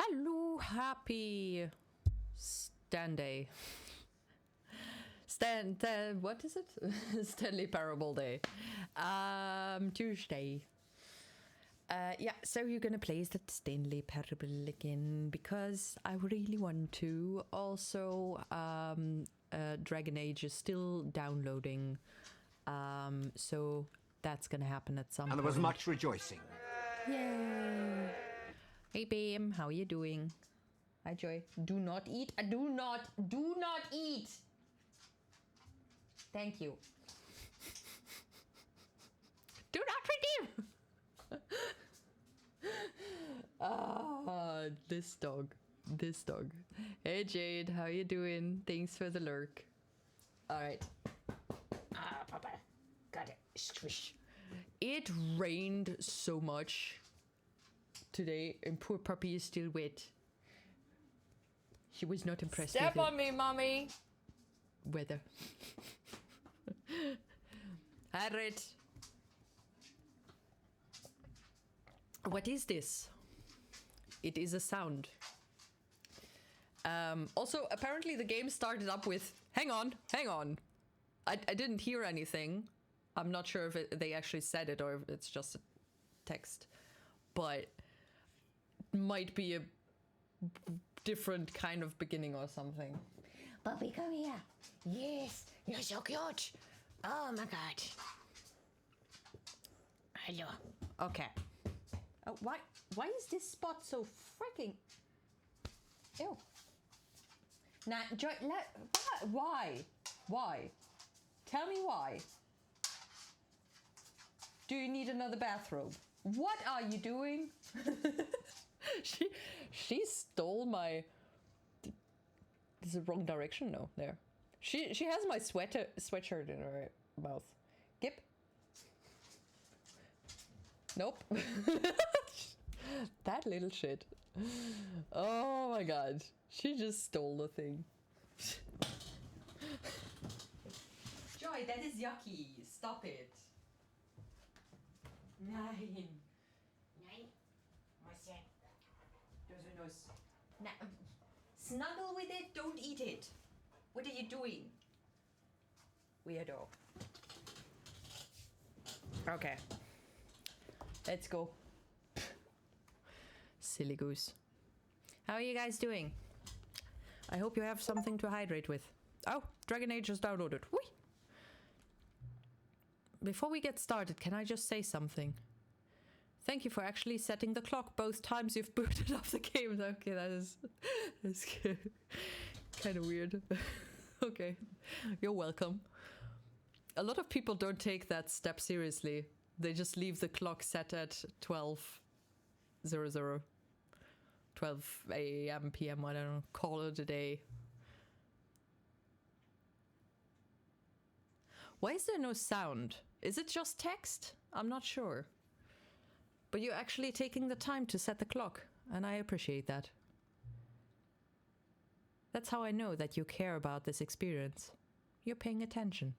Hello, happy Stanley. What is it? Stanley Parable Day. Tuesday. Yeah, so you're gonna play the Stanley Parable again because I really want to. Also, Dragon Age is still downloading, so that's gonna happen at some point. And there was much rejoicing. Yay! Hey, Bam, how are you doing? Hi, Joy. Do not eat. Do not eat. Thank you. Do not redeem. This dog. Hey, Jade, how you doing? Thanks for the lurk. All right. Papa, got it. Squish. It rained so much today, and poor puppy is still wet. She was not impressed. Step on me, mommy. Weather. Harriet. What is this? It is a sound. Also, apparently the game started up with, hang on. I didn't hear anything. I'm not sure if they actually said it or if it's just a text. But might be a different kind of beginning or something. Puppy, come here. Yes, you're so cute. Oh my god. Hello. Okay. Oh, why is this spot so freaking... Ew. Nah, Joy, why? Tell me why. Do you need another bathrobe? What are you doing? She stole my... This is the wrong direction? No, there. She has my sweatshirt in her mouth. Gip. Nope. That little shit. Oh my god. She just stole the thing. Joy, that is yucky. Stop it. Nein. What's that? There's a nose. Nah, snuggle with it, don't eat it. What are you doing? Weirdo. Okay. Let's go. Silly goose. How are you guys doing? I hope you have something to hydrate with. Oh, Dragon Age is downloaded. Whee! Before we get started, can I just say something? Thank you for actually setting the clock both times you've booted up the game. Okay, that's kind of weird. Okay, you're welcome. A lot of people don't take that step seriously. They just leave the clock set at 12:00. 12 a.m. p.m. I don't know. Call it a day. Why is there no sound? Is it just text? I'm not sure. But you're actually taking the time to set the clock, and I appreciate that. That's how I know that you care about this experience. You're paying attention.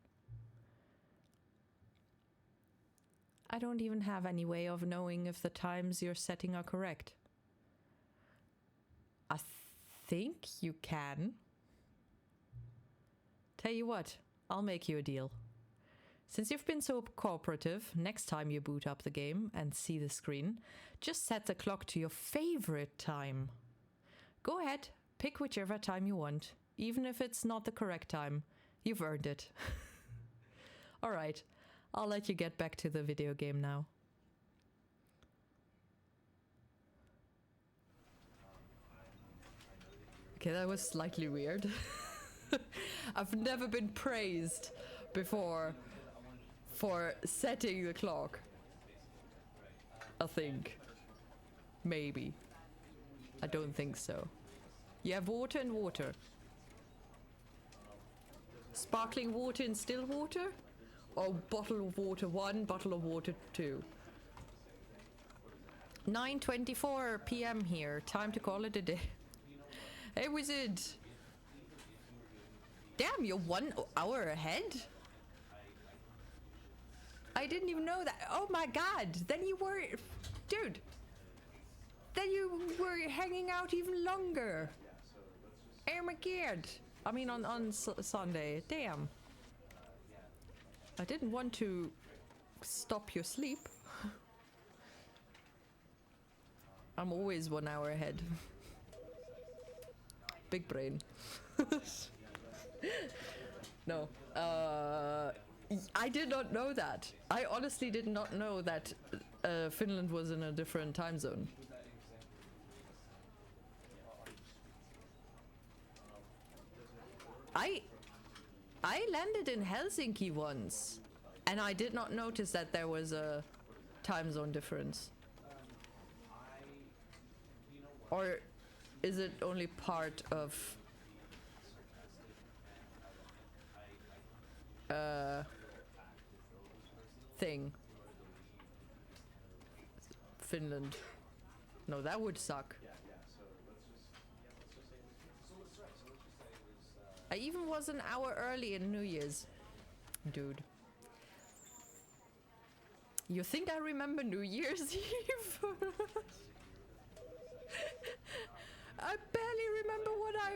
I don't even have any way of knowing if the times you're setting are correct. I think you can. Tell you what, I'll make you a deal. Since you've been so cooperative, next time you boot up the game and see the screen, just set the clock to your favorite time. Go ahead, pick whichever time you want, even if it's not the correct time. You've earned it. Alright, I'll let you get back to the video game now. Okay, that was slightly weird. I've never been praised before for setting the clock. I think. Maybe. I don't think so. You have water and water. Sparkling water and still water? Or bottle of water 1, bottle of water 2? 9:24 p.m. here. Time to call it a day. Hey, wizard. Damn, you're 1 hour ahead? I didn't even know that. Oh my god. Then you were... Dude. Then you were hanging out even longer. Oh my god. I mean, on Sunday. Damn. I didn't want to stop your sleep. I'm always 1 hour ahead. Big brain. No. I did not know that. I honestly did not know that Finland was in a different time zone. I landed in Helsinki once, and I did not notice that there was a time zone difference. Or is it only part of thing? Finland. No, that would suck. I even was an hour early in New Year's. Dude. You think I remember New Year's Eve? I barely remember what I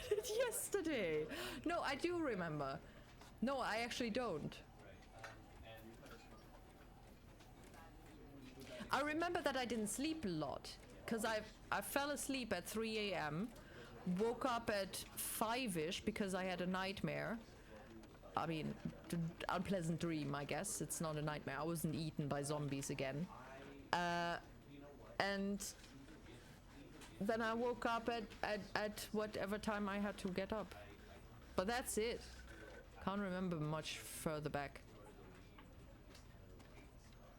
did yesterday. No, I do remember. No, I actually don't. I remember that I didn't sleep a lot, because I fell asleep at 3 a.m., woke up at 5-ish because I had a nightmare. I mean, unpleasant dream, I guess. It's not a nightmare. I wasn't eaten by zombies again. And then I woke up at whatever time I had to get up. But that's it. Can't remember much further back.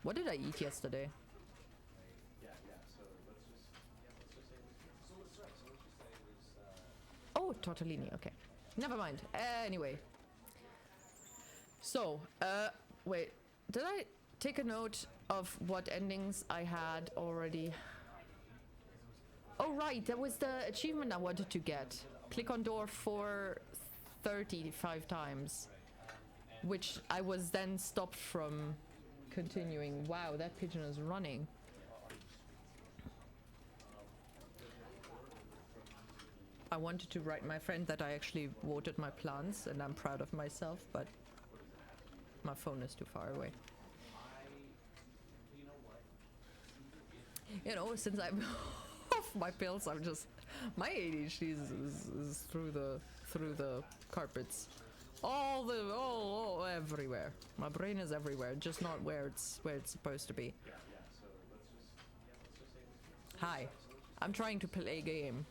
What did I eat yesterday? Oh, tortellini, okay. Never mind. Anyway. So, wait. Did I take a note of what endings I had already? Oh, right. That was the achievement I wanted to get. Click on door for 35 times. Which I was then stopped from continuing. Wow, that pigeon is running. I wanted to write my friend that I actually watered my plants and I'm proud of myself, but my phone is too far away. You know, since I'm off my pills, I'm just... My ADHD is through the carpets. All everywhere. My brain is everywhere, just not where it's supposed to be. Hi. I'm trying to play a game.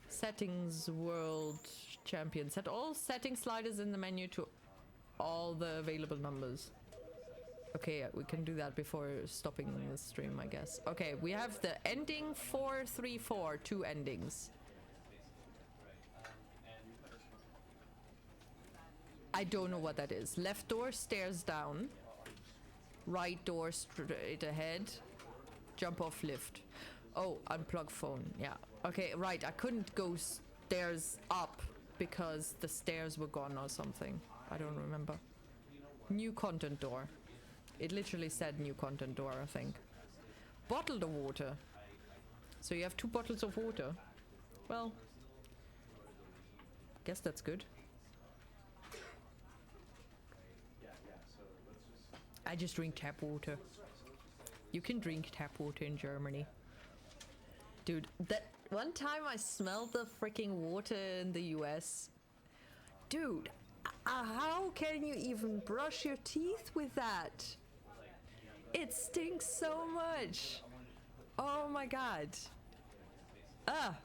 Settings, world champion. Set all setting sliders in the menu to all the available numbers. Okay, we can do that before stopping the stream, I guess. Okay, we have the ending 434, 2 endings. I don't know what that is. Left door, stairs down. Right door, straight ahead. Jump off lift. Oh, unplug phone. Yeah. Okay, right. I couldn't go stairs up because the stairs were gone or something. I don't remember. New content door. It literally said new content door, I think. Bottled water. So you have 2 bottles of water. Well, guess that's good. I just drink tap water. You can drink tap water in Germany. Dude, that one time I smelled the freaking water in the US. Dude, how can you even brush your teeth with that? It stinks so much. Oh my god. Ah.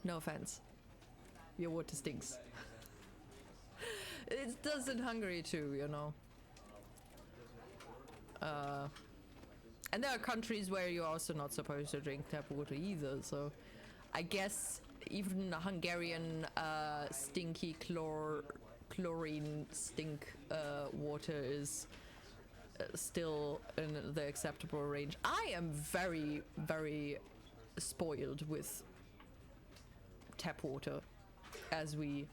No offense. Your water stinks. It does in Hungary too, you know. And there are countries where you're also not supposed to drink tap water either, so I guess even Hungarian stinky chlorine stink water is still in the acceptable range. I am very, very spoiled with tap water, as we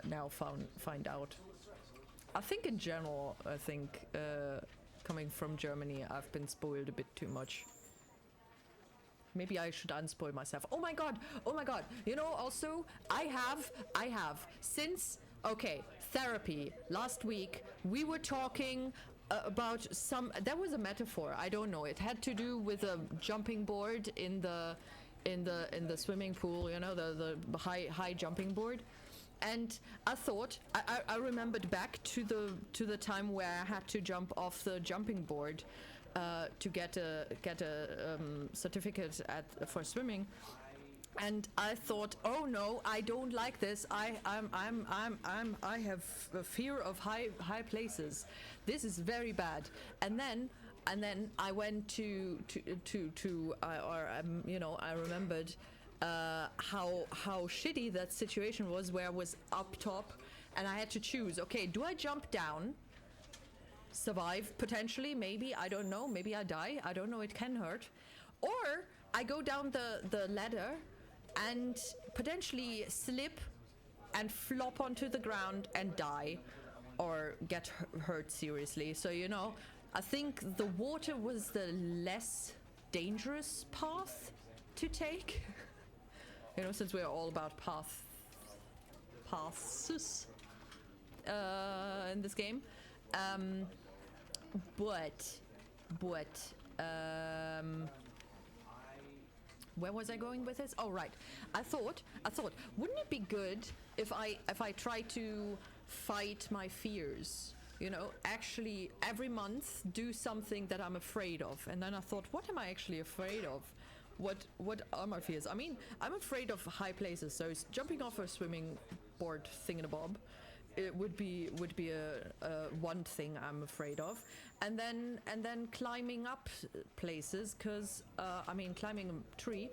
now find out. I think in general, Coming from Germany, I've been spoiled a bit too much. Maybe I should unspoil myself. Oh my god! Oh my god! You know, also, I have, since, okay, therapy, last week, we were talking about that was a metaphor, I don't know, it had to do with a jumping board in the swimming pool, you know, the high jumping board. And I thought, I remembered back to the time where I had to jump off the jumping board to get a certificate for swimming, and I thought, oh no, I don't like this. I have a fear of high places. This is very bad. And then I went to you know, I remembered how shitty that situation was, where I was up top and I had to choose, okay, do I jump down, survive potentially, maybe, I don't know, maybe I die, I don't know, it can hurt, or I go down the ladder and potentially slip and flop onto the ground and die or get hurt seriously. So, you know, I think the water was the less dangerous path to take. You know, since we're all about paths in this game. But where was I going with this? Oh, right. I thought, wouldn't it be good if I try to fight my fears? You know, actually every month do something that I'm afraid of. And then I thought, what am I actually afraid of? What are my fears? I mean, I'm afraid of high places. So jumping off a swimming board thingamabob, it would be a one thing I'm afraid of, and then climbing up places, because I mean, climbing a tree,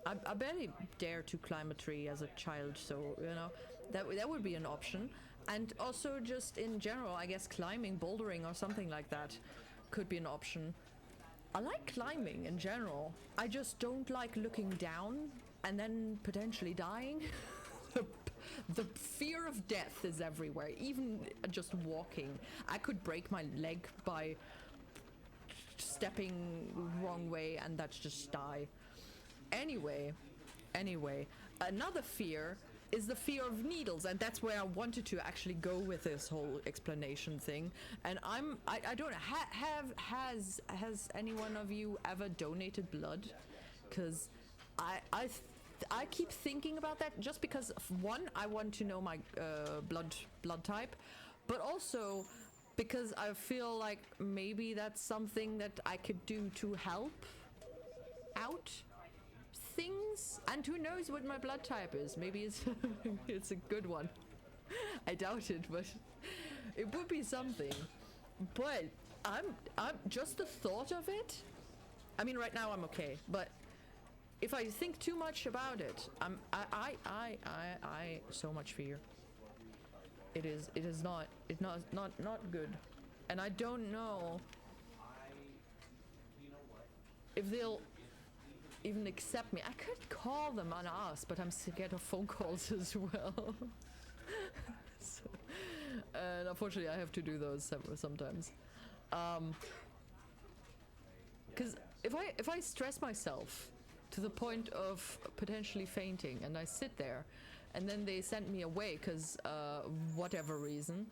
I barely dare to climb a tree as a child, so you know that would be an option. And also just in general, I guess climbing, bouldering or something like that could be an option. I like climbing in general. I just don't like looking down and then potentially dying. The fear of death is everywhere, even just walking. I could break my leg by stepping wrong way and that's just die. Anyway, another fear is the fear of needles, and that's where I wanted to actually go with this whole explanation thing. And I don't has any one of you ever donated blood? Because I keep thinking about that, just because one, I want to know my blood type, but also because I feel like maybe that's something that I could do to help out things. And who knows what my blood type is? Maybe it's it's a good one. I doubt it, but it would be something. But I'm just the thought of it. I mean, right now I'm okay, but if I think too much about it, I so much fear. It is not good, and I don't know if they'll even accept me. I could call them and ask, but I'm scared of phone calls as well. So, and unfortunately, I have to do those sometimes. Because if I stress myself to the point of potentially fainting, and I sit there, and then they send me away because whatever reason,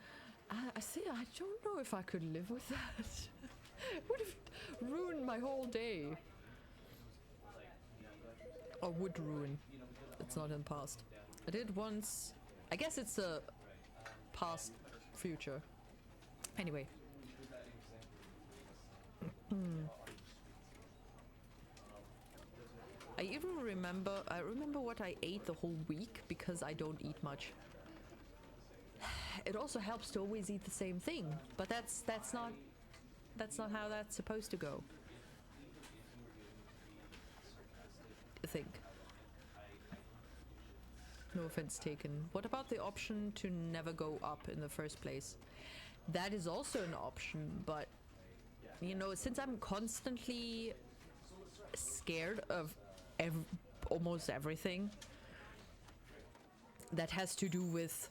I say I don't know if I could live with that. It would have ruined my whole day. Or would ruin. It's not in the past. I did once. I guess it's a past future. Anyway. I remember what I ate the whole week, because I don't eat much. It also helps to always eat the same thing, but that's not how that's supposed to go. I think. No offense taken. What about the option to never go up in the first place? That is also an option, but you know, since I'm constantly scared of almost everything that has to do with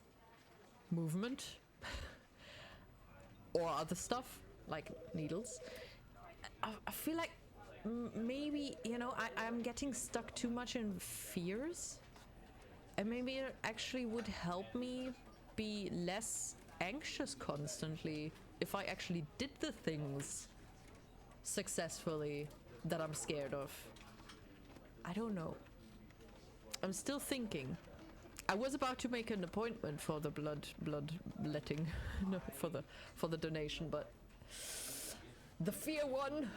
movement or other stuff, like needles. I feel like maybe, you know, I'm getting stuck too much in fears. And maybe it actually would help me be less anxious constantly if I actually did the things successfully that I'm scared of. I don't know. I'm still thinking. I was about to make an appointment for the bloodletting, no, for the donation, but the fear one.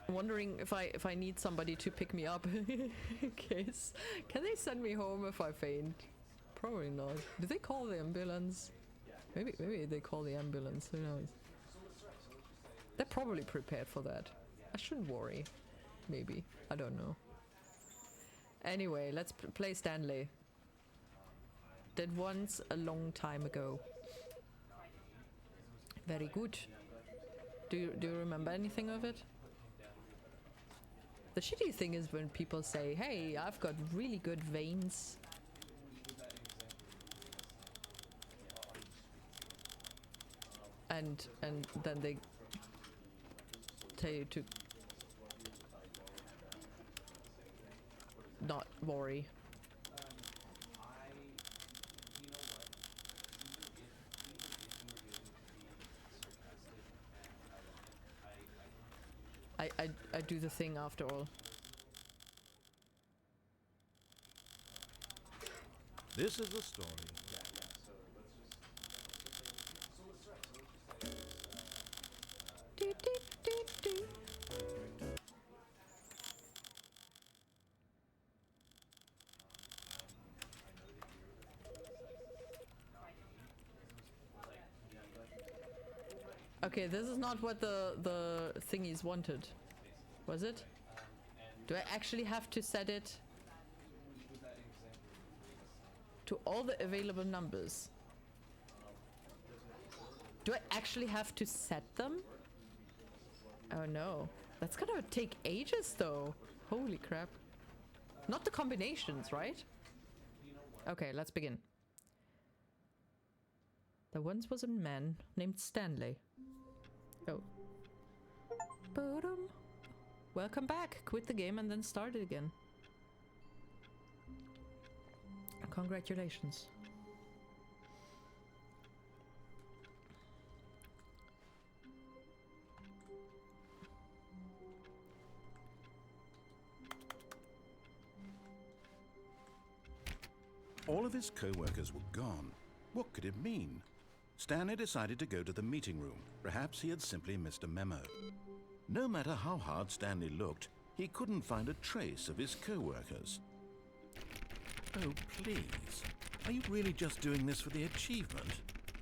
Wondering if I need somebody to pick me up in case. Can they send me home if I faint? Probably not. Do they call the ambulance? Maybe they call the ambulance. Who knows? They're probably prepared for that. I shouldn't worry. Maybe. I don't know. Anyway, let's play Stanley. Did once a long time ago. Very good. Do you remember anything of it? The shitty thing is when people say, hey, I've got really good veins. And then they tell you to not worry. I do the thing after all. This is the story. Do, do, do, do. Okay, this is not what the thingies wanted. Was it? Do I actually have to set it to all the available numbers? Do I actually have to set them? Oh no. That's gonna take ages though. Holy crap. Not the combinations, right? Okay, let's begin. There once was a man named Stanley. Oh. Boom. Welcome back. Quit the game and then start it again. Congratulations. All of his co-workers were gone. What could it mean? Stanley decided to go to the meeting room. Perhaps he had simply missed a memo. No matter how hard Stanley looked, he couldn't find a trace of his co-workers. Oh, please. Are you really just doing this for the achievement?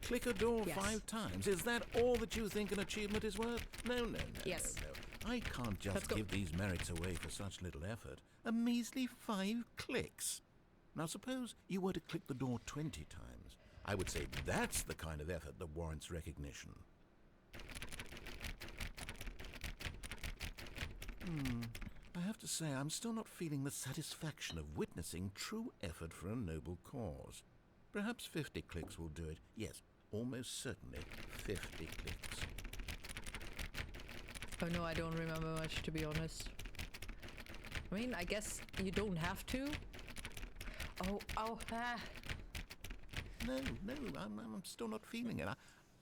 Click a door Yes. 5 times. Is that all that you think an achievement is worth? No. Yes. No. I can't just give these merits away for such little effort. A measly 5 clicks. Now suppose you were to click the door 20 times. I would say that's the kind of effort that warrants recognition. I have to say, I'm still not feeling the satisfaction of witnessing true effort for a noble cause. Perhaps 50 clicks will do it. Yes, almost certainly 50 clicks. Oh no, I don't remember much, to be honest. I mean, I guess you don't have to. Oh, No, I'm still not feeling it.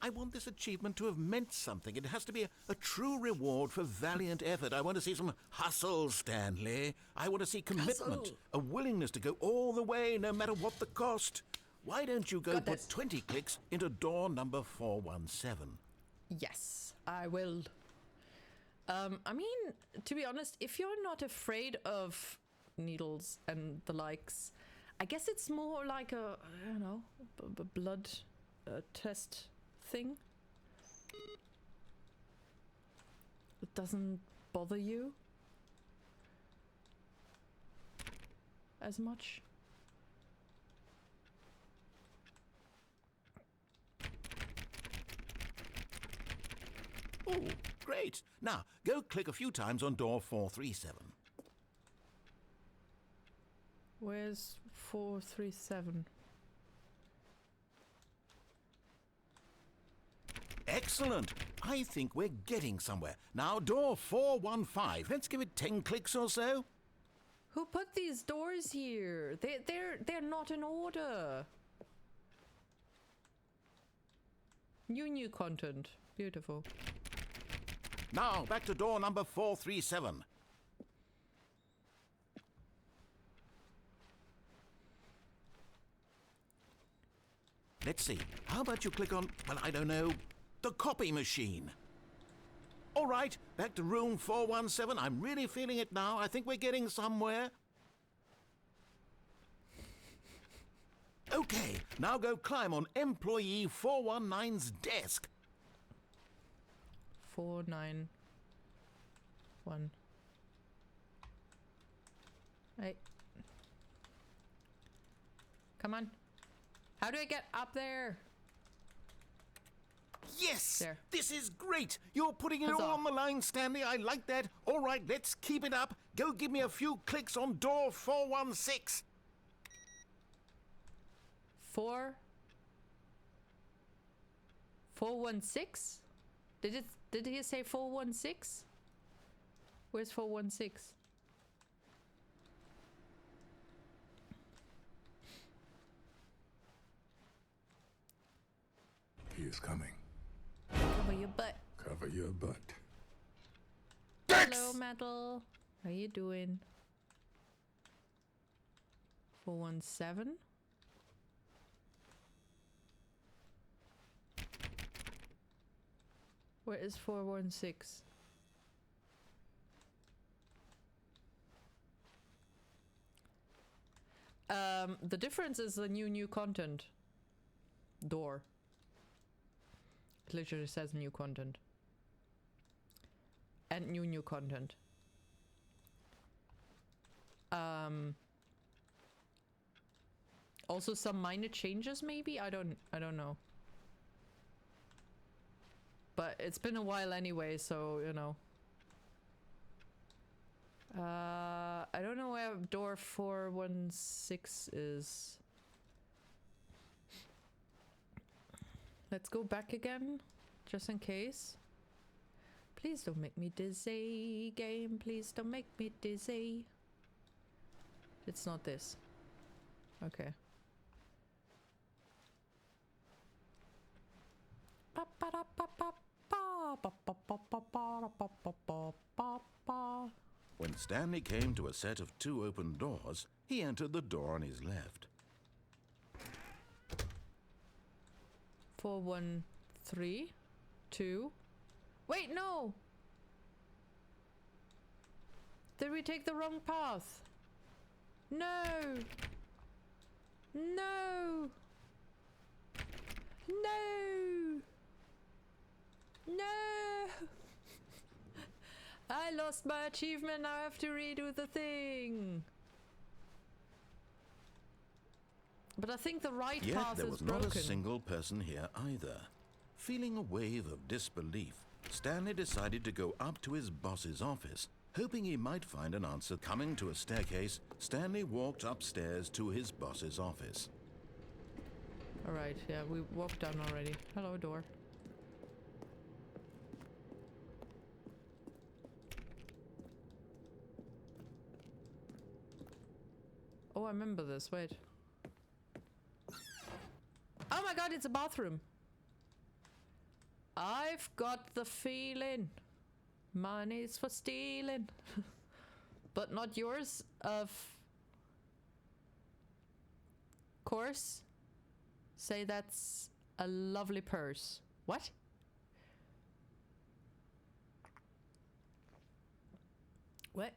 I want this achievement to have meant something. It has to be a true reward for valiant effort. I want to see some hustle, Stanley. I want to see commitment, Hustle. a willingness to go all the way, no matter what the cost. Why don't you go Got put this. 20 clicks into door number 417? Yes, I will. I mean, to be honest, if you're not afraid of needles and the likes, I guess it's more like a, I don't know, blood test thing. It doesn't bother you as much. Oh, great. Now, go click a few times on door 437. Where's 437? Excellent. I think we're getting somewhere. Now, door 415. Let's give it 10 clicks or so. Who put these doors here? They're not in order. New content. Beautiful. Now, back to door number 437. Let's see. How about you click on, well, I don't know, the copy machine? All right, back to room 417. I'm really feeling it now. I think we're getting somewhere. Okay, now go climb on employee 419's desk. 491. Hey. Come on. How do I get up there? Yes! There. This is great! You're putting it Huzzah. all on the line, Stanley. I like that. All right, let's keep it up. Go give me a few clicks on door 416. 416? Did he say 416? Where's 416? He is coming. Cover your butt. Cover your butt. Hello, Metal. How you doing? 417? Where is 416? The difference is the new content. Door. It literally says new content. And new content. Also some minor changes maybe? I don't know. But it's been a while anyway, so you know. I don't know where door 416 is. Let's go back again, just in case. Please don't make me dizzy, game. Please don't make me dizzy. It's not this. Okay. When Stanley came to a set of 2 open doors, he entered the door on his left. 413 2. Wait, no! Did we take the wrong path? No! No! No! No! I lost my achievement, now I have to redo the thing. But I think the right Yet path there is was broken. not a single person here either. Feeling a wave of disbelief, Stanley decided to go up to his boss's office, hoping he might find an answer. Coming to a staircase, Stanley walked upstairs to his boss's office. Alright, yeah, we walked down already. Hello, door. Oh, I remember this. Wait. Oh my god, it's a bathroom. I've got the feeling money's for stealing. But not yours, of course. Say that's a lovely purse. What? What?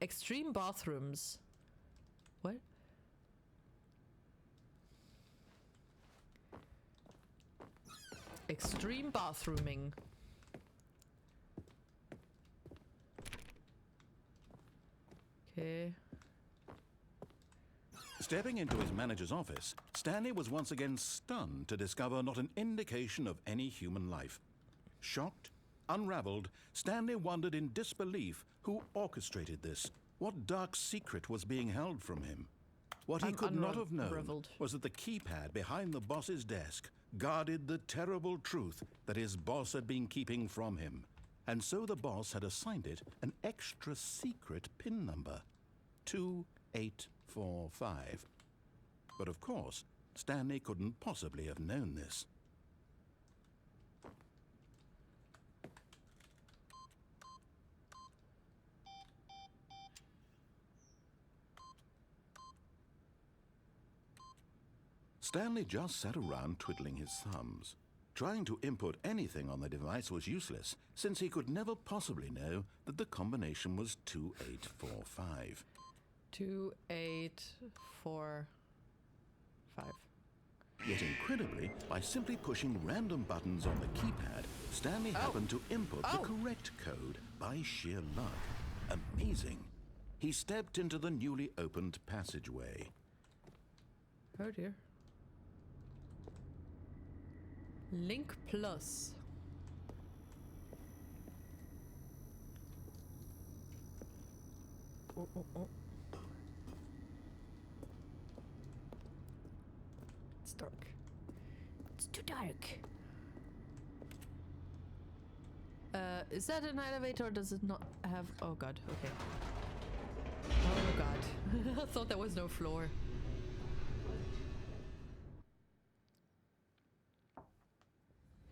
Extreme bathrooms. What? Extreme bathrooming. Okay. Stepping into his manager's office, Stanley was once again stunned to discover not an indication of any human life. Shocked, unraveled, Stanley wondered in disbelief who orchestrated this. What dark secret was being held from him? What he could not have known was that the keypad behind the boss's desk guarded the terrible truth that his boss had been keeping from him. And so the boss had assigned it an extra secret PIN number, 2845. But of course, Stanley couldn't possibly have known this. Stanley just sat around twiddling his thumbs. Trying to input anything on the device was useless, since he could never possibly know that the combination was 2845. 2845. Yet incredibly, by simply pushing random buttons on the keypad, Stanley happened to input the correct code by sheer luck. Amazing. He stepped into the newly opened passageway. Oh dear. Link Plus. Oh. It's dark. It's too dark. Is that an elevator or does it not have... Oh god, okay. Oh god. I thought there was no floor.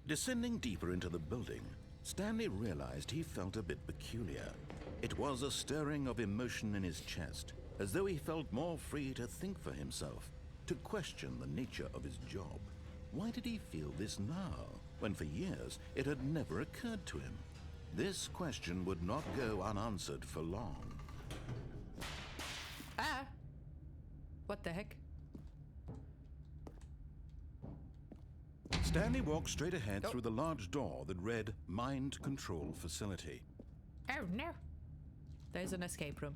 Descending deeper into the building, Stanley realized he felt a bit peculiar. It was a stirring of emotion in his chest, as though he felt more free to think for himself, to question the nature of his job. Why did he feel this now, when for years it had never occurred to him? This question would not go unanswered for long. Ah! What the heck? Stanley walked straight ahead through the large door that read Mind Control Facility. Oh no! There's an escape room.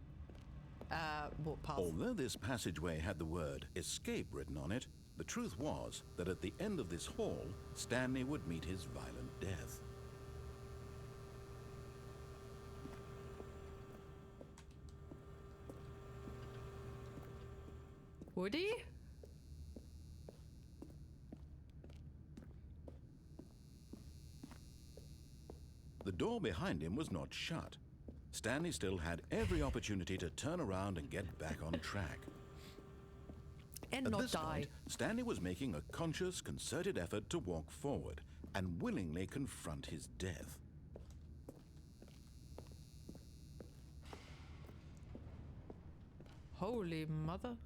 What path? Although this passageway had the word escape written on it, the truth was that at the end of this hall, Stanley would meet his violent death. Would he? The door behind him was not shut. Stanley still had every opportunity to turn around and get back on track. And At not this die. point, Stanley was making a conscious, concerted effort to walk forward and willingly confront his death. Holy mother.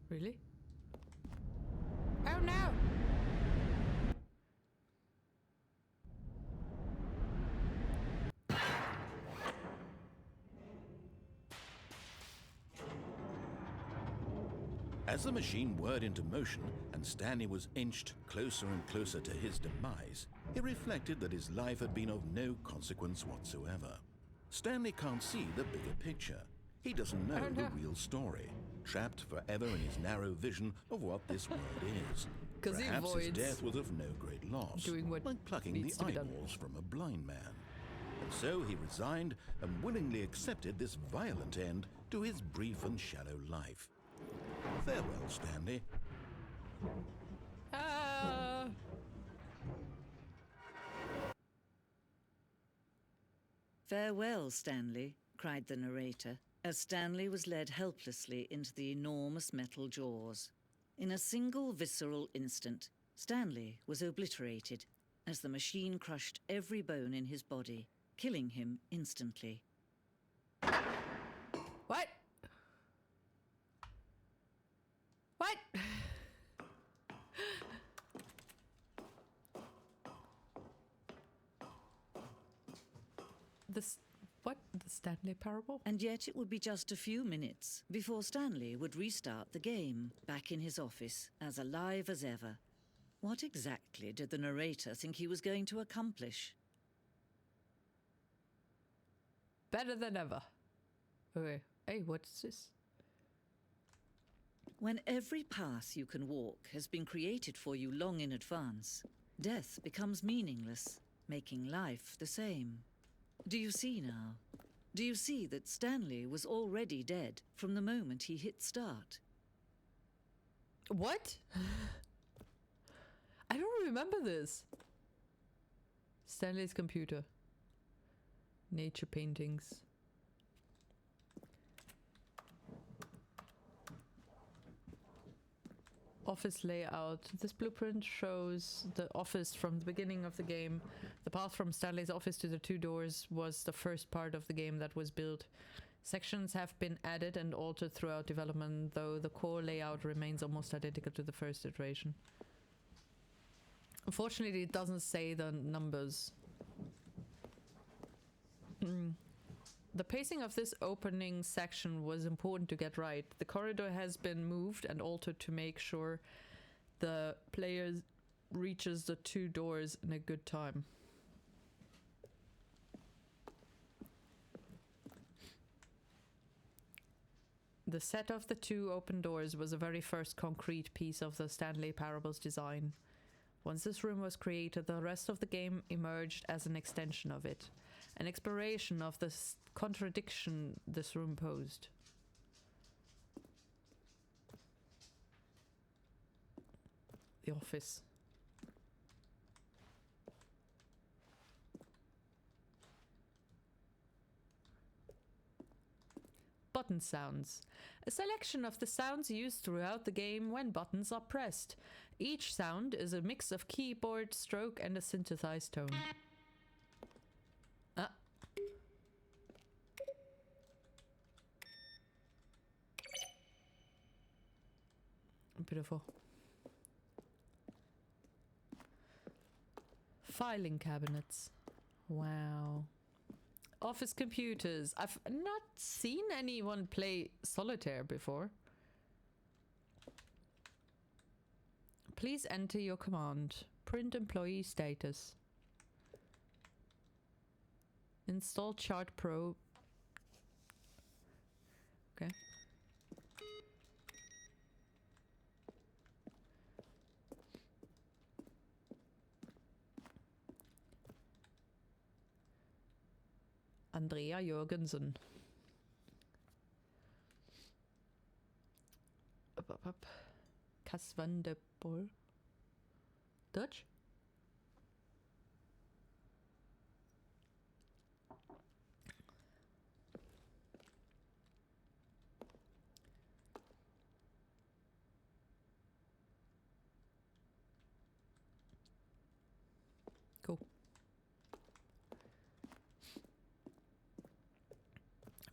Really? Oh no! As the machine whirred into motion and Stanley was inched closer and closer to his demise, he reflected that his life had been of no consequence whatsoever. Stanley can't see the bigger picture. He doesn't know the real story, trapped forever in his narrow vision of what this world is. 'Cause he Perhaps his avoids death was of no great loss, doing what like plucking needs the to be done. eyeballs from a blind man. And so he resigned and willingly accepted this violent end to his brief and shallow life. Farewell, Stanley. Ah! "Farewell, Stanley," cried the narrator, as Stanley was led helplessly into the enormous metal jaws. In a single visceral instant, Stanley was obliterated as the machine crushed every bone in his body, killing him instantly. What? What? What? The Stanley Parable? And yet it would be just a few minutes before Stanley would restart the game, back in his office, as alive as ever. What exactly did the narrator think he was going to accomplish? Better than ever. Okay. Hey, what's this? When every path you can walk has been created for you long in advance, death becomes meaningless, making life the same. Do you see now? Do you see that Stanley was already dead from the moment he hit start? What? I don't remember this. Stanley's computer. Nature paintings. Office layout. This blueprint shows the office from the beginning of the game. The path from Stanley's office to the 2 doors was the first part of the game that was built. Sections have been added and altered throughout development, though the core layout remains almost identical to the first iteration. Unfortunately, it doesn't say the numbers. The pacing of this opening section was important to get right. The corridor has been moved and altered to make sure the player reaches the 2 doors in a good time. The set of the 2 open doors was the very first concrete piece of the Stanley Parables design. Once this room was created, the rest of the game emerged as an extension of it. An exploration of the contradiction this room posed. The office. Button sounds. A selection of the sounds used throughout the game when buttons are pressed. Each sound is a mix of keyboard, stroke, and a synthesized tone. Beautiful. Filing cabinets. Wow. Office computers. I've not seen anyone play solitaire before. Please enter your command. Print employee status. Install Chart Pro. Okay. Andrea Jørgensen. Up. Kas van de Bol. Dutch? Cool.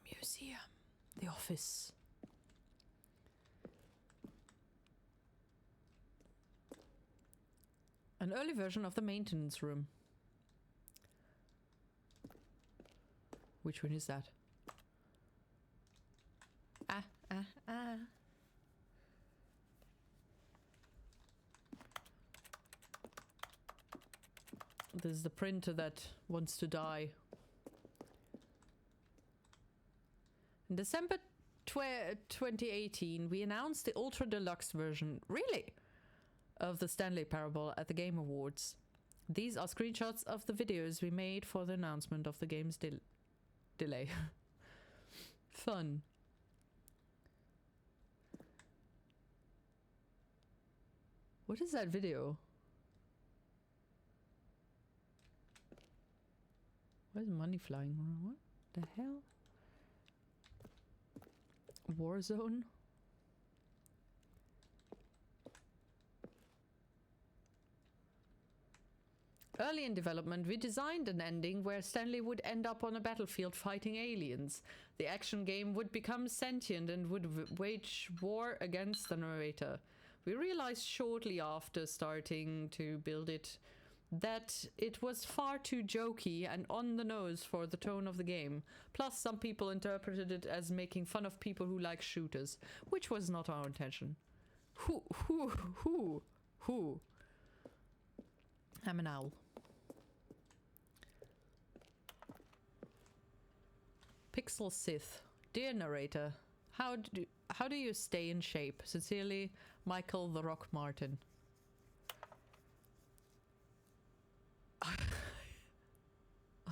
Museum. The office. An early version of the maintenance room. Which one is that? Ah. This is the printer that wants to die. In December 2018, we announced the Ultra Deluxe version. Really? Of the Stanley Parable at the Game Awards. These are screenshots of the videos we made for the announcement of the game's delay. Fun. What is that video? Where's money flying around? What the hell? Warzone? Early in development, we designed an ending where Stanley would end up on a battlefield fighting aliens. The action game would become sentient and would wage war against the narrator. We realized shortly after starting to build it that it was far too jokey and on the nose for the tone of the game. Plus, some people interpreted it as making fun of people who like shooters, which was not our intention. Who? I'm an owl. Pixel Sith. Dear narrator, how do you stay in shape? Sincerely, Michael the Rock Martin. Are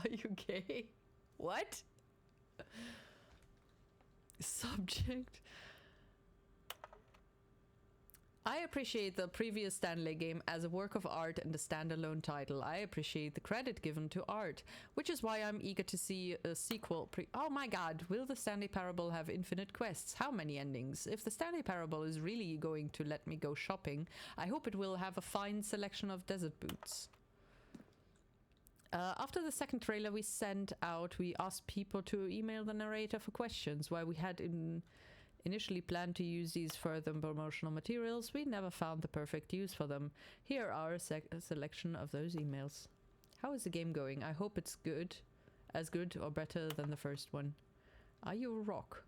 you gay? What? Subject. I appreciate the previous Stanley game as a work of art and a standalone title. I appreciate the credit given to art, which is why I'm eager to see a sequel. Oh my god, will the Stanley Parable have infinite quests? How many endings? If the Stanley Parable is really going to let me go shopping, I hope it will have a fine selection of desert boots. After the second trailer we sent out, we asked people to email the narrator for questions. While we had initially planned to use these further promotional materials, we never found the perfect use for them. Here are a selection of those emails. How is the game going? I hope it's good. As good or better than the first one. Are you a rock?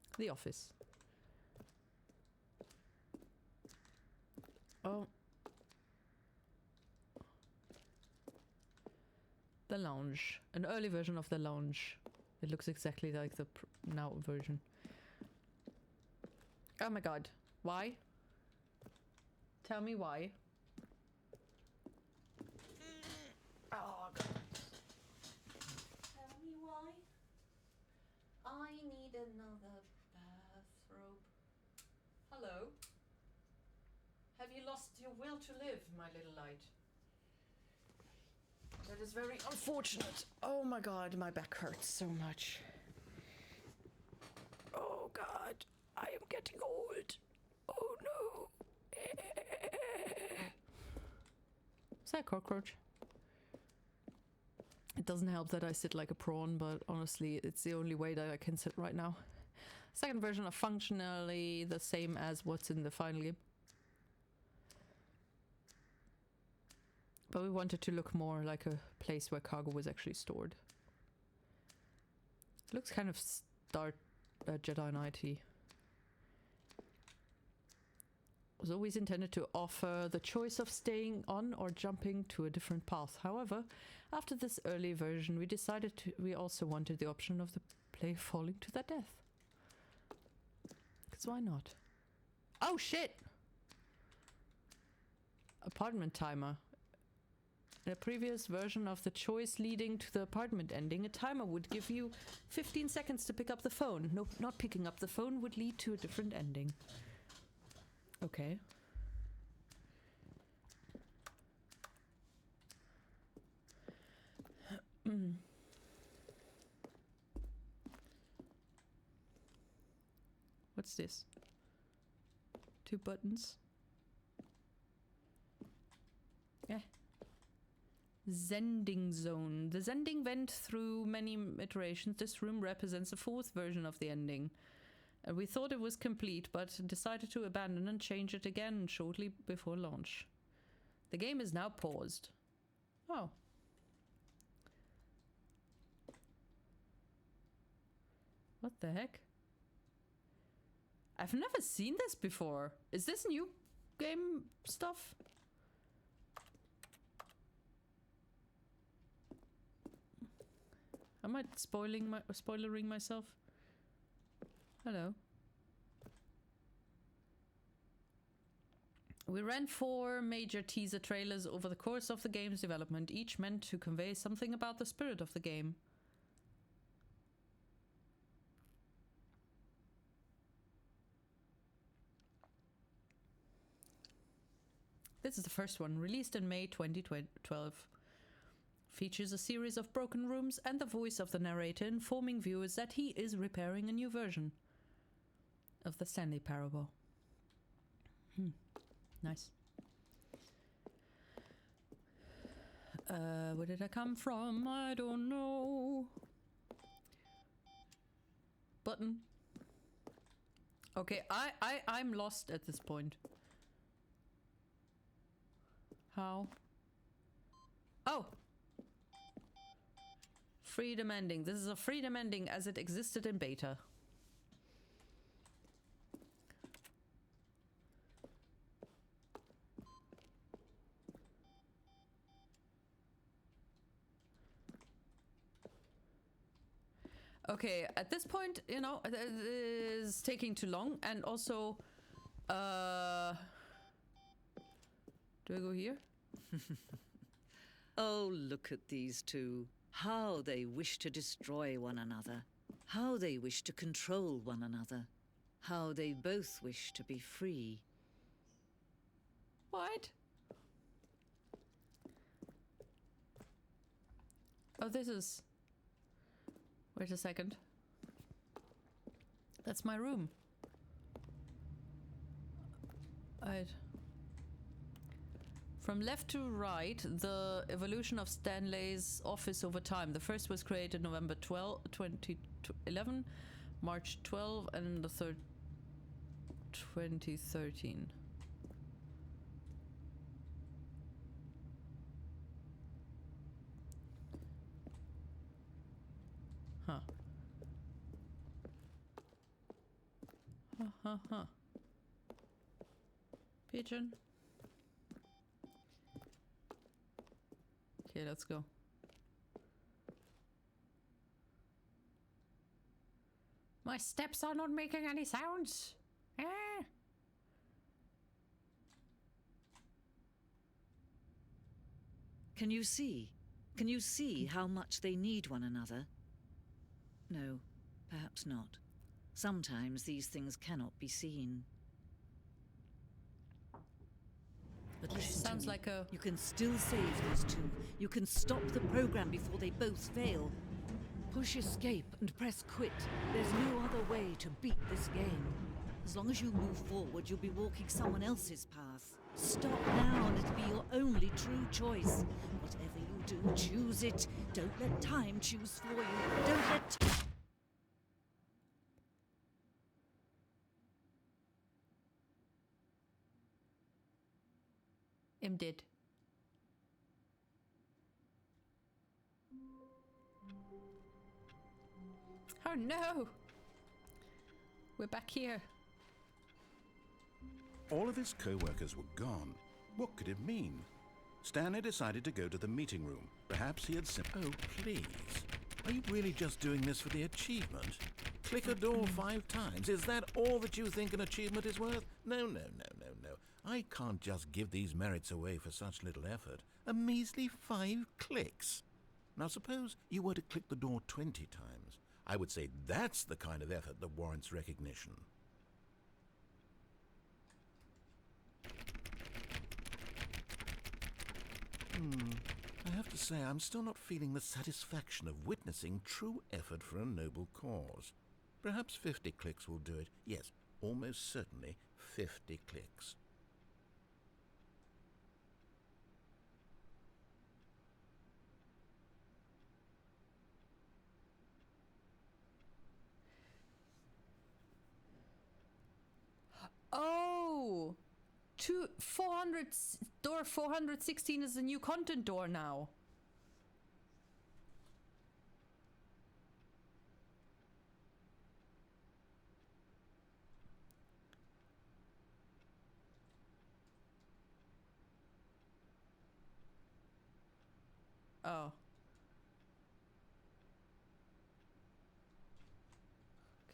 What the hell? The Office. Oh. The Lounge. An early version of The Lounge. It looks exactly like the now version. Oh my god. Why? Tell me why. Oh god. Tell me why. I need another bathrobe. Hello? Have you lost your will to live, my little light? That is very unfortunate. Oh my god, my back hurts so much. Oh god, I am getting old. Oh no. Is that a cockroach? It doesn't help that I sit like a prawn, but honestly, it's the only way that I can sit right now. Second version are functionally the same as what's in the final game. But we wanted to look more like a place where cargo was actually stored. It looks kind of Star Jedi Knight-y. It was always intended to offer the choice of staying on or jumping to a different path. However, after this early version, we decided we also wanted the option of the player falling to their death. Because why not? Oh shit! Apartment timer. In a previous version of the choice leading to the apartment ending, a timer would give you 15 seconds to pick up the phone. No, not picking up the phone would lead to a different ending. Okay. What's this? 2 buttons. Yeah. Zending zone. The Zending went through many iterations. This room represents the 4th version of the ending. We thought it was complete, but decided to abandon and change it again shortly before launch. The game is now paused. Oh. What the heck? I've never seen this before. Is this new game stuff? Am I spoilering myself? Hello. We ran 4 major teaser trailers over the course of the game's development, each meant to convey something about the spirit of the game. This is the first one, released in May 2012. Features a series of broken rooms and the voice of the narrator informing viewers that he is repairing a new version of the Stanley Parable. Nice. Where did I come from? I don't know. Button. Okay, I'm lost at this point. How? Oh! Freedom ending. This is a freedom ending as it existed in beta. Okay, at this point, you know, it is taking too long, and also, do I go here? Oh, look at these two. How they wish to destroy one another. How they wish to control one another. How they both wish to be free. What? Oh, this is... Wait a second. That's my room. Right. From left to right, the evolution of Stanley's office over time. The first was created November 12, 2011, March 12, and the third 2013. Huh. Huh. Pigeon. Okay, let's go. My steps are not making any sounds. Ah. Can you see? Can you see how much they need one another? No, perhaps not. Sometimes these things cannot be seen. But listen Sounds to me. like a... You can still save these two. You can stop the program before they both fail. Push escape and press quit. There's no other way to beat this game. As long as you move forward, you'll be walking someone else's path. Stop now and it'll be your only true choice. Whatever you do, choose it. Don't let time choose for you. Don't let... I'm dead. Oh no! We're back here. All of his co-workers were gone. What could it mean? Stanley decided to go to the meeting room. Perhaps he had Oh, please. Are you really just doing this for the achievement? Click a door 5 times. Is that all that you think an achievement is worth? No. I can't just give these merits away for such little effort. A measly 5 clicks. Now suppose you were to click the door 20 times. I would say that's the kind of effort that warrants recognition. I have to say, I'm still not feeling the satisfaction of witnessing true effort for a noble cause. Perhaps 50 clicks will do it. Yes, almost certainly 50 clicks. Oh! 400... Door 416 is the new content door now. Oh.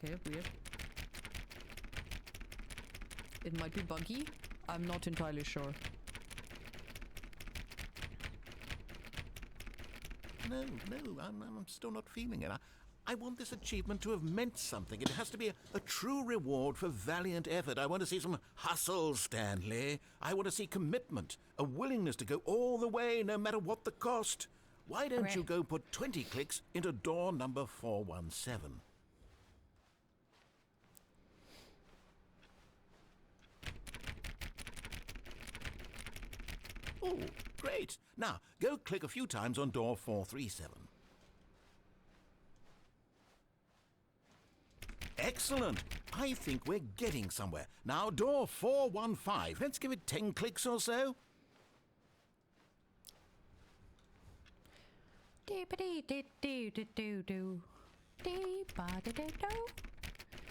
Okay, weird. It might be buggy. I'm not entirely sure. No, I'm still not feeling it. I want this achievement to have meant something. It has to be a true reward for valiant effort. I want to see some hustle, Stanley. I want to see commitment, a willingness to go all the way, no matter what the cost. Why don't you go put 20 clicks into door number 417? Oh, great. Now, go click a few times on door 437. Excellent. I think we're getting somewhere. Now, door 415. Let's give it 10 clicks or so.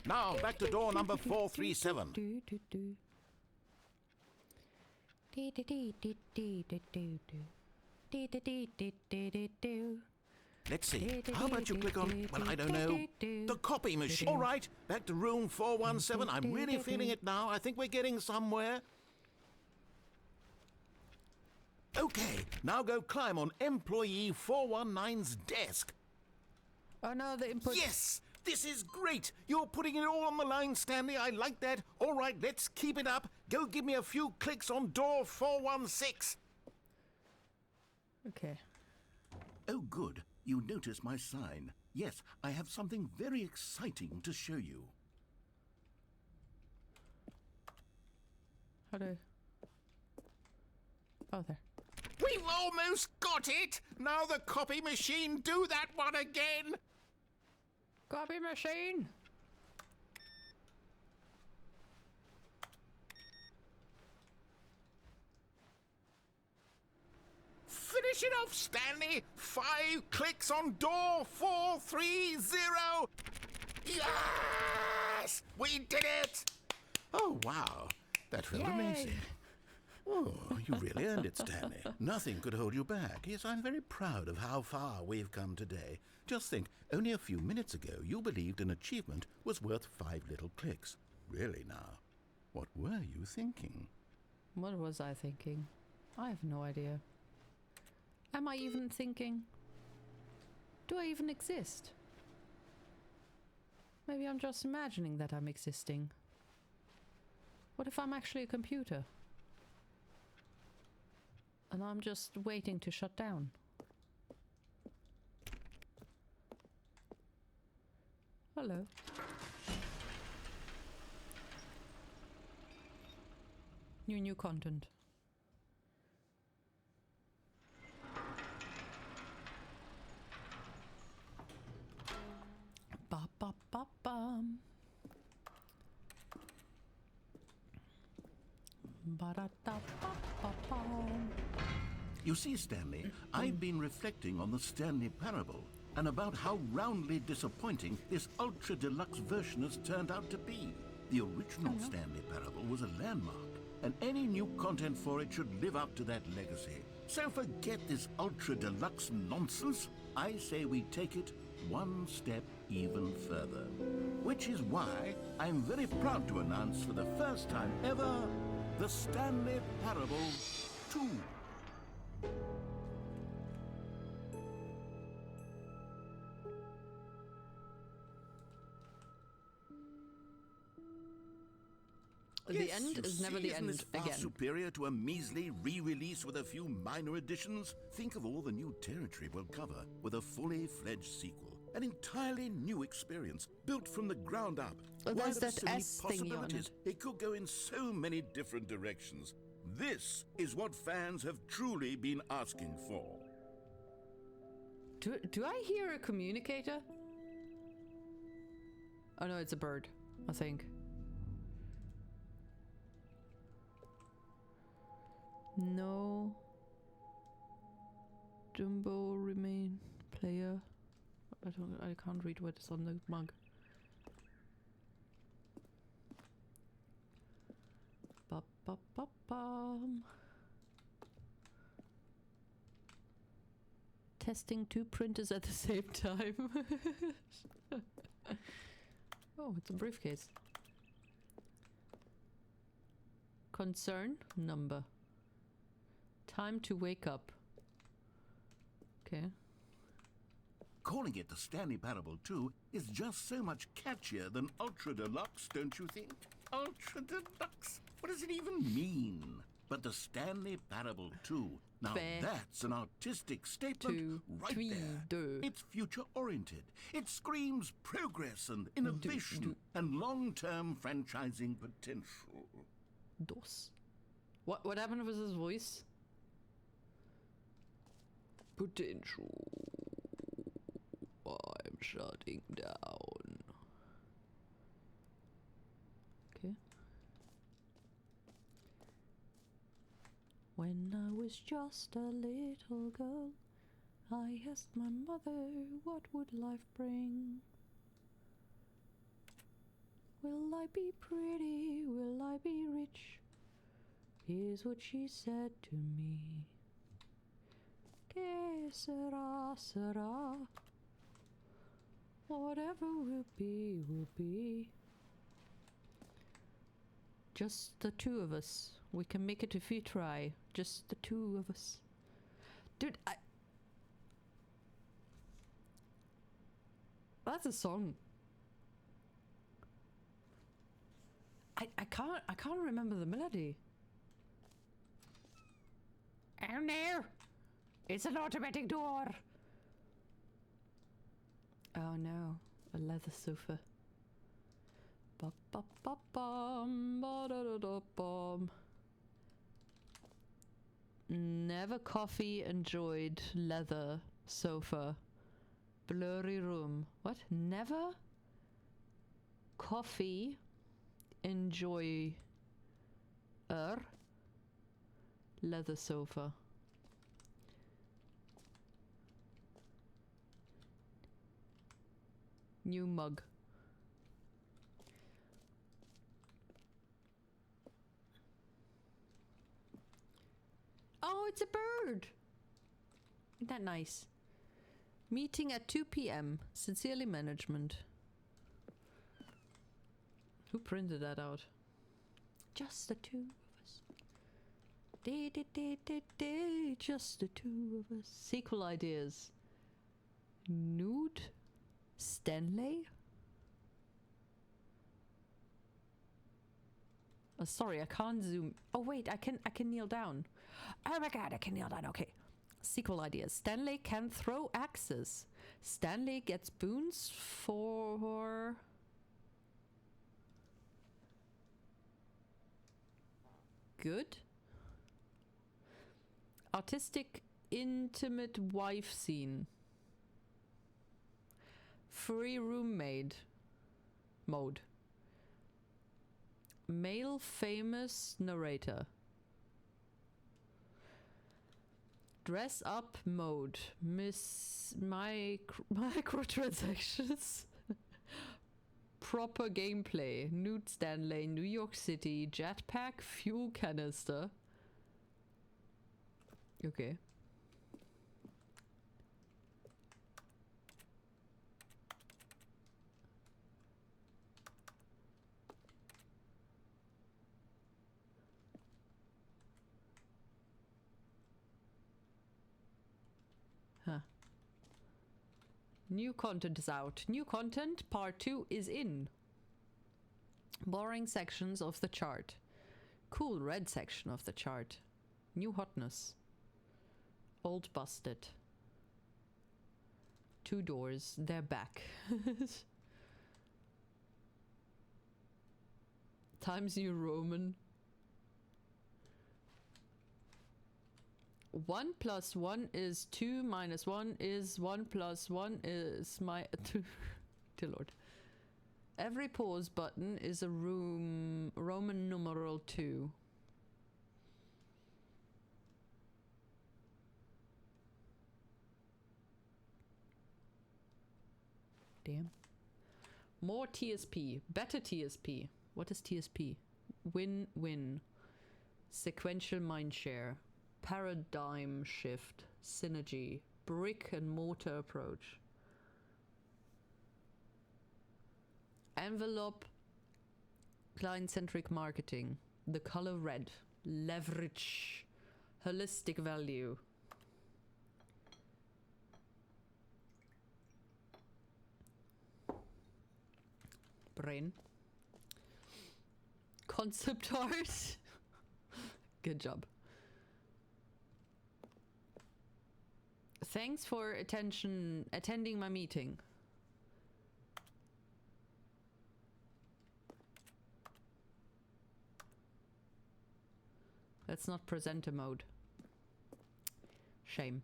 Now, back to door number 437. Let's see. How about you click on, well, I don't know, the copy machine. All right, back to room 417. I'm really feeling it now. I think we're getting somewhere. Okay, now go climb on employee 419's desk. Oh no, the input. Yes! This is great! You're putting it all on the line, Stanley. I like that. All right, let's keep it up. Go give me a few clicks on door 416. Okay. Oh, good. You notice my sign. Yes, I have something very exciting to show you. How do... Oh, there. We've almost got it! Now the copy machine, do that one again! Copy machine! Finish it off, Stanley! 5 clicks on door 430! Yes! We did it! Oh, wow. That felt amazing. Oh, you really earned it, Stanley. Nothing could hold you back. Yes, I'm very proud of how far we've come today. Just think, only a few minutes ago you believed an achievement was worth 5 little clicks. Really now, what were you thinking? What was I thinking? I have no idea. Am I even thinking? Do I even exist? Maybe I'm just imagining that I'm existing. What if I'm actually a computer? And I'm just waiting to shut down. Hello. New content. Ba ba ba bum. Ba da da ba ba bum. You see, Stanley, I've been reflecting on the Stanley Parable and about how roundly disappointing this ultra deluxe version has turned out to be. The original Stanley Parable was a landmark, and any new content for it should live up to that legacy. So forget this ultra deluxe nonsense. I say we take it one step even further. Which is why I'm very proud to announce for the first time ever, the Stanley Parable 2. The end is never the end this far again. superior to a measly re-release with a few minor additions? Think of all the new territory we'll cover with a fully fledged sequel. An entirely new experience, built from the ground up. Well, Why, there's there are that so many S thingy on possibilities. It could go in so many different directions. This is what fans have truly been asking for. Do I hear a communicator? Oh no, it's a bird, I think. No. Jumbo remain player. I can't read what is on the mug. Ba ba ba bum. Testing 2 printers at the same time. Oh, it's a briefcase. Concern number. Time to wake up. Okay. Calling it the Stanley Parable 2 is just so much catchier than Ultra Deluxe, don't you think? Ultra Deluxe? What does it even mean? But the Stanley Parable 2, now that's an artistic statement right there. It's future-oriented. It screams progress and innovation and long-term franchising potential. Dos. What happened with his voice? Potential. I'm shutting down. Okay. When I was just a little girl, I asked my mother, what would life bring? Will I be pretty? Will I be rich? Here's what she said to me. Que sera, sera. Whatever will be, will be. Just the two of us. We can make it if we try. Just the two of us. Dude, that's a song. I can't remember the melody. Oh no! It's an automatic door! Oh no, a leather sofa. Ba ba ba bum, ba da da da bum. Never coffee enjoyed leather sofa. Blurry room. What? Never coffee enjoy leather sofa. New mug. Oh, it's a bird! Isn't that nice? Meeting at 2 p.m. Sincerely, management. Who printed that out? Just the two of us. Just the two of us. Sequel ideas. Nude? Stanley? Oh, sorry, I can't zoom. Oh wait, I can kneel down. Oh my god, I can kneel down. Okay. Sequel ideas. Stanley can throw axes. Stanley gets boons for good. Artistic intimate wife scene. Free roommate mode. Male famous narrator. Dress up mode. Microtransactions. Proper gameplay. Nude Stanley, New York City, jetpack, fuel canister. Okay. Huh. New content is out. New content, part 2 is in. Boring sections of the chart. Cool red section of the chart. New hotness. Old busted. 2 doors. They're back. Times New Roman. 1 + 1 is 2 minus 1 is 1 + 1 is my 2. Dear Lord. Every pause button is a Roman numeral 2. Damn. More TSP. Better TSP. What is TSP? Win-win. Sequential mindshare. Paradigm shift. Synergy. Brick and mortar approach. Envelope. Client-centric marketing. The color red. Leverage. Holistic value. Brain. Concept art. Good job. Thanks for attending my meeting. That's not presenter mode. Shame.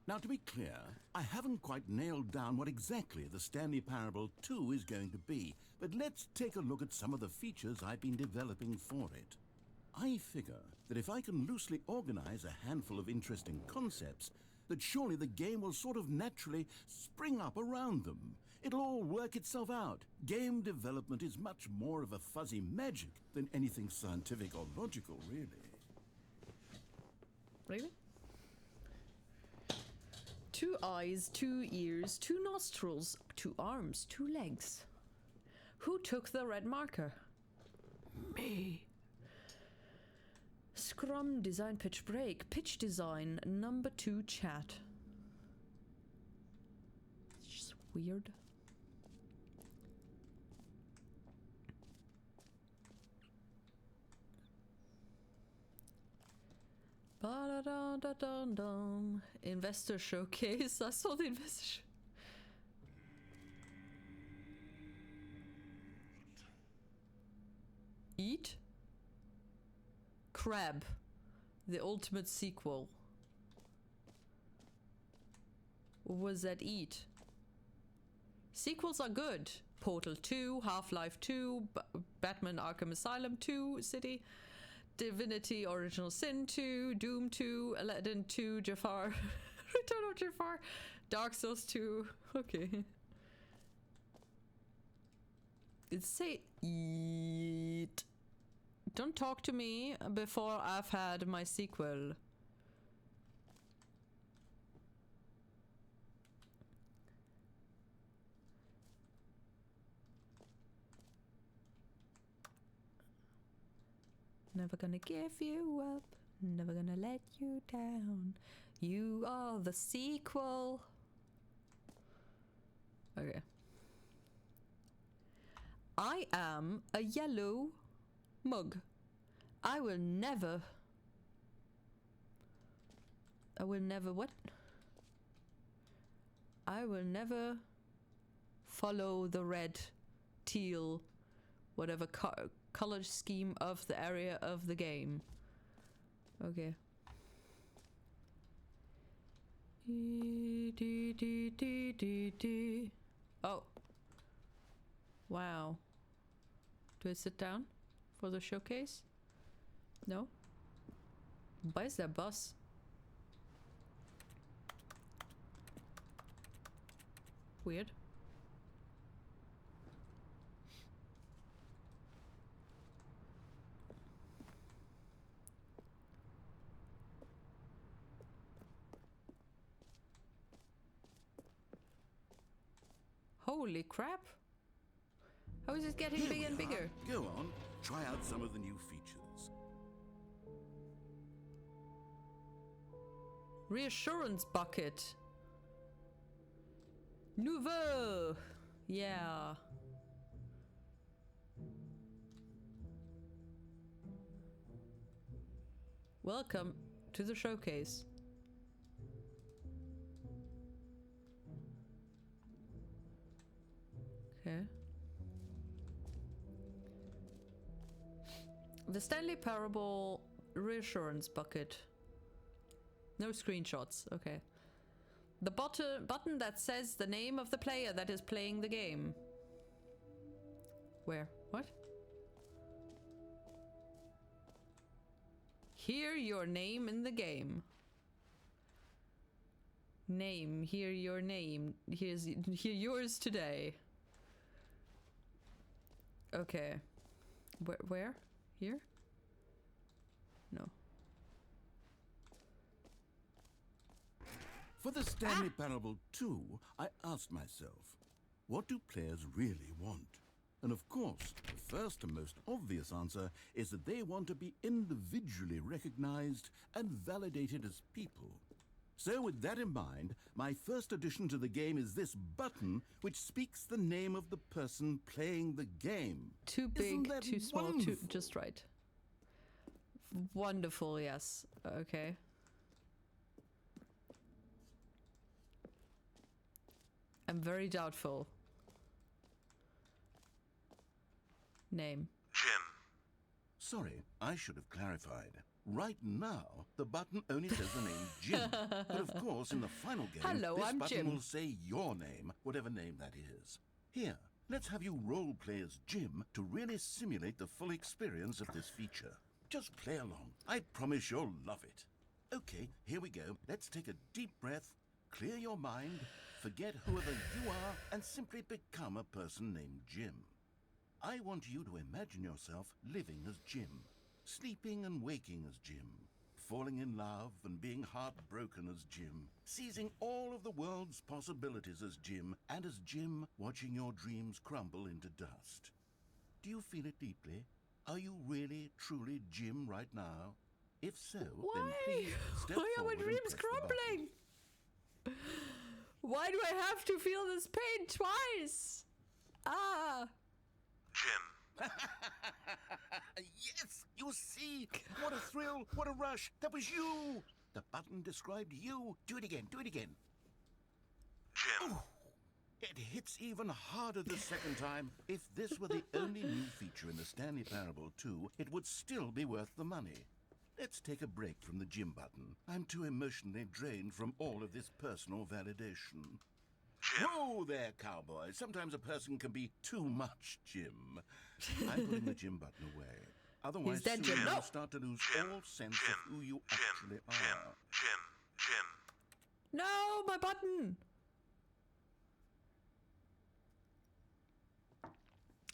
Now, to be clear, I haven't quite nailed down what exactly the Stanley Parable 2 is going to be, but let's take a look at some of the features I've been developing for it. I figure that if I can loosely organize a handful of interesting concepts, that surely the game will sort of naturally spring up around them. It'll all work itself out. Game development is much more of a fuzzy magic than anything scientific or logical, really. Really? 2 eyes, 2 ears, 2 nostrils, 2 arms, 2 legs. Who took the red marker? Me. Scrum design pitch break. Pitch design number 2 chat. It's just weird. Ba-da-da-da-dum-dum. Investor showcase. I saw the investor. Eat? Crab. The ultimate sequel. What was that eat? Sequels are good. Portal 2, Half-Life 2, Batman Arkham Asylum 2, City, Divinity Original Sin 2, Doom 2, Aladdin 2, Jafar, Return of Jafar, Dark Souls 2. Okay. It say eat. Don't talk to me before I've had my sequel. Never gonna give you up, never gonna let you down. You are the sequel. Okay. I am a yellow mug. I will never what? I will never follow the red, teal, whatever color scheme of the area of the game. Okay. Oh. Wow. Do I sit down for the showcase? No? Why is that bus? Weird. Holy crap! How is it getting bigger and bigger? Go on, try out some of the new features. Reassurance bucket. Nouveau! Yeah. Welcome to the showcase. Okay. The Stanley Parable Reassurance Bucket. No screenshots. Okay. The button that says the name of the player that is playing the game. Where? What? Hear your name in the game. Name. Hear your name. Hear yours today. Okay. Where? Here? No. For the Stanley Parable 2, I asked myself, what do players really want? And of course, the first and most obvious answer is that they want to be individually recognized and validated as people. So with that in mind, my first addition to the game is this button which speaks the name of the person playing the game. Too Isn't big, that too small, wonderful? too just right. Wonderful, yes. Okay. I'm very doubtful. Name. Jim. Sorry, I should have clarified. Right now, the button only says the name Jim. But of course, in the final game, Hello, this I'm button Jim. will say your name, whatever name that is. Here, let's have you role play as Jim to really simulate the full experience of this feature. Just play along. I promise you'll love it. Okay, here we go. Let's take a deep breath, clear your mind, forget whoever you are, and simply become a person named Jim. I want you to imagine yourself living as Jim, sleeping and waking as Jim, falling in love and being heartbroken as Jim, seizing all of the world's possibilities as Jim, and as Jim watching your dreams crumble into dust. Do you feel it deeply? Are you really, truly Jim right now? If so, then please step Why are my forward and dreams press the button. crumbling? Why do I have to feel this pain twice? Ah! Jim. Yes, you see? What a thrill, what a rush. That was you. The button described you. Do it again, do it again. Jim. Ooh, it hits even harder the second time. If this were the only new feature in the Stanley Parable 2, it would still be worth the money. Let's take a break from the Jim button. I'm too emotionally drained from all of this personal validation. Jim. Whoa there, cowboy. Sometimes a person can be too much Jim. I'm putting the Jim button away. Otherwise, He's dead, soon Jim. you'll No. start to lose Jim. all sense Jim. of who you Jim. actually are. Jim. No, my button!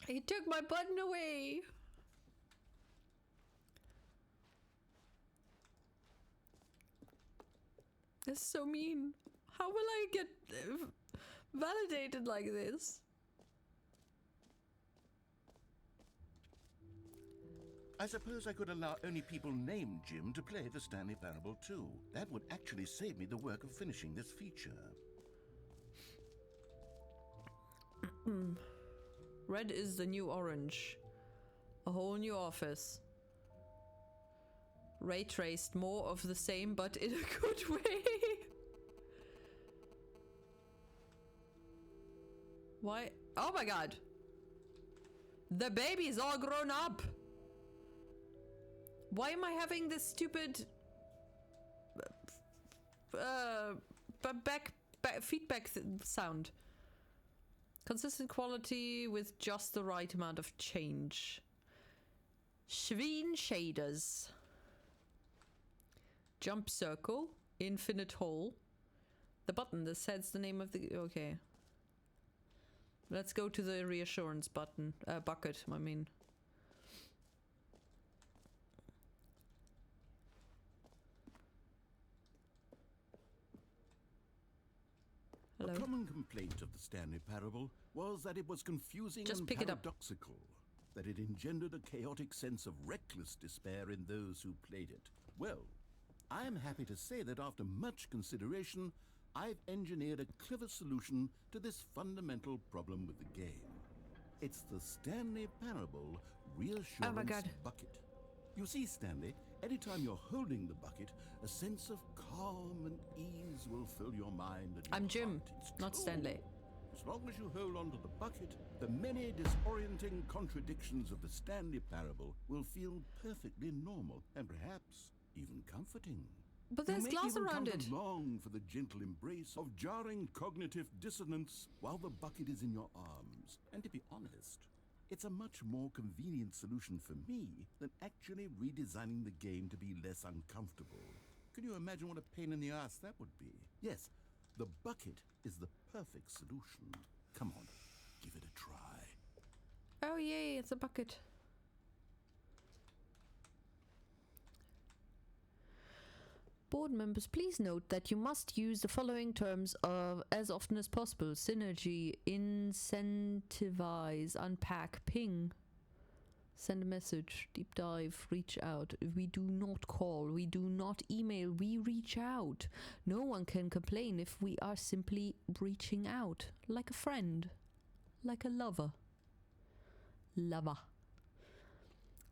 He took my button away. That's so mean. How will I get validated like this? I suppose I could allow only people named Jim to play the Stanley Parable 2. That would actually save me the work of finishing this feature. Red is the new orange. A whole new office. Ray traced, more of the same, but in a good way. Why? Oh my god! The baby's all grown up! Why am I having this stupid feedback sound? Consistent quality with just the right amount of change. Screen shaders. Jump circle. Infinite hole. The button that says the name of the... Okay. Let's go to the reassurance button. Bucket, I mean. Hello. A common complaint of the Stanley Parable was that it was confusing Just and pick it up. paradoxical, that it engendered a chaotic sense of reckless despair in those who played it. Well, I am happy to say that after much consideration, I've engineered a clever solution to this fundamental problem with the game. It's the Stanley Parable Reassurance God. Bucket. You see, Stanley, anytime you're holding the bucket, a sense of calm and ease will fill your mind and your I'm Jim, heart. It's not true. Stanley. As long as you hold on to the bucket, the many disorienting contradictions of the Stanley Parable will feel perfectly normal and perhaps even comforting. But You there's may glass even around come it. to long for the gentle embrace of jarring cognitive dissonance while the bucket is in your arms. And to be honest, it's a much more convenient solution for me than actually redesigning the game to be less uncomfortable. Can you imagine what a pain in the ass that would be? Yes, the bucket is the perfect solution. Come on, give it a try. Oh yay, it's a bucket. Board members, please note that you must use the following terms of as often as possible. Synergy, incentivize, unpack, ping, send a message, deep dive, reach out. We do not call, we do not email, we reach out. No one can complain if we are simply reaching out, like a friend, like a lover.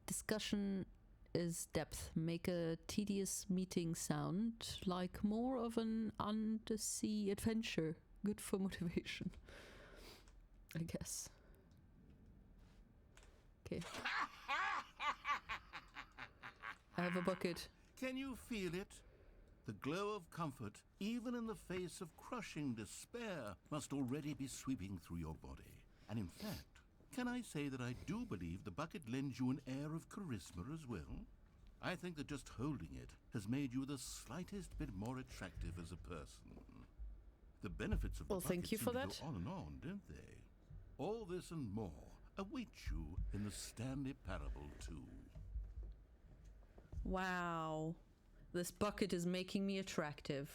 Discussion is depth. Make a tedious meeting sound like more of an undersea adventure. Good for motivation, I guess. Okay. I have a bucket. Can you feel it? The glow of comfort, even in the face of crushing despair, must already be sweeping through your body. And in fact, can I say that I do believe the bucket lends you an air of charisma as well? I think that just holding it has made you the slightest bit more attractive as a person. The benefits of the Well, bucket thank you seem for to that. go on and on, don't they? All this and more await you in the Stanley Parable 2. Wow. This bucket is making me attractive.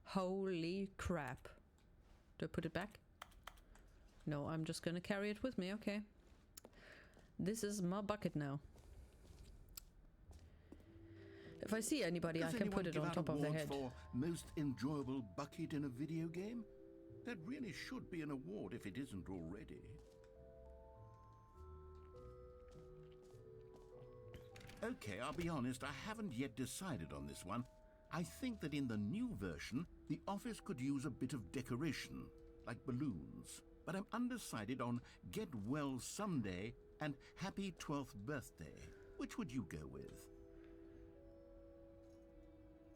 Holy crap. Do I put it back? No, I'm just gonna carry it with me, okay. This is my bucket now. If I see anybody, I can put it on top of their head. For most enjoyable bucket in a video game? That really should be an award if it isn't already. Okay, I'll be honest, I haven't yet decided on this one. I think that in the new version, the office could use a bit of decoration, like balloons. But I'm undecided on Get Well Someday and Happy 12th Birthday. Which would you go with?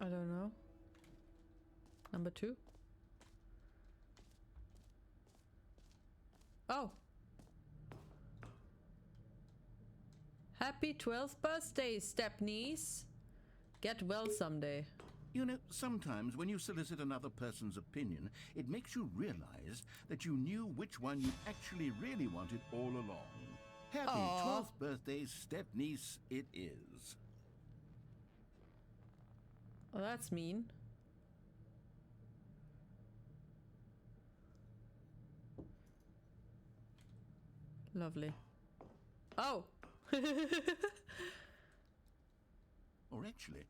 I don't know. Number 2? Oh! Happy 12th birthday, step-niece! Get well someday. You know, sometimes when you solicit another person's opinion, it makes you realize that you knew which one you actually really wanted all along. Happy 12th birthday, step-niece, it is. Oh, that's mean. Lovely. Oh! Or actually,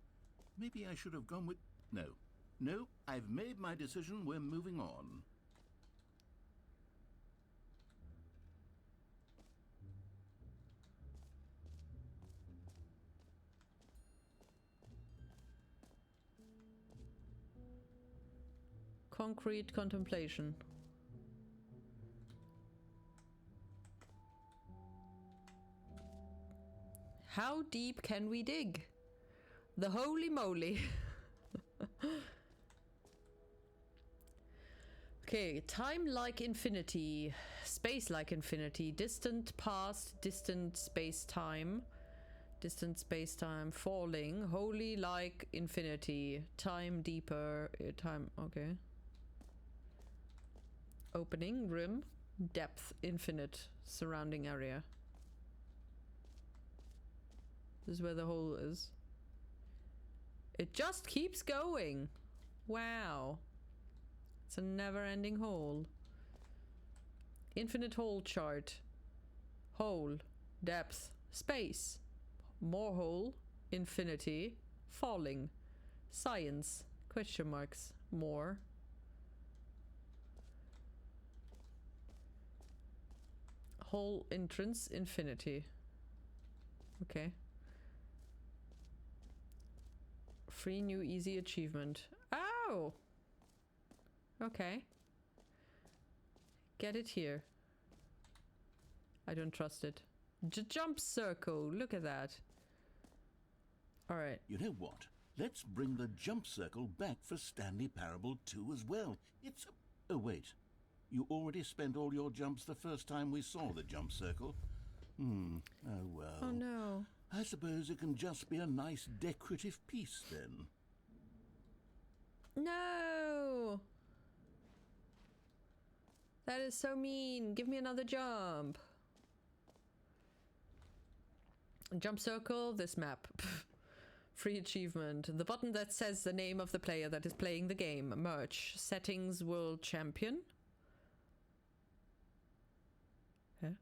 maybe I should have gone with... No, I've made my decision. We're moving on. Concrete contemplation. How deep can we dig? The holy moly. Okay, time like infinity, space like infinity, distant past, distant space-time, falling, holy like infinity, time deeper, time, okay. Opening, rim, depth, infinite, surrounding area. This is where the hole is. It just keeps going. Wow. It's a never-ending hole. Infinite hole chart. Hole, depth, space. More hole, infinity, falling. Science, question marks, more. Hole entrance, infinity. Okay. Free new easy achievement. Oh! Okay. Get it here. I don't trust it. Jump circle. Look at that. Alright. You know what? Let's bring the jump circle back for Stanley Parable 2 as well. It's a... Oh, wait. You already spent all your jumps the first time we saw the jump circle. Oh, well. Oh, no. I suppose it can just be a nice decorative piece, then. No! That is so mean. Give me another jump. Jump circle, this map. Free achievement. The button that says the name of the player that is playing the game. Merch. Settings, world champion. Huh?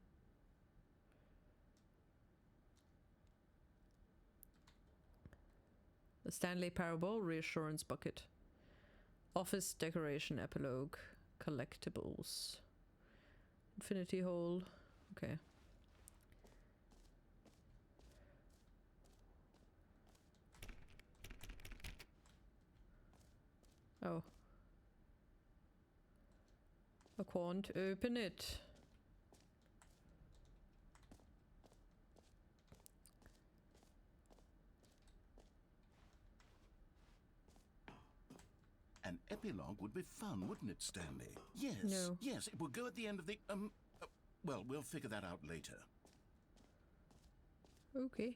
The Stanley Parable, reassurance bucket. Office decoration epilogue. Collectibles. Infinity hole. Okay. Oh. I can't open it. An epilogue would be fun, wouldn't it, Stanley? Yes. No. Yes, it would go at the end of the, well, we'll figure that out later. Okay.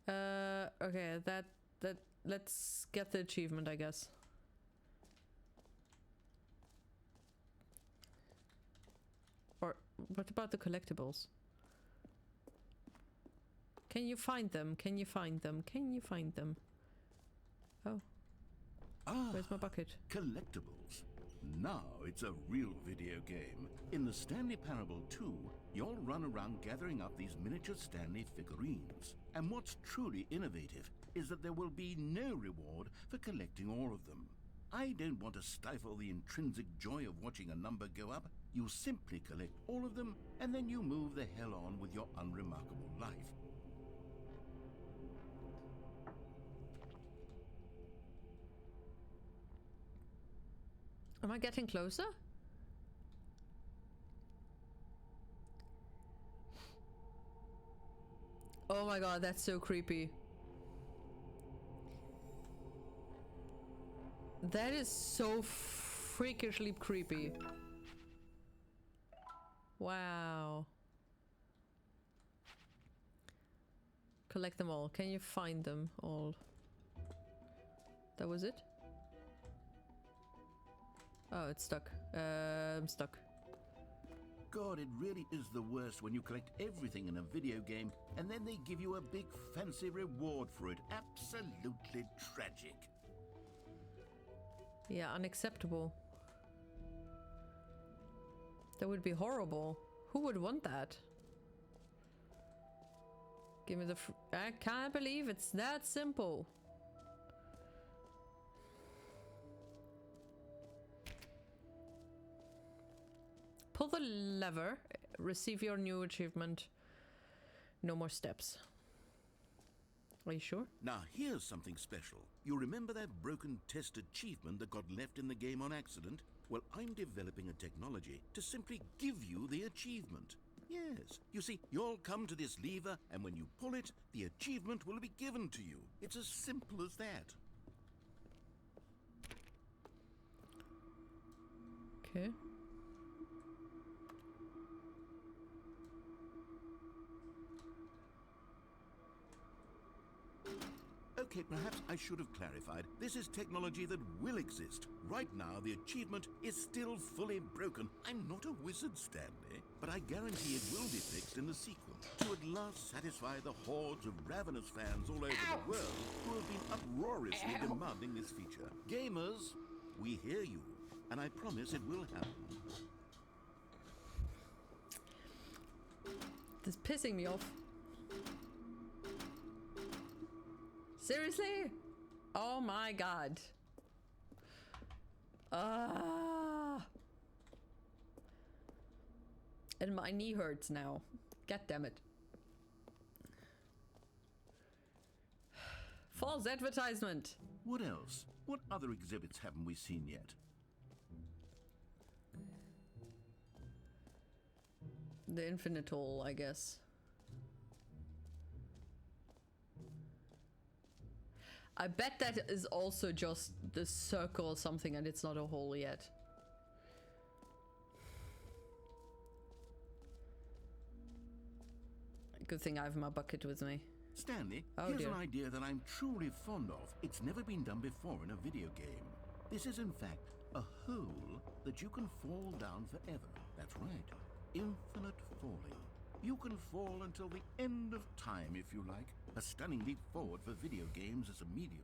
Okay, that, let's get the achievement, I guess. Or, what about the collectibles? Can you find them? Can you find them? Can you find them? Oh, where's my bucket? Collectibles. Now it's a real video game. In the Stanley Parable 2, you'll run around gathering up these miniature Stanley figurines. And what's truly innovative is that there will be no reward for collecting all of them. I don't want to stifle the intrinsic joy of watching a number go up. You simply collect all of them, and then you move the hell on with your unremarkable life. Am I getting closer? Oh my god, that's so creepy. That is so freakishly creepy. Wow. Collect them all. Can you find them all? That was it? Oh, it's stuck. I'm stuck. God, it really is the worst when you collect everything in a video game and then they give you a big fancy reward for it. Absolutely tragic. Yeah, unacceptable. That would be horrible. Who would want that? Give me the I can't believe it's that simple. Pull the lever, receive your new achievement. No more steps. Are you sure? Now here's something special. You remember that broken test achievement that got left in the game on accident? Well, I'm developing a technology to simply give you the achievement. Yes. You see, you'll come to this lever, and when you pull it, the achievement will be given to you. It's as simple as that. Okay. Okay, perhaps I should have clarified. This is technology that will exist. Right now, the achievement is still fully broken. I'm not a wizard, Stanley, but I guarantee it will be fixed in the sequel to at last satisfy the hordes of ravenous fans all over the world who have been uproariously demanding this feature. Gamers, we hear you, and I promise it will happen. This is pissing me off. Seriously? Oh my god. And my knee hurts now. God damn it. False advertisement. What else? What other exhibits haven't we seen yet? The infinite hole, I guess. I bet that is also just the circle or something and it's not a hole yet. Good thing I have my bucket with me. Stanley, Oh, here's dear. an idea that I'm truly fond of. It's never been done before in a video game. This is in fact a hole that you can fall down forever. That's right. Infinite falling. You can fall until the end of time if you like. A stunning leap forward for video games as a medium.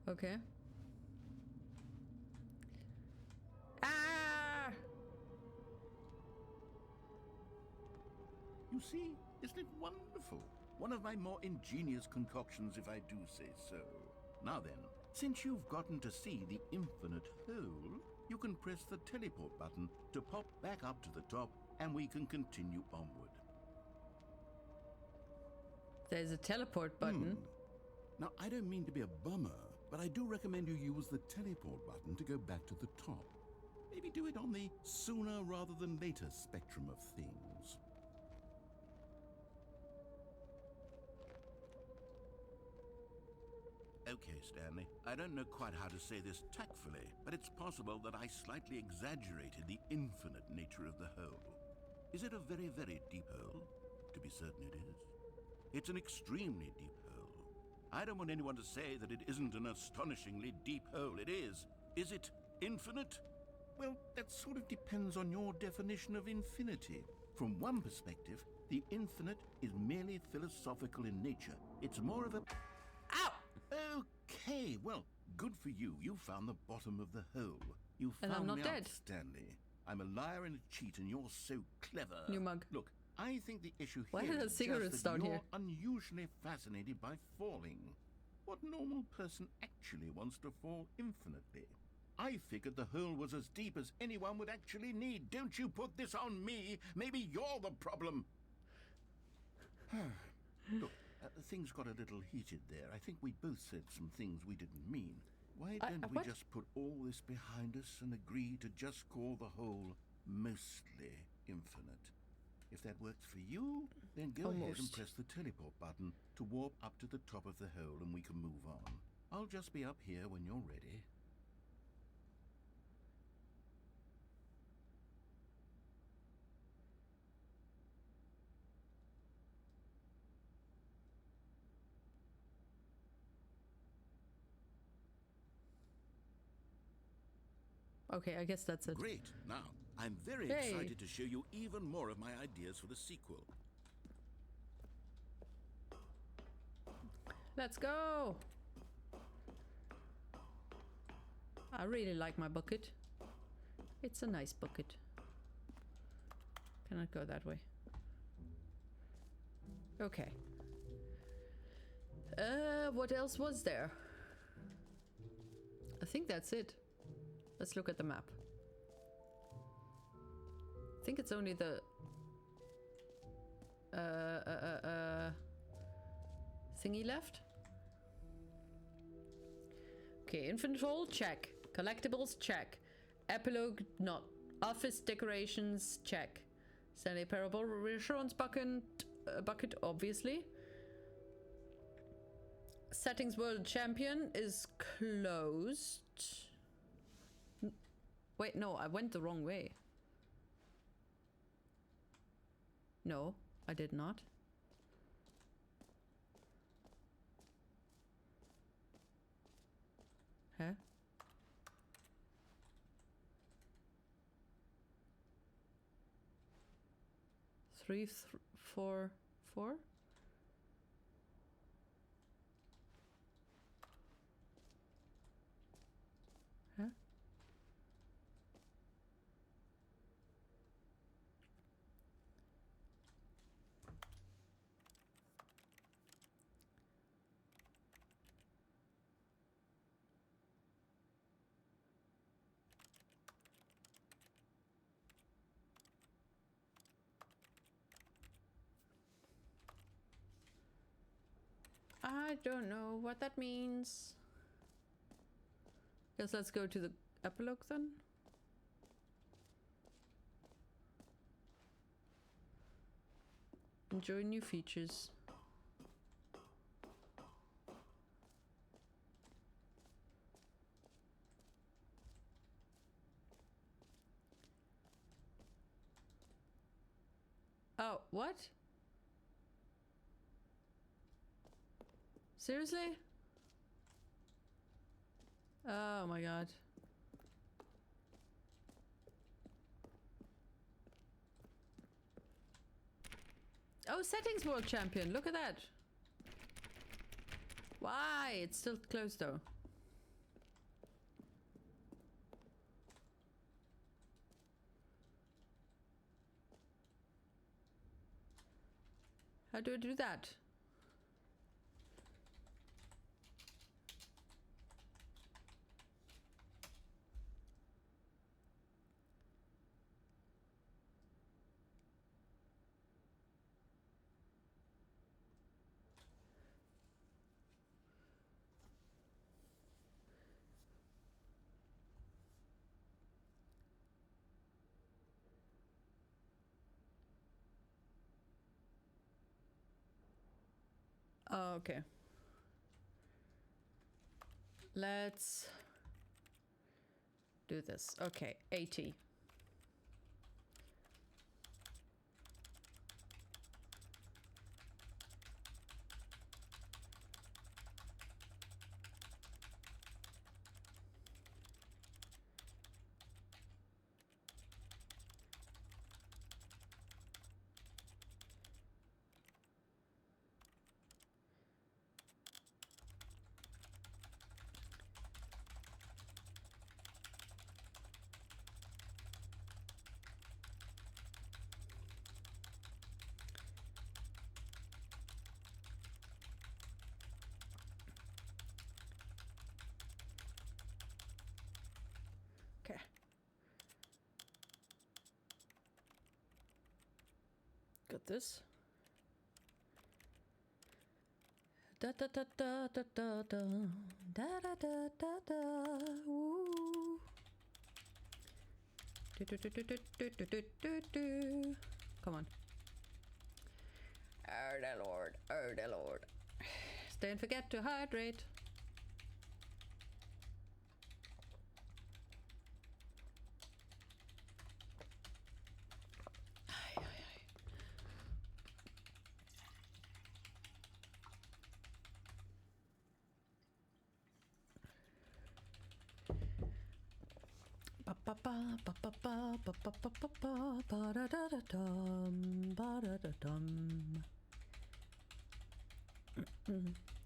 Okay. Ah! You see, isn't it wonderful? One of my more ingenious concoctions, if I do say so. Now then, since you've gotten to see the infinite hole, you can press the teleport button to pop back up to the top, and we can continue onward. There's a teleport button. Now, I don't mean to be a bummer, but I do recommend you use the teleport button to go back to the top. Maybe do it on the sooner rather than later spectrum of things. Okay, Stanley, I don't know quite how to say this tactfully, but it's possible that I slightly exaggerated the infinite nature of the hole. Is it a very, very deep hole? To be certain it is. It's an extremely deep hole. I don't want anyone to say that it isn't an astonishingly deep hole. It is. Is it infinite? Well, that sort of depends on your definition of infinity. From one perspective, the infinite is merely philosophical in nature. It's more of a... Ow! Okay, well, good for you. You found the bottom of the hole. You And found I'm not me dead. out, Stanley. I'm a liar and a cheat, and you're so clever. New mug. Look, I think the issue Why here are there is cigarettes just that down you're here? unusually fascinated by falling. What normal person actually wants to fall infinitely? I figured the hole was as deep as anyone would actually need. Don't you put this on me. Maybe you're the problem. Look, things got a little heated there. I think we both said some things we didn't mean. Why don't we what? just put all this behind us and agree to just call the hole mostly infinite? If that works for you, then go ahead and Almost. press the teleport button to warp up to the top of the hole and we can move on. I'll just be up here when you're ready. Okay, I guess that's it. Great. Now, I'm very Yay. excited to show you even more of my ideas for the sequel. Let's go! I really like my bucket. It's a nice bucket. Cannot go that way. Okay. What else was there? I think that's it. Let's look at the map. I think it's only the thingy left. Okay, infinite hole, check. Collectibles, check. Epilogue, not. Office decorations, check. Stanley Parable reassurance bucket, obviously. Settings world champion is closed. Wait, no, I went the wrong way. No, I did not. Huh? Three, four, four? Huh? I don't know what that means. Guess let's go to the epilogue then. Enjoy new features. Oh, what? Seriously? Oh my god. Oh, settings world champion. Look at that. Why? It's still closed though. How do I do that? Oh, okay. Let's do this. Okay, 80. got this. Da da da da da da da da da da da da. Woo. Do, do, do, do, do, do, do, do, do. Come on. Oh the Lord, oh the Lord. Don't forget to hydrate.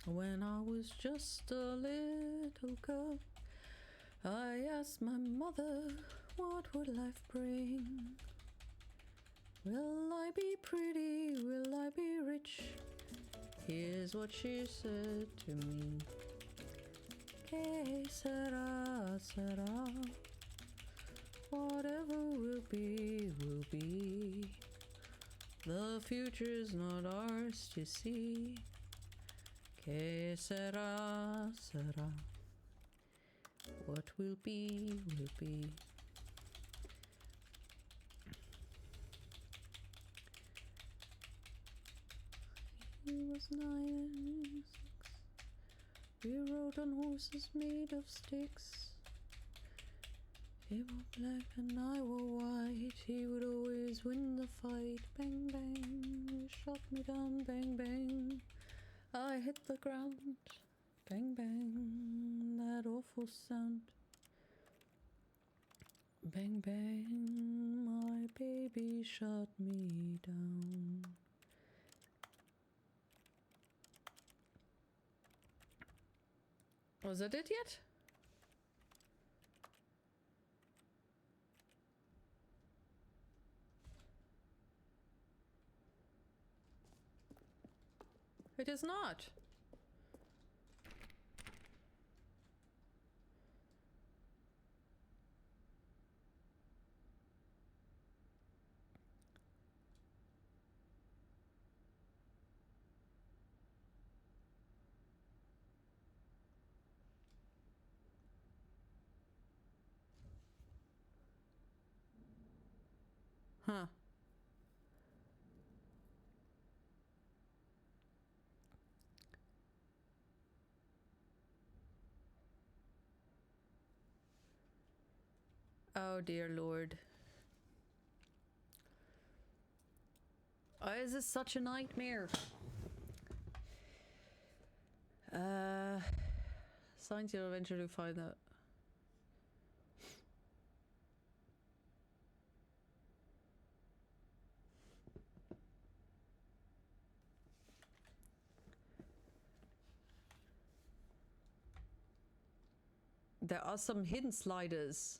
When I was just a little girl, I asked my mother, what would life bring? Will I be pretty? Will I be rich? Here's what she said to me. Que sera, sera. Whatever will be, will be. The future's not ours to see. Que sera, sera. What will be, will be. He was 9 and 6. We rode on horses made of sticks. He were black and I were white. He would always win the fight. Bang, bang. He shot me down. Bang, bang. I hit the ground. Bang, bang. That awful sound. Bang, bang. My baby shot me down. Was that it yet? It is not. Huh. Oh dear Lord. Why is this such a nightmare? Signs you'll eventually find out. There are some hidden sliders.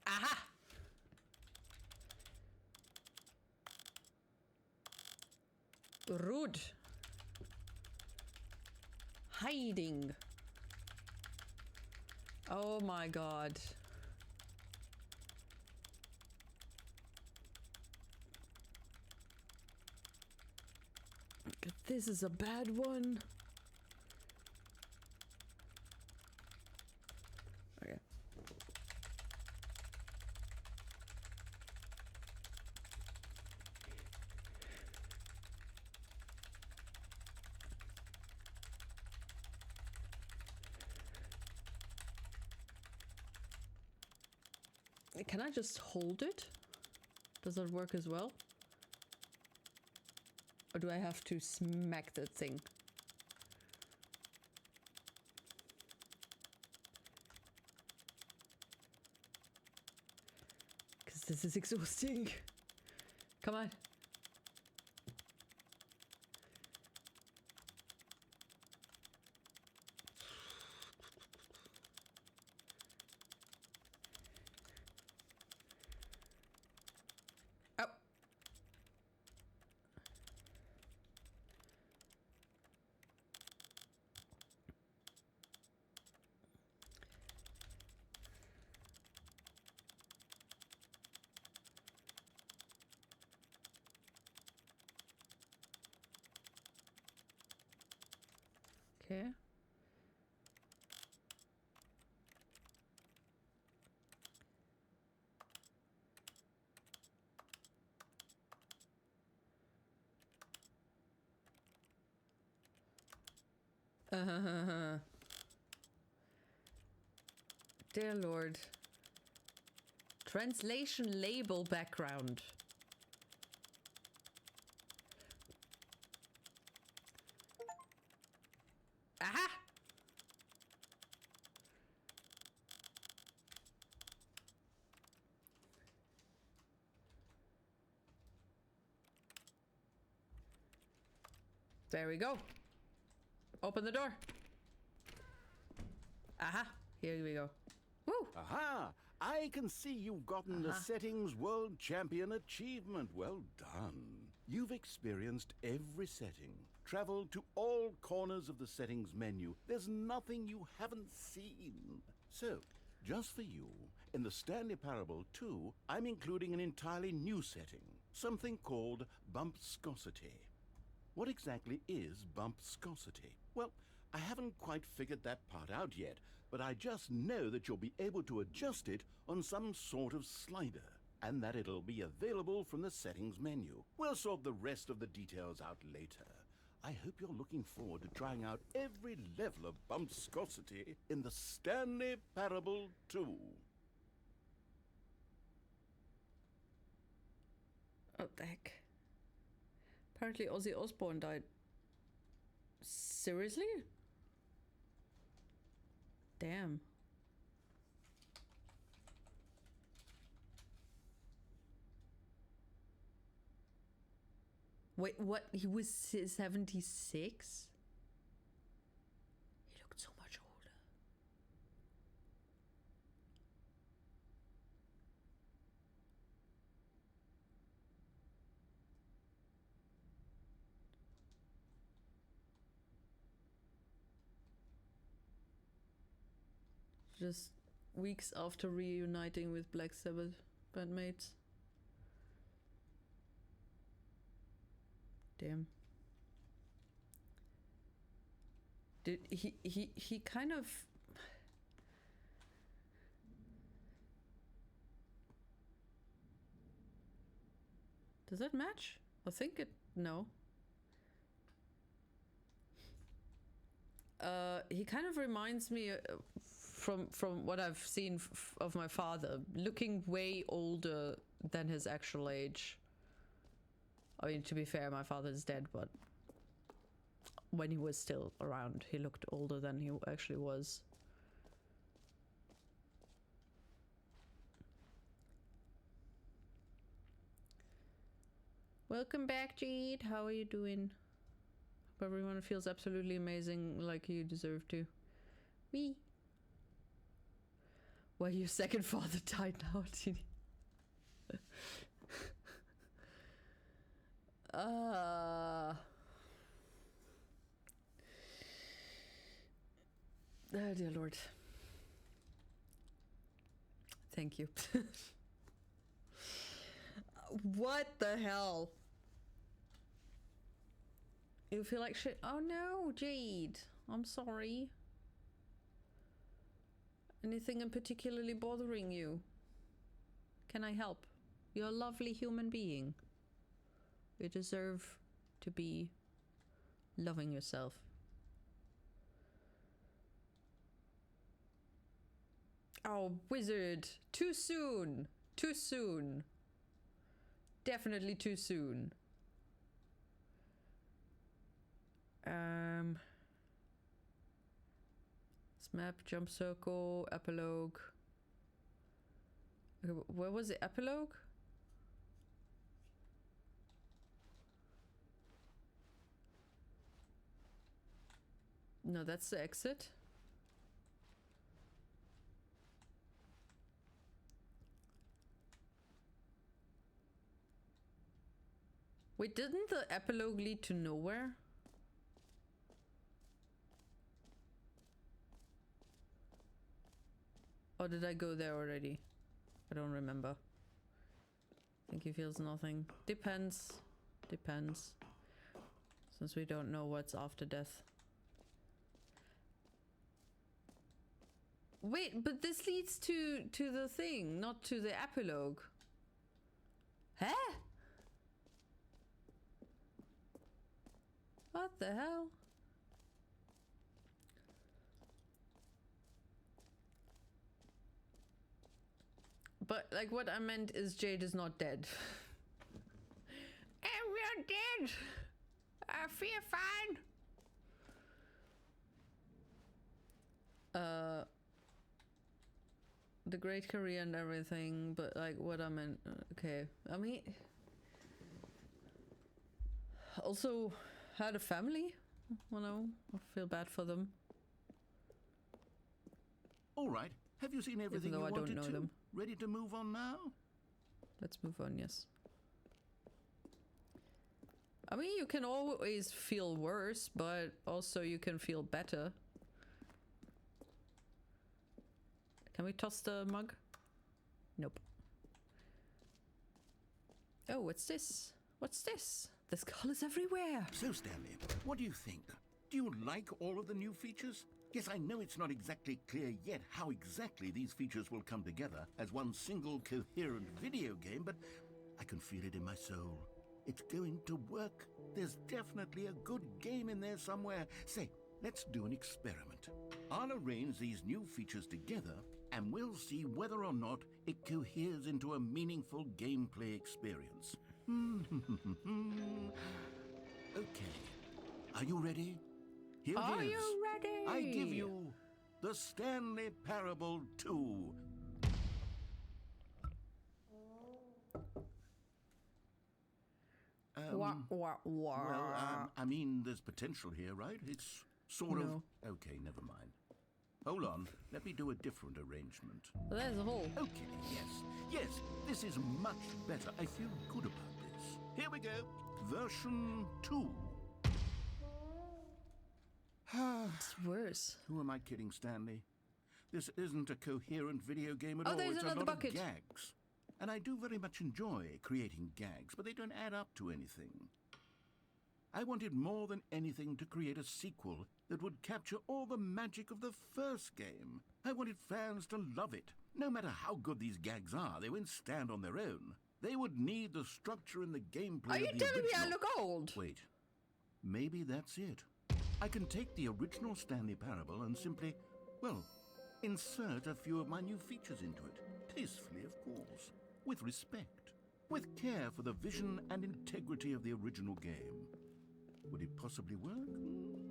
Aha! Rude. Hiding. Oh my god. This is a bad one. Okay. Can I just hold it? Does that work as well? Or do I have to smack that thing? Because this is exhausting. Come on. Okay. Dear Lord. Translation label background. Aha! There we go. Open the door. Aha! Here we go. Woo! Aha! I can see you've gotten the Settings World Champion achievement. Well done. You've experienced every setting, traveled to all corners of the settings menu. There's nothing you haven't seen. So, just for you, in the Stanley Parable 2, I'm including an entirely new setting, something called bumpscosity. What exactly is bumpscosity? Well, I haven't quite figured that part out yet, but I just know that you'll be able to adjust it on some sort of slider, and that it'll be available from the settings menu. We'll sort the rest of the details out later. I hope you're looking forward to trying out every level of bumpscosity in the Stanley Parable 2. Oh, the heck. Apparently Ozzy Osbourne died. Seriously? Damn. Wait, what? He was 76? He looked so much older. Just weeks after reuniting with Black Sabbath bandmates. Damn. Did he kind of... Does that match? I think it... No. He kind of reminds me from what I've seen of my father, looking way older than his actual age. I mean, to be fair, my father is dead, but when he was still around, he looked older than he actually was. Welcome back, Jade. How are you doing? Hope everyone feels absolutely amazing, like you deserve to. Me. Well, your second father died now, Tini. Oh dear Lord. Thank you. What the hell? You feel like shit? Oh no, Jade. I'm sorry. Anything in particularly bothering you? Can I help? You're a lovely human being. You deserve to be loving yourself. Oh, wizard. Too soon. Too soon. Definitely too soon. Map, jump circle, epilogue. Okay, where was the epilogue? No, that's the exit. Wait, didn't the epilogue lead to nowhere? Or did I go there already? I don't remember. I think he feels nothing. Depends. Depends. Since we don't know what's after death. Wait, but this leads to the thing, not to the epilogue. Huh? What the hell? But like what I meant is Jade is not dead. And we are dead. I feel fine. The great career and everything, but like what I meant, okay. I mean, also had a family, you know, I feel bad for them. All right. Have you seen everything you though I don't wanted know to? them. Ready to move on now? Let's move on, yes. I mean, you can always feel worse, but also you can feel better. Can we toss the mug? Nope. Oh, what's this? What's this? There's colours everywhere. So, Stanley, what do you think? Do you like all of the new features? Yes, I know it's not exactly clear yet how exactly these features will come together as one single coherent video game, but I can feel it in my soul. It's going to work. There's definitely a good game in there somewhere. Say, let's do an experiment. I'll arrange these new features together, and we'll see whether or not it coheres into a meaningful gameplay experience. Okay. Are you ready? Here it is. Are you ready? I give you the Stanley Parable 2. Well, I mean, there's potential here, right? It's sort of... Okay, never mind. Hold on. Let me do a different arrangement. There's a hole. Okay, yes. Yes, this is much better. I feel good about this. Here we go. Version 2. It's worse. Who am I kidding, Stanley? This isn't a coherent video game at all. there's It's a another lot bucket. of gags. And I do very much enjoy creating gags, but they don't add up to anything. I wanted more than anything to create a sequel that would capture all the magic of the first game. I wanted fans to love it. No matter how good these gags are, they won't stand on their own. They would need the structure and the gameplay Are you of the telling me I original. look old? Wait, maybe that's it. I can take the original Stanley Parable and simply, well, insert a few of my new features into it. Tastefully, of course. With respect. With care for the vision and integrity of the original game. Would it possibly work?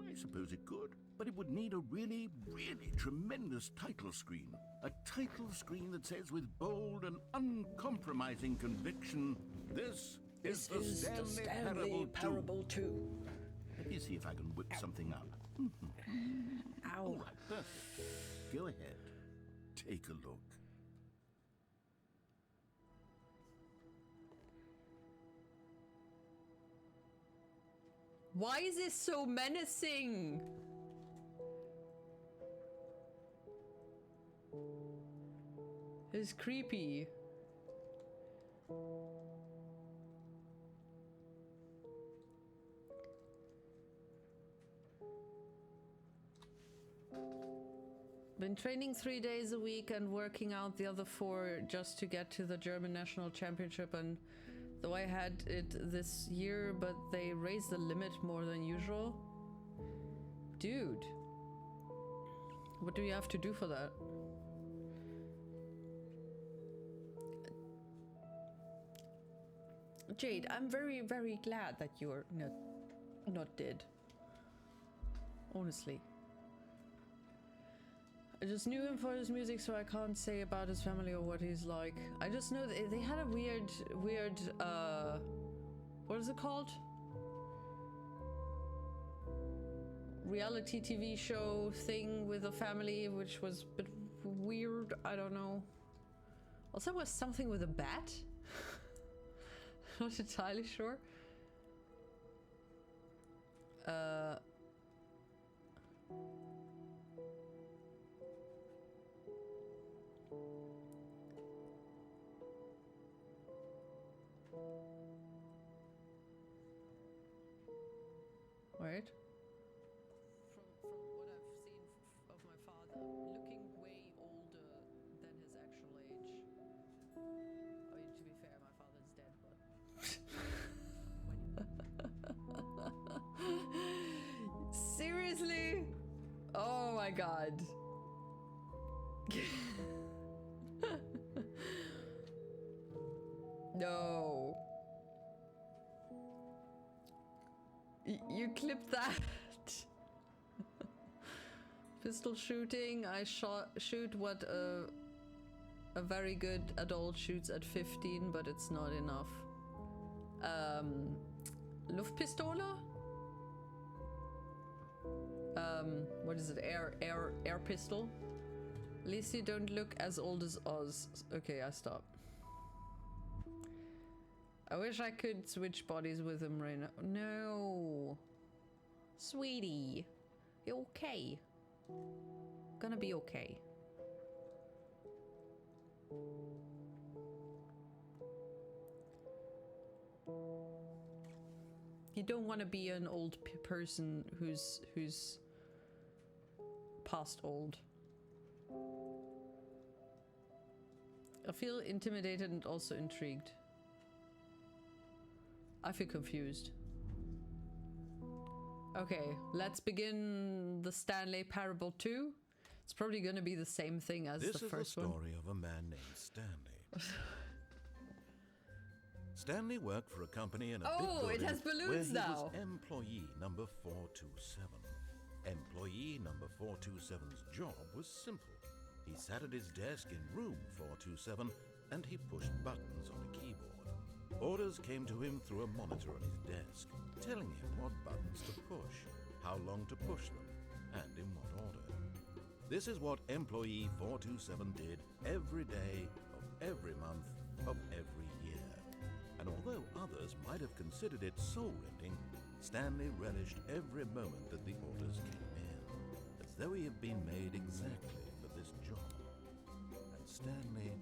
I suppose it could. But it would need a really, really tremendous title screen. A title screen that says with bold and uncompromising conviction, this is the Stanley Parable 2. Let me see if I can whip something up. Ow. All right, perfect. Go ahead. Take a look. Why is this so menacing? It's creepy. Been training 3 days a week and working out the other 4 just to get to the German National Championship, and though I had it this year, but they raised the limit more than usual. Dude. What do you have to do for that? Jade, I'm very, very glad that you're not dead. Honestly. I just knew him for his music, so I can't say about his family or what he's like. I just know that they had a weird, what is it called? Reality TV show thing with a family, which was a bit weird. I don't know. Also, was something with a bat. Not entirely sure. Wait. From what I've seen of my father, looking way older. my god. No. You clipped that. Pistol shooting. I shoot what a very good adult shoots at 15, but it's not enough. Luftpistole? What is it? Air pistol? At least you don't look as old as Oz. Okay, I stop. I wish I could switch bodies with him right now. No. Sweetie. You okay? Gonna be okay. You don't want to be an old person who's past old. I feel intimidated and also intrigued. I feel confused. Okay, let's begin the Stanley Parable 2. It's probably going to be the same thing as the first one. This is the story of a man named Stanley. Stanley worked for a company in a big building it has balloons where he now. was employee number 427. Employee number 427's job was simple. He sat at his desk in room 427 and he pushed buttons on a keyboard. Orders came to him through a monitor on his desk, telling him what buttons to push, how long to push them, and in what order. This is what employee 427 did every day of every month of every year. And although others might have considered it soul-rending, Stanley relished every moment that the orders came in, as though he had been made exactly for this job. And Stanley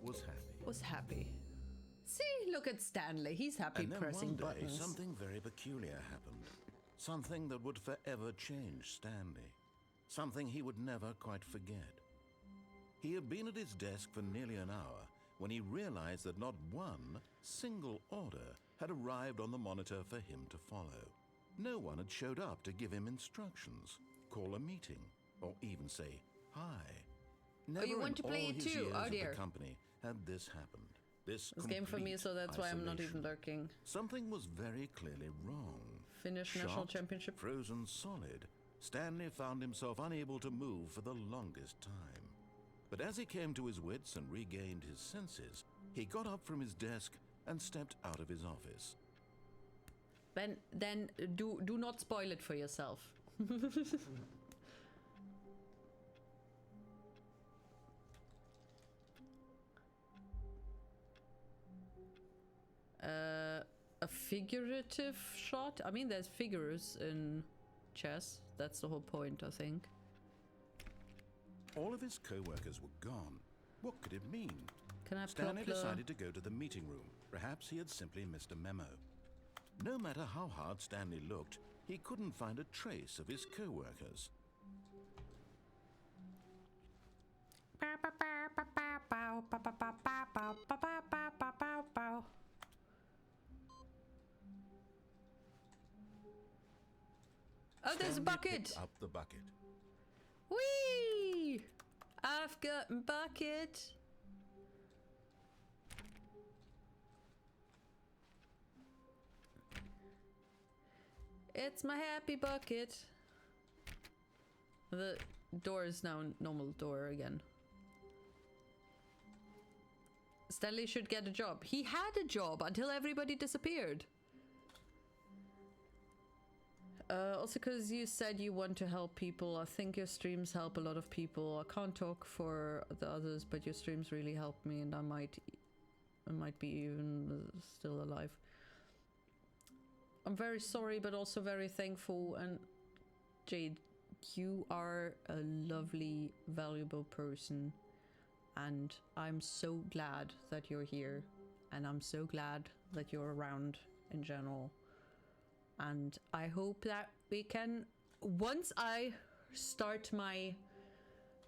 was happy. See, look at Stanley. He's happy And then pressing one day, buttons. something very peculiar happened. Something that would forever change Stanley. Something he would never quite forget. He had been at his desk for nearly an hour when he realized that not one single order had arrived on the monitor for him to follow. No one had showed up to give him instructions, call a meeting, or even say hi. Never you want to in play all it his too? years Oh at dear. the company had this happened. This game for me, complete so that's why I'm not even isolation. lurking. Something was very clearly wrong. Finnish national Shocked, championship. frozen solid, Stanley found himself unable to move for the longest time. But as he came to his wits and regained his senses, he got up from his desk and stepped out of his office. Then do not spoil it for yourself. A figurative shot? I mean, there's figures in chess. That's the whole point, I think. All of his co-workers were gone. What could it mean? Can I Stanley plop the- decided to go to the meeting room. Perhaps he had simply missed a memo. No matter how hard Stanley looked, he couldn't find a trace of his co-workers. Oh, there's a Stanley bucket! picked up the bucket. Whee! I've got a bucket. It's my happy bucket. The door is now normal door again. Stanley should get a job. He had a job until everybody disappeared. Also because you said you want to help people. I think your streams help a lot of people. I can't talk for the others, but your streams really help me, and I might be even still alive. I'm very sorry, but also very thankful. And Jade, you are a lovely, valuable person, and I'm so glad that you're here, and I'm so glad that you're around in general. And I hope that we can, once I start my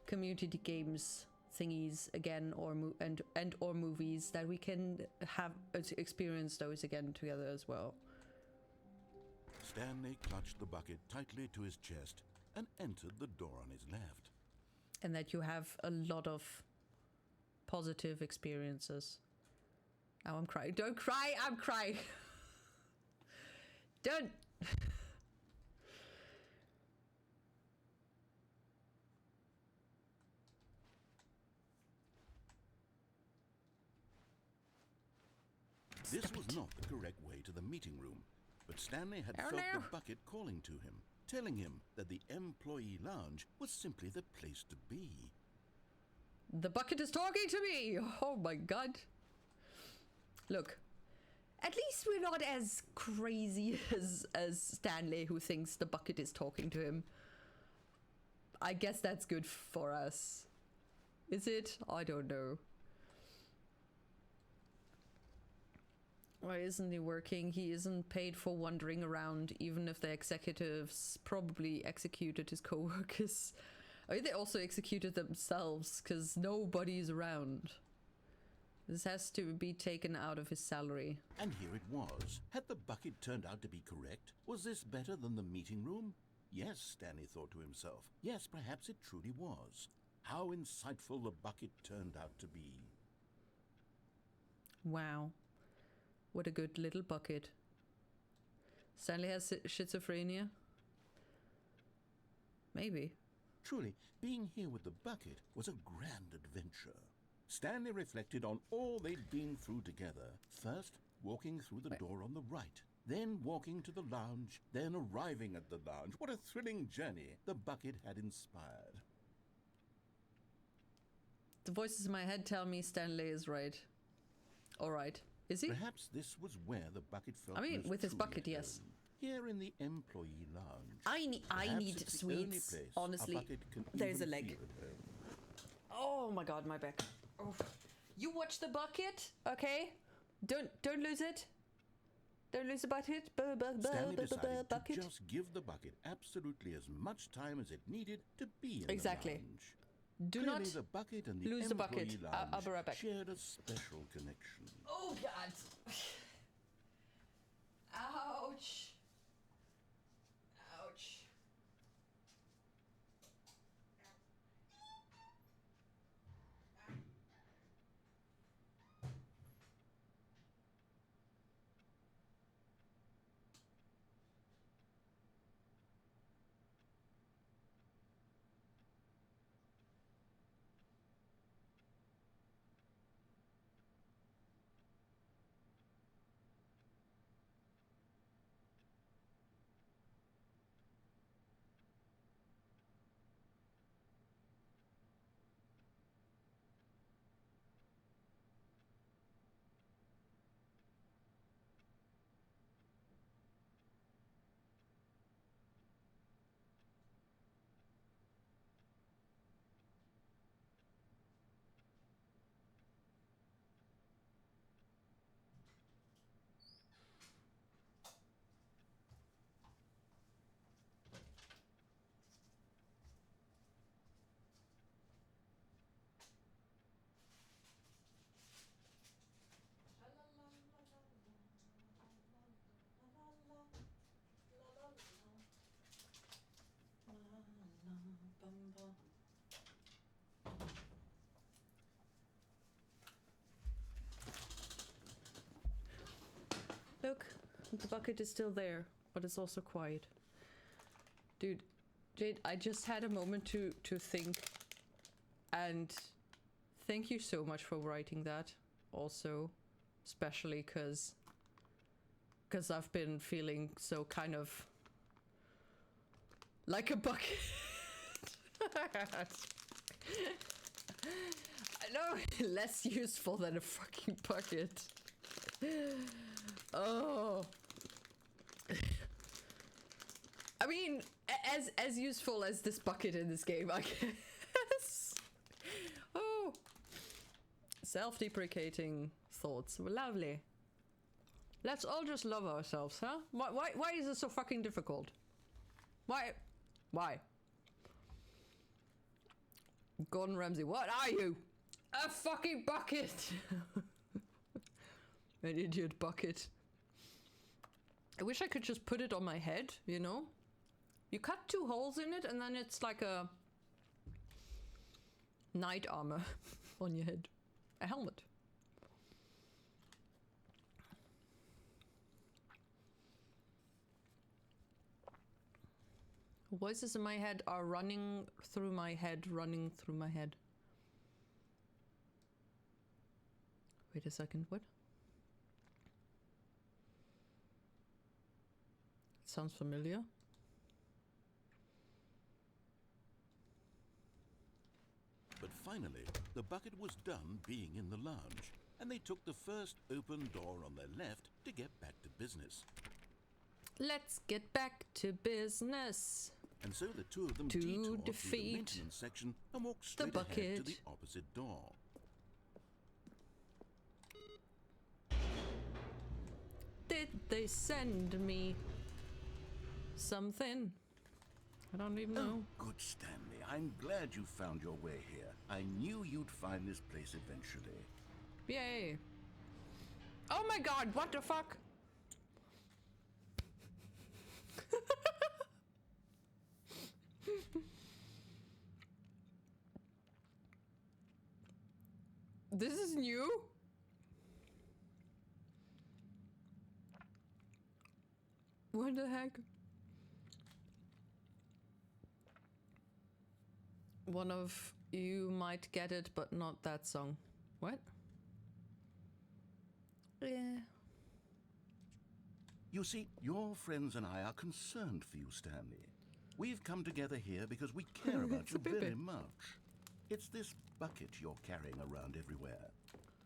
community games thingies again, or or movies, that we can have experience those again together as well. Stanley clutched the bucket tightly to his chest and entered the door on his left. And that you have a lot of positive experiences. Now I'm crying. Don't cry, I'm crying. Don't. This was not the correct way to the meeting room, but Stanley had felt the bucket calling to him, telling him that the employee lounge was simply the place to be. The bucket is talking to me! Oh my god. Look, at least we're not as crazy as Stanley, who thinks the bucket is talking to him. I guess that's good for us. Is it? I don't know. Why isn't he working? He isn't paid for wandering around, even if the executives probably executed his co-workers. I mean, they also executed themselves, because nobody's around. This has to be taken out of his salary. And here it was. Had the bucket turned out to be correct? Was this better than the meeting room? Yes, Stanley thought to himself. Yes, perhaps it truly was. How insightful the bucket turned out to be. Wow. What a good little bucket. Stanley has schizophrenia? Maybe. Truly, being here with the bucket was a grand adventure. Stanley reflected on all they'd been through together. First, walking through the door on the right. Then walking to the lounge. Then arriving at the lounge. What a thrilling journey the bucket had inspired. The voices in my head tell me Stanley is right. Alright. Is he? Perhaps this was where the bucket felt. I mean, most with his truly bucket, at yes. home. Here in the employee lounge. I Perhaps need it's the only sweets, place honestly. a bucket can There's even a leg. feel at home. Oh my god, my back. Oh. You watch the bucket, okay? Don't lose it. Don't lose the bucket. Stanley decided Bucket. to just give the bucket absolutely as much time as it needed to be in Exactly. the lounge. Do Clearly, not the bucket and the lose the bucket. employee lounge I'll be right back. shared a special connection. Oh god. Ouch. Ouch. Look, the bucket is still there, but it's also quiet. Dude, Jade, I just had a moment to think, and thank you so much for writing that. Also, especially because I've been feeling so kind of like a bucket. No, less useful than a fucking bucket. Oh. I mean, as useful as this bucket in this game, I guess. Oh. Self-deprecating thoughts. Lovely. Let's all just love ourselves, huh? Why is this so fucking difficult? Why? Gordon Ramsay, what are you? A fucking bucket! An idiot bucket. I wish I could just put it on my head, you know? You cut 2 holes in it and then it's like a knight armor on your head. A helmet. Voices in my head are running through my head, running through my head. Wait a second, what? Sounds familiar. But finally, the bucket was done being in the lounge, and they took the first open door on their left to get back to business. Let's get back to business. And so the two of them To detoured through the defeat maintenance section and walked straight ahead to bucket. the opposite door. Did they send me something? I don't even know. Oh, good Stanley. I'm glad you found your way here. I knew you'd find this place eventually. Yay. Oh my god, what the fuck? This is new? What the heck? One of you might get it, but not that song. What? Yeah. You see, your friends and I are concerned for you, Stanley. We've come together here because we care about It's you a bit very bit. much. It's this bucket you're carrying around everywhere.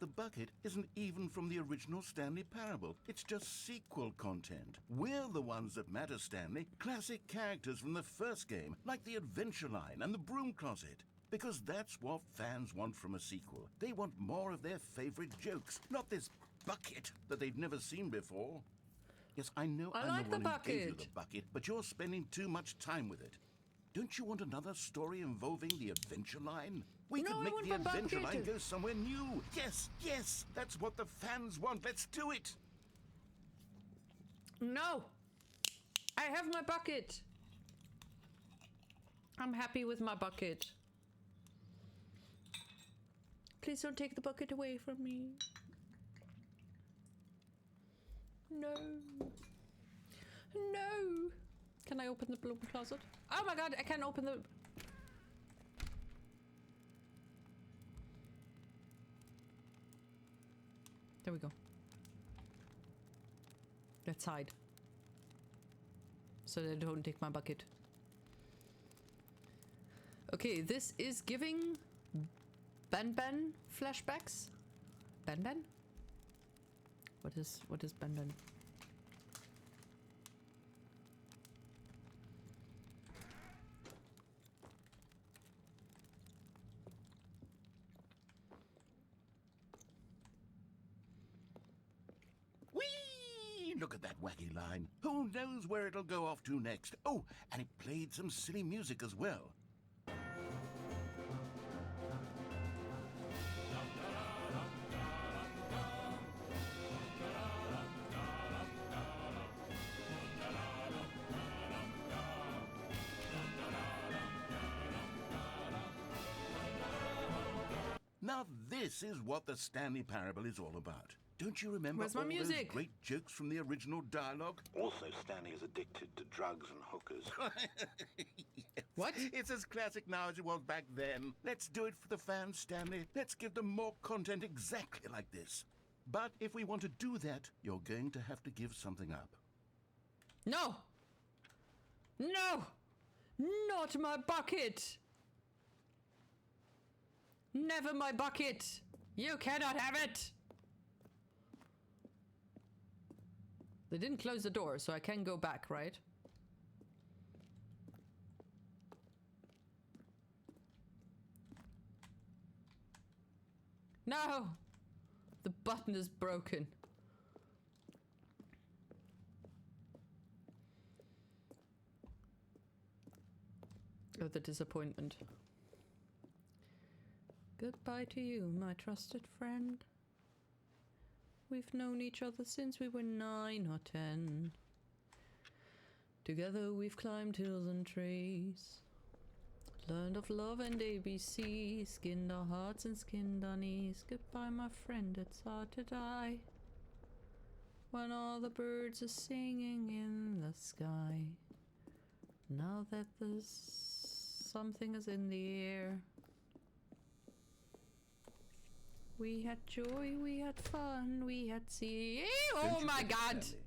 The bucket isn't even from the original Stanley Parable. It's just sequel content. We're the ones that matter, Stanley. Classic characters from the first game, like the Adventure Line and the Broom Closet. Because that's what fans want from a sequel. They want more of their favorite jokes, not this bucket that they've never seen before. Yes, I know I I'm like the the one who gave you the bucket. bucket, but you're spending too much time with it. Don't you want another story involving the Adventure Line? We No, could I make want the my Adventure bucket. Line go somewhere new. Yes, yes, that's what the fans want. Let's do it. No! I have my bucket! I'm happy with my bucket. Please don't take the bucket away from me. No. No! Can I open the bloom closet? Oh my god, I can open the... There we go. Let's hide. So they don't take my bucket. Okay, this is giving Ben Ben flashbacks. Ben Ben? What is Ben Ben? Whee! Look at that wacky line. Who knows where it'll go off to next? Oh, and it played some silly music as well. Now this is what the Stanley Parable is all about. Don't you remember Where's my all music? those great jokes from the original dialogue? Also, Stanley is addicted to drugs and hookers. Yes. What? It's as classic now as it was back then. Let's do it for the fans, Stanley. Let's give them more content exactly like this. But if we want to do that, you're going to have to give something up. No! No! Not my bucket! Never my bucket! You cannot have it! They didn't close the door, so I can go back, right? No! The button is broken. Oh, the disappointment. Goodbye to you, my trusted friend. We've known each other since we were 9 or 10. Together we've climbed hills and trees, learned of love and ABC, skinned our hearts and skinned our knees. Goodbye, my friend, it's hard to die when all the birds are singing in the sky. Now that something is in the air, we had joy, we had fun, we had sea. Oh Don't you my get it, god! Stanley?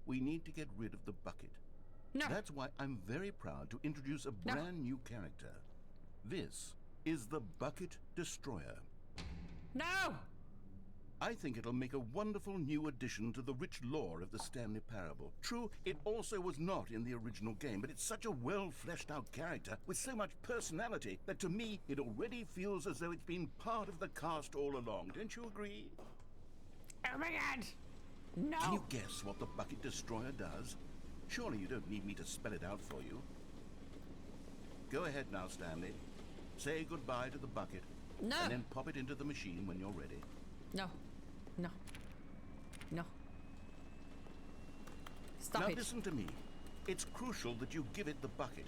We need to get rid of the bucket. No! That's why I'm very proud to introduce a No. brand new character. This is the Bucket Destroyer. No! I think it'll make a wonderful new addition to the rich lore of the Stanley Parable. True, it also was not in the original game, but it's such a well-fleshed-out character with so much personality that to me it already feels as though it's been part of the cast all along. Don't you agree? Oh my god! No! Can you guess what the Bucket Destroyer does? Surely you don't need me to spell it out for you. Go ahead now, Stanley. Say goodbye to the bucket. No! And then pop it into the machine when you're ready. No. No. No. Stop Now it. listen to me. It's crucial that you give it the bucket.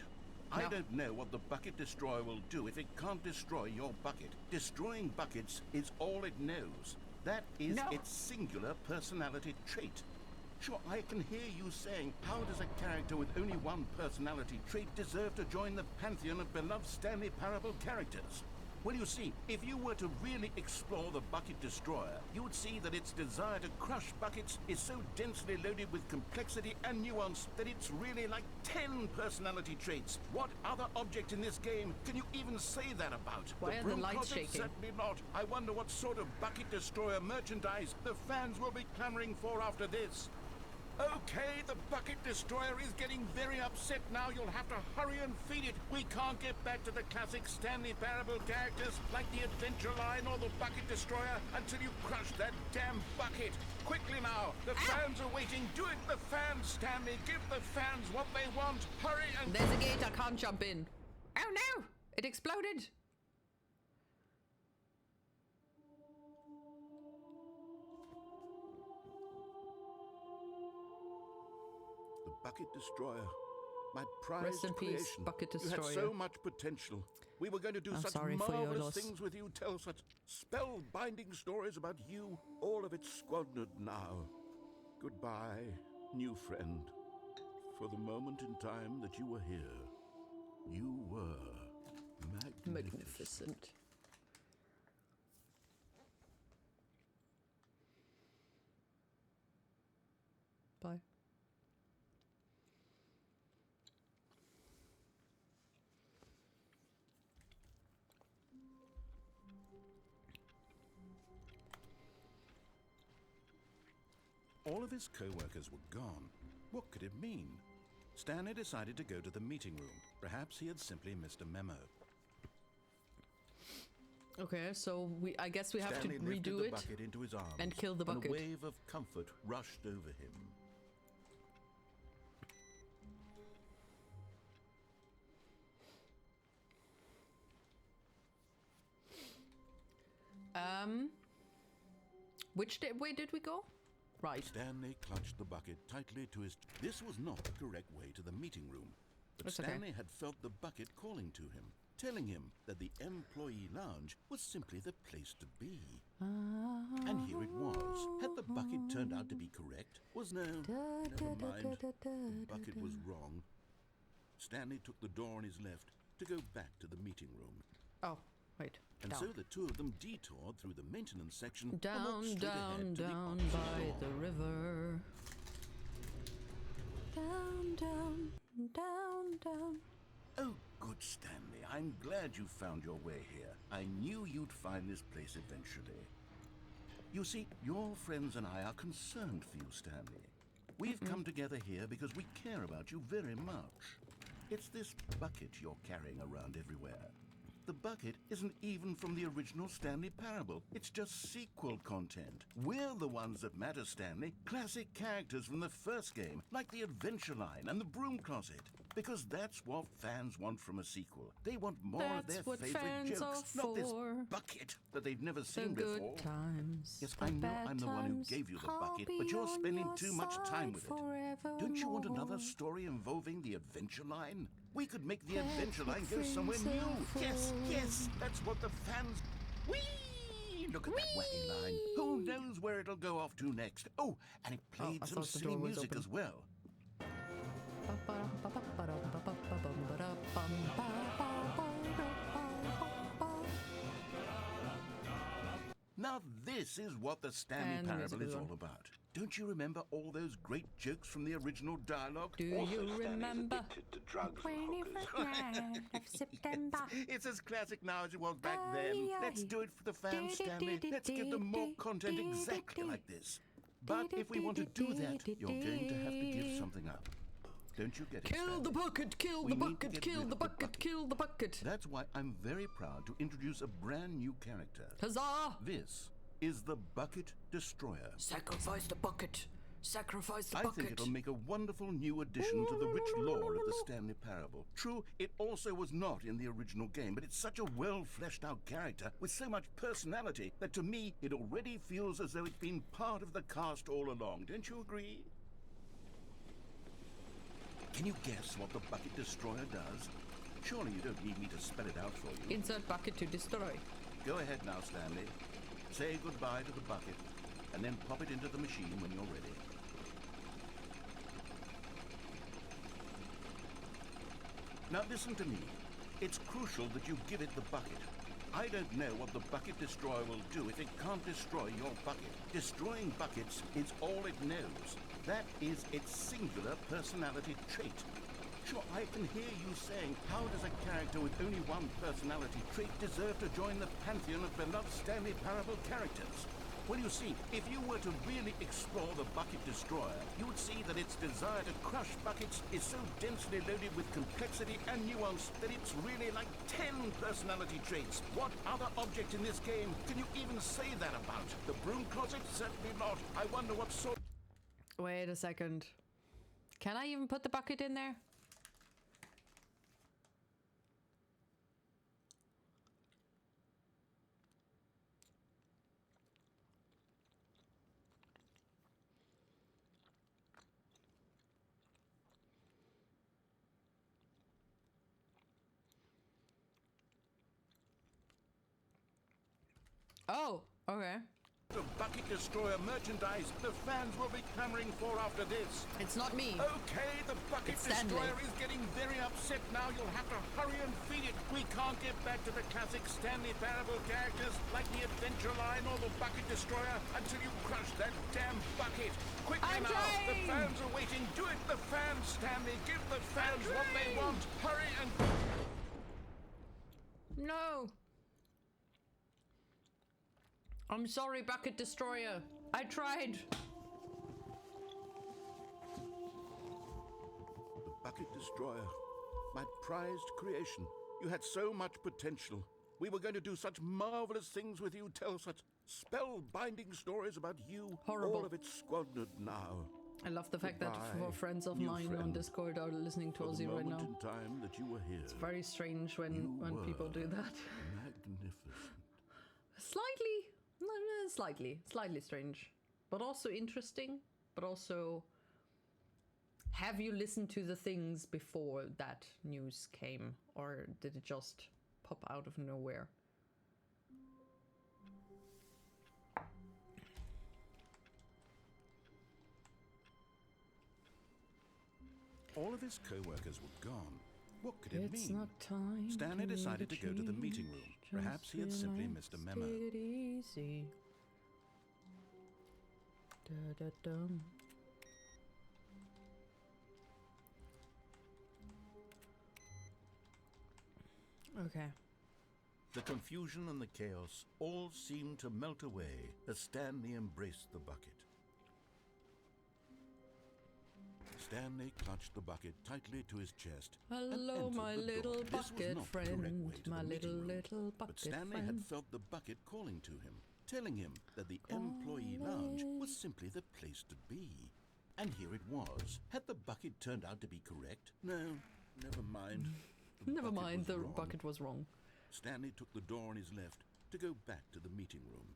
I No. don't know what the Bucket Destroyer will do if it can't destroy your bucket. Destroying buckets is all it knows. That is No. its singular personality trait. Sure, I can hear you saying, how does a character with only one personality trait deserve to join the pantheon of beloved Stanley Parable characters? Well, you see, if you were to really explore the Bucket Destroyer, you would see that its desire to crush buckets is so densely loaded with complexity and nuance that it's really like 10 personality traits. What other object in this game can you even say that about? Why are the broom lights closet? shaking? Certainly not. I wonder what sort of Bucket Destroyer merchandise the fans will be clamoring for after this. Okay, the Bucket Destroyer is getting very upset now. You'll have to hurry and feed it. We can't get back to the classic Stanley Parable characters like the Adventure Line or the Bucket Destroyer until you crush that damn bucket. Quickly now, the fans are waiting. Do it, the fans, Stanley. Give the fans what they want. Hurry and... There's a gate I can't jump in. Oh no! It exploded! The Bucket Destroyer. My prized Rest in peace, creation. Bucket You Destroyer. had so much potential. We were going to do I'm such sorry for your marvelous loss. things with you, tell such spell-binding stories about you. All of it squandered now. Goodbye, new friend. For the moment in time that you were here, you were Magnificent. Bye. All of his co-workers were gone. What could it mean? Stanley decided to go to the meeting room. Perhaps he had simply missed a memo. Okay, so I guess we have Stanley to lifted redo the it. bucket into his arms, and kill the bucket. And a wave of comfort rushed over him. Which way did we go? Right. Stanley clutched the bucket tightly to his... This was not the correct way to the meeting room. But That's okay. Stanley had felt the bucket calling to him, telling him that the employee lounge was simply the place to be. And here it was. Had the bucket turned out to be correct? Never mind. The bucket was wrong. Stanley took the door on his left to go back to the meeting room. Oh, wait. And Down. so the two of them detoured through the maintenance section and Down, walked straight down, ahead to down the opposite by door. the river. Down, down, down, down. Oh, good, Stanley. I'm glad you found your way here. I knew you'd find this place eventually. You see, your friends and I are concerned for you, Stanley. We've come together here because we care about you very much. It's this bucket you're carrying around everywhere. The bucket isn't even from the original Stanley Parable. It's just sequel content. We're the ones that matter, Stanley. Classic characters from the first game, like the Adventure Line and the Broom Closet. Because that's what fans want from a sequel. They want more of That's their what favorite fans jokes, are not this for. bucket that they've never The seen good before. times. Yes, the I know bad I'm the one who times, gave you the I'll bucket, be but you're on spending your too much time side with it. Don't you want another forevermore. story involving the adventure line? We could make the adventure That's line what go somewhere friends new. are Yes, for. yes, that's what the fans... Whee! Look at that wacky line. Who knows where it'll go off to next? Oh, and it played I some thought the silly door was music open. as well. Now this is what the Stanley And the music Parable is is on. all about. Don't you remember all those great jokes from the original dialogue? Do Also, you Stanley is remember? addicted to drugs and hookers. 21st of September. It's as classic now as it was back Aye, then. aye. Let's do it for the fans, Stanley. Let's give them more content exactly like this. But if we want to do that, you're going to have to give something up. Don't you get it, Kill the Stanley? bucket, kill We the need to bucket, get kill rid the of the bucket, bucket. kill the bucket. That's why I'm very proud to introduce a brand new character. Huzzah! This is the Bucket Destroyer. Sacrifice the bucket. Sacrifice the I bucket. think it'll make a wonderful new addition to the rich lore of the Stanley Parable. True, it also was not in the original game, but it's such a well-fleshed-out character with so much personality that to me, it already feels as though it's been part of the cast all along. Don't you agree? Can you guess what the Bucket Destroyer does? Surely you don't need me to spell it out for you. Insert bucket to destroy. Go ahead now, Stanley. Say goodbye to the bucket, and then pop it into the machine when you're ready. Now listen to me. It's crucial that you give it the bucket. I don't know what the Bucket Destroyer will do if it can't destroy your bucket. Destroying buckets is all it knows. That is its singular personality trait. Sure, I can hear you saying, how does a character with only one personality trait deserve to join the pantheon of beloved Stanley Parable characters? Well, you see, if you were to really explore the Bucket Destroyer, you would see that its desire to crush buckets is so densely loaded with complexity and nuance that it's really like 10 personality traits. What other object in this game can you even say that about? The broom closet? Certainly not. I wonder what sort... Wait a second. Can I even put the bucket in there? Oh, okay. The Bucket Destroyer merchandise the fans will be clamoring for after this. It's not me. Okay, the Bucket It's Stanley. Destroyer is getting very upset now. You'll have to hurry and feed it. We can't get back to the classic Stanley Parable characters like the Adventure Line or the Bucket Destroyer until you crush that damn bucket. Quickly I'm now, the trying. fans are waiting. Do it, the fans, Stanley. Give the fans what they trying. want. Hurry and... No. I'm sorry, Bucket Destroyer. I tried. The Bucket Destroyer, my prized creation. You had so much potential. We were going to do such marvelous things with you, tell such spell-binding stories about you. Horrible. All of it squandered now. I love the fact that Goodbye, for friends of new mine on friend. Discord are listening to For the Ozzy right moment now. in time that you were here. It's very strange when You people were do that. Magnificent. Slightly strange, but also interesting. But also, have you listened to the things before that news came, or did it just pop out of nowhere? All of his co-workers were gone. What could it It's mean? not time. Stanley to decided to go to the meeting room. change, Perhaps he had just simply relax, missed a memo. Take it easy. Da-da-dum. Okay. The confusion and the chaos all seemed to melt away as Stanley embraced the bucket. Stanley clutched the bucket tightly to his chest. and Hello, entered my the door. little This was bucket not the correct friend, way to my the meeting room, little But bucket Stanley friend. had felt the bucket calling to him, telling him that the employee lounge was simply the place to be. And here it was. Had the bucket turned out to be correct? No, Never mind. Never mind, the was wrong. bucket was wrong. Stanley took the door on his left to go back to the meeting room.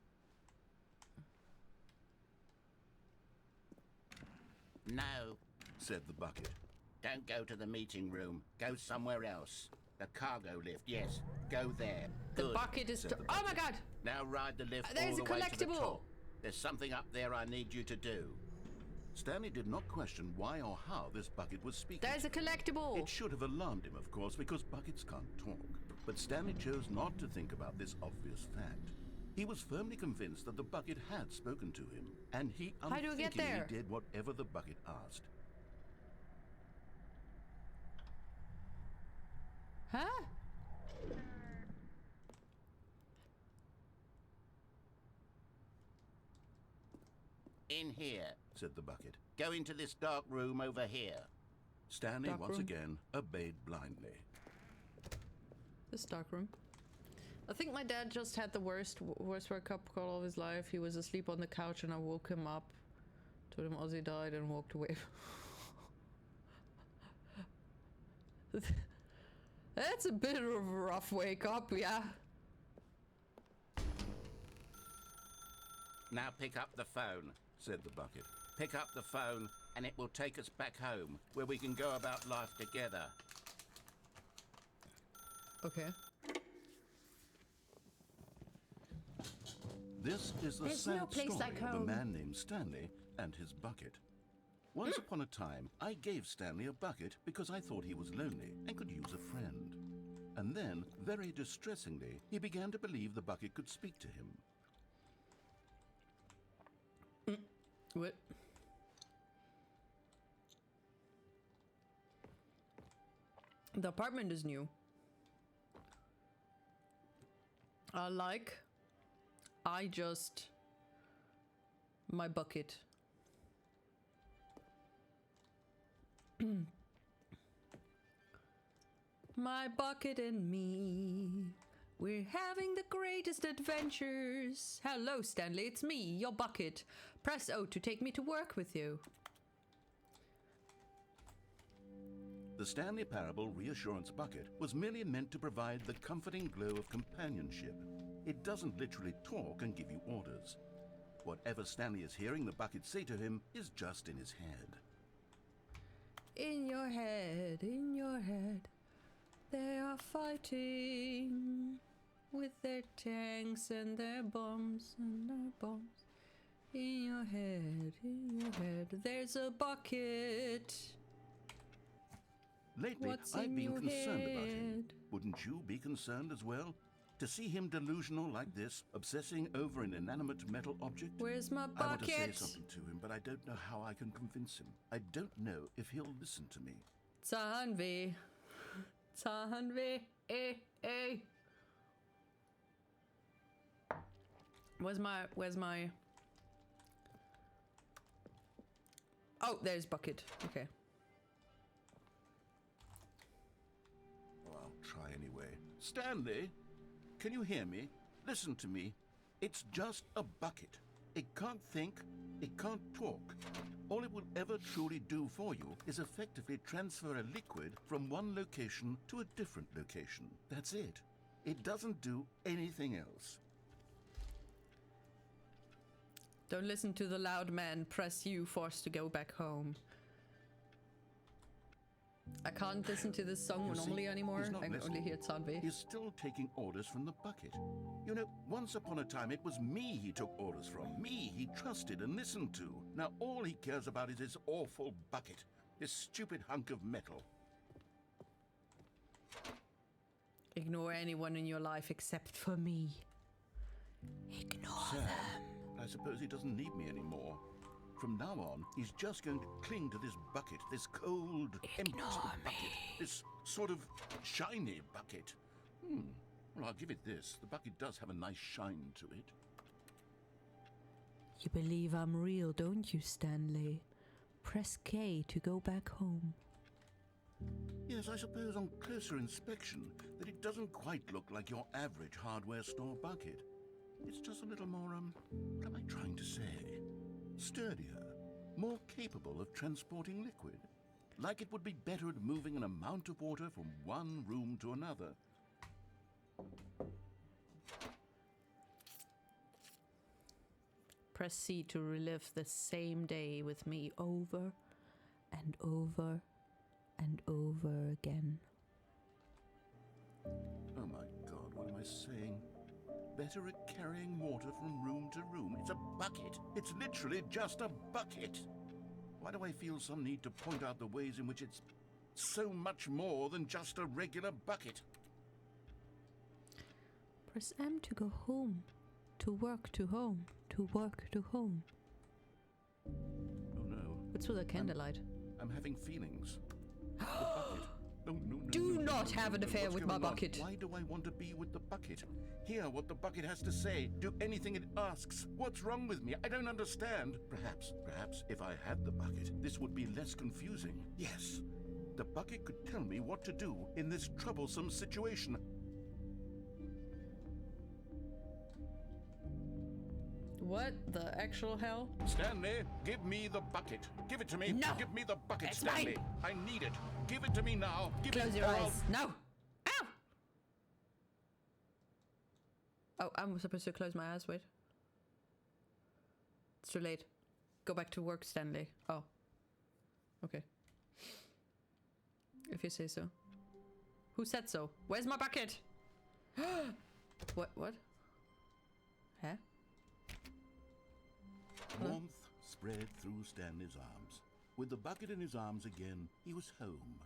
No, Said the bucket. don't go to the meeting room. Go somewhere else. The cargo lift, yes. Go there. The Good. bucket is... Said the Oh my god! Now ride the lift There's all the a way to the collectible. top. There's something up there I need you to do. Stanley did not question why or how this bucket was speaking. There's a to him. collectible! It should have alarmed him, of course, because buckets can't talk. But Stanley chose not to think about this obvious fact. He was firmly convinced that the bucket had spoken to him, and he How do we get unthinkingly there? did whatever the bucket asked. Huh? In here. Said the bucket. Go into this dark room over here. Stanley Dark once room. again obeyed blindly. This dark room. I think my dad just had the worst wake-up call of his life. He was asleep on the couch and I woke him up, told him Ozzy died and walked away. That's a bit of a rough wake-up, yeah. Now pick up the phone. Said the bucket. Pick up the phone and it will take us back home, where we can go about life together. Okay. This is the There's sad no place story like of a home. man named Stanley and his bucket. Once upon a time, I gave Stanley a bucket because I thought he was lonely and could use a friend. And then, very distressingly, he began to believe the bucket could speak to him. What? The apartment is new. My bucket. My bucket and me. We're having the greatest adventures. Hello, Stanley. It's me, your bucket. Press O to take me to work with you. The Stanley Parable Reassurance Bucket was merely meant to provide the comforting glow of companionship. It doesn't literally talk and give you orders. Whatever Stanley is hearing the bucket say to him is just in his head. In your head, they are fighting with their tanks and their bombs and their bombs. In your head, there's a bucket. Lately, What's I've in been your concerned about him. head? Wouldn't you be concerned as well? To see him delusional like this, obsessing over an inanimate metal object? Where's my I want to say bucket? something to him, but I don't know how I can convince him. I don't know if he'll listen to me. Zahnweh. Where's my... Oh, there's bucket. Okay. Oh, I'll try anyway. Stanley, can you hear me? Listen to me. It's just a bucket. It can't think. It can't talk. All it will ever truly do for you is effectively transfer a liquid from one location to a different location. That's it. It doesn't do anything else. Don't listen to the loud man. Press U, forced to go back home. I can't listen to this song You see, normally anymore. he's not I can only listening. hear Zahnweh. He's still taking orders from the bucket. You know, once upon a time it was me he took orders from. Me he trusted and listened to. Now all he cares about is his awful bucket. This stupid hunk of metal. Ignore anyone in your life except for me. Ignore Sad. them. I suppose he doesn't need me anymore. From now on, he's just going to cling to this bucket, this cold, empty bucket, this sort of shiny bucket. Well, I'll give it this. The bucket does have a nice shine to it. You believe I'm real, don't you, Stanley? Press K to go back home. Yes, I suppose on closer inspection that it doesn't quite look like your average hardware store bucket. It's just a little more, what am I trying to say? Sturdier, more capable of transporting liquid. like it would be better at moving an amount of water from one room to another. Press C to relive the same day with me over and over and over again. Oh my God, what am I saying? Better at carrying water from room to room. It's a bucket. It's literally just a bucket. Why do I feel some need to point out the ways in which it's so much more than just a regular bucket? Press M to go home. To work to home. To work to home. Oh no. What's with a candlelight? I'm having feelings. The bucket. Oh, no, no, Do no, not no, have an no, affair what's with my going on? bucket. Why do I want to be with the bucket? Hear what the bucket has to say. Do anything it asks. What's wrong with me? I don't understand. Perhaps if I had the bucket, this would be less confusing. Yes, the bucket could tell me what to do in this troublesome situation. What the actual hell? Stanley, give me the bucket. Give it to me. No. Give me the bucket, It's Stanley. mine. I need it. Give it to me now. Give Close it your or I'll- eyes. No! Ow! Oh, I'm supposed to close my eyes, wait. It's too late. Go back to work, Stanley. Oh. Okay. If you say so. Who said so? Where's my bucket? What? Huh? Warmth spread through Stanley's arms. With the bucket in his arms again, he was home.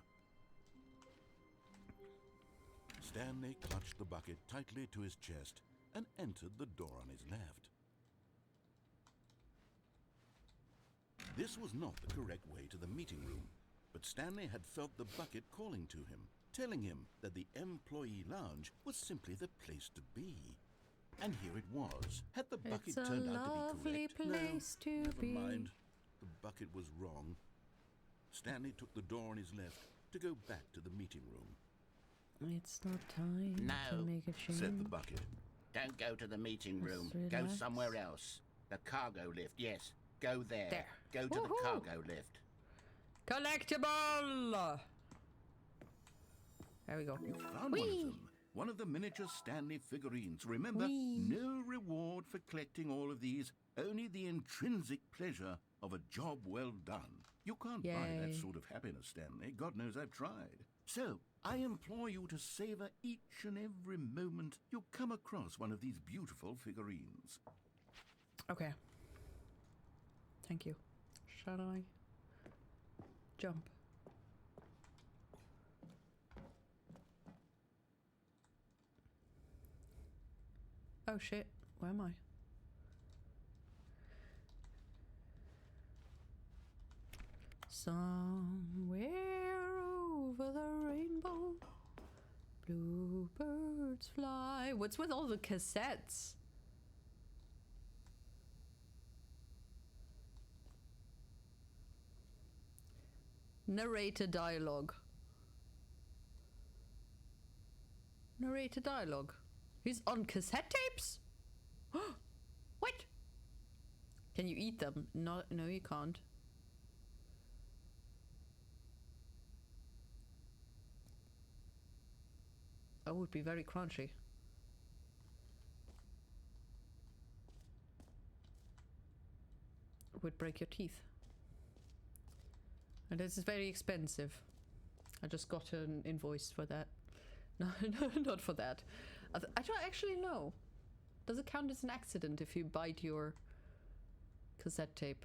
Stanley clutched the bucket tightly to his chest and entered the door on his left. This was not the correct way to the meeting room, but Stanley had felt the bucket calling to him, telling him that the employee lounge was simply the place to be. And here it was. Had the bucket It's a turned out to lovely be correct? place to Never be. mind. The bucket was wrong. Stanley took the door on his left to go back to the meeting room. It's not time to No, make a change. Said the bucket. Don't go to the meeting room. Just Go relax. somewhere else. The cargo lift, yes. Go there. There. Go to Woohoo. the cargo lift. Collectible! There we go. You found one of them. One of the miniature Stanley figurines. Remember, Whee! no reward for collecting all of these, only the intrinsic pleasure of a job well done. You can't buy that Yay. sort of happiness, Stanley. God knows I've tried. So, I implore you to savor each and every moment you come across one of these beautiful figurines. Okay. Thank you. Shall I jump? Oh shit, where am I? Somewhere over the rainbow, bluebirds fly. What's with all the cassettes? Narrator dialogue. Narrator dialogue. He's on cassette tapes? What? Can you eat them? No, you can't. That would be very crunchy. Would break your teeth. And this is very expensive. I just got an invoice for that. No, not for that. I don't actually know. Does it count as an accident if you bite your cassette tape?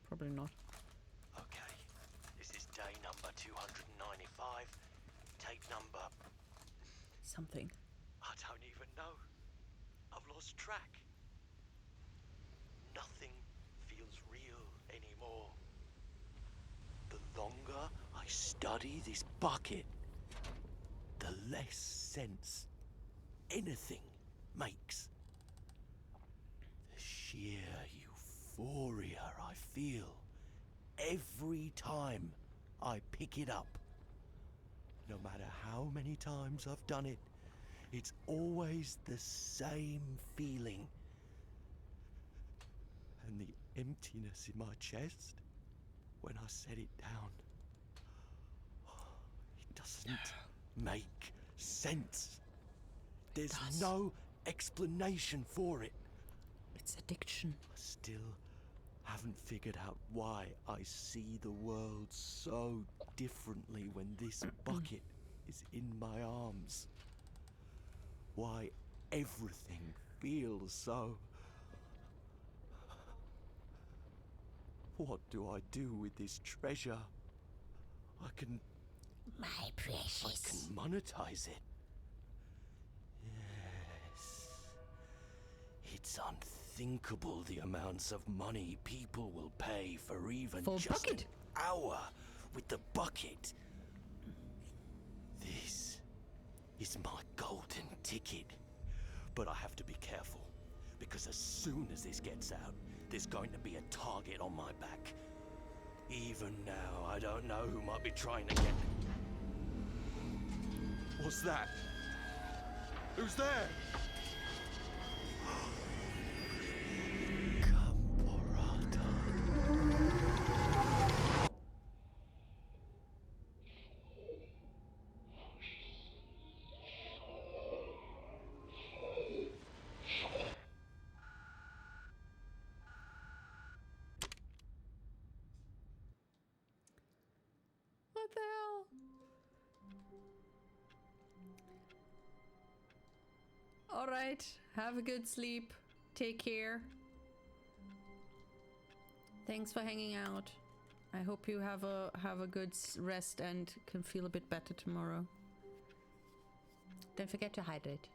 Probably not. Okay, this is day number 295. Tape number... Something. I don't even know. I've lost track. Nothing feels real anymore. The longer I study this bucket, the less sense anything makes. The sheer euphoria I feel every time I pick it up. No matter how many times I've done it, it's always the same feeling. And the emptiness in my chest when I set it down. It doesn't make sense. There's no explanation for it. It's addiction. I still haven't figured out why I see the world so differently when this bucket is in my arms. Why everything feels so... What do I do with this treasure? I can precious. monetize it. Yes. It's unthinkable the amounts of money people will pay for even For a just bucket? an hour with the bucket. This is my golden ticket. But I have to be careful, because as soon as this gets out, there's going to be a target on my back. Even now, I don't know who might be trying to get... What's that? Who's there? Caporata. What the hell? All right, have a good sleep. Take care. Thanks for hanging out. I hope you have a good rest and can feel a bit better tomorrow. Don't forget to hydrate.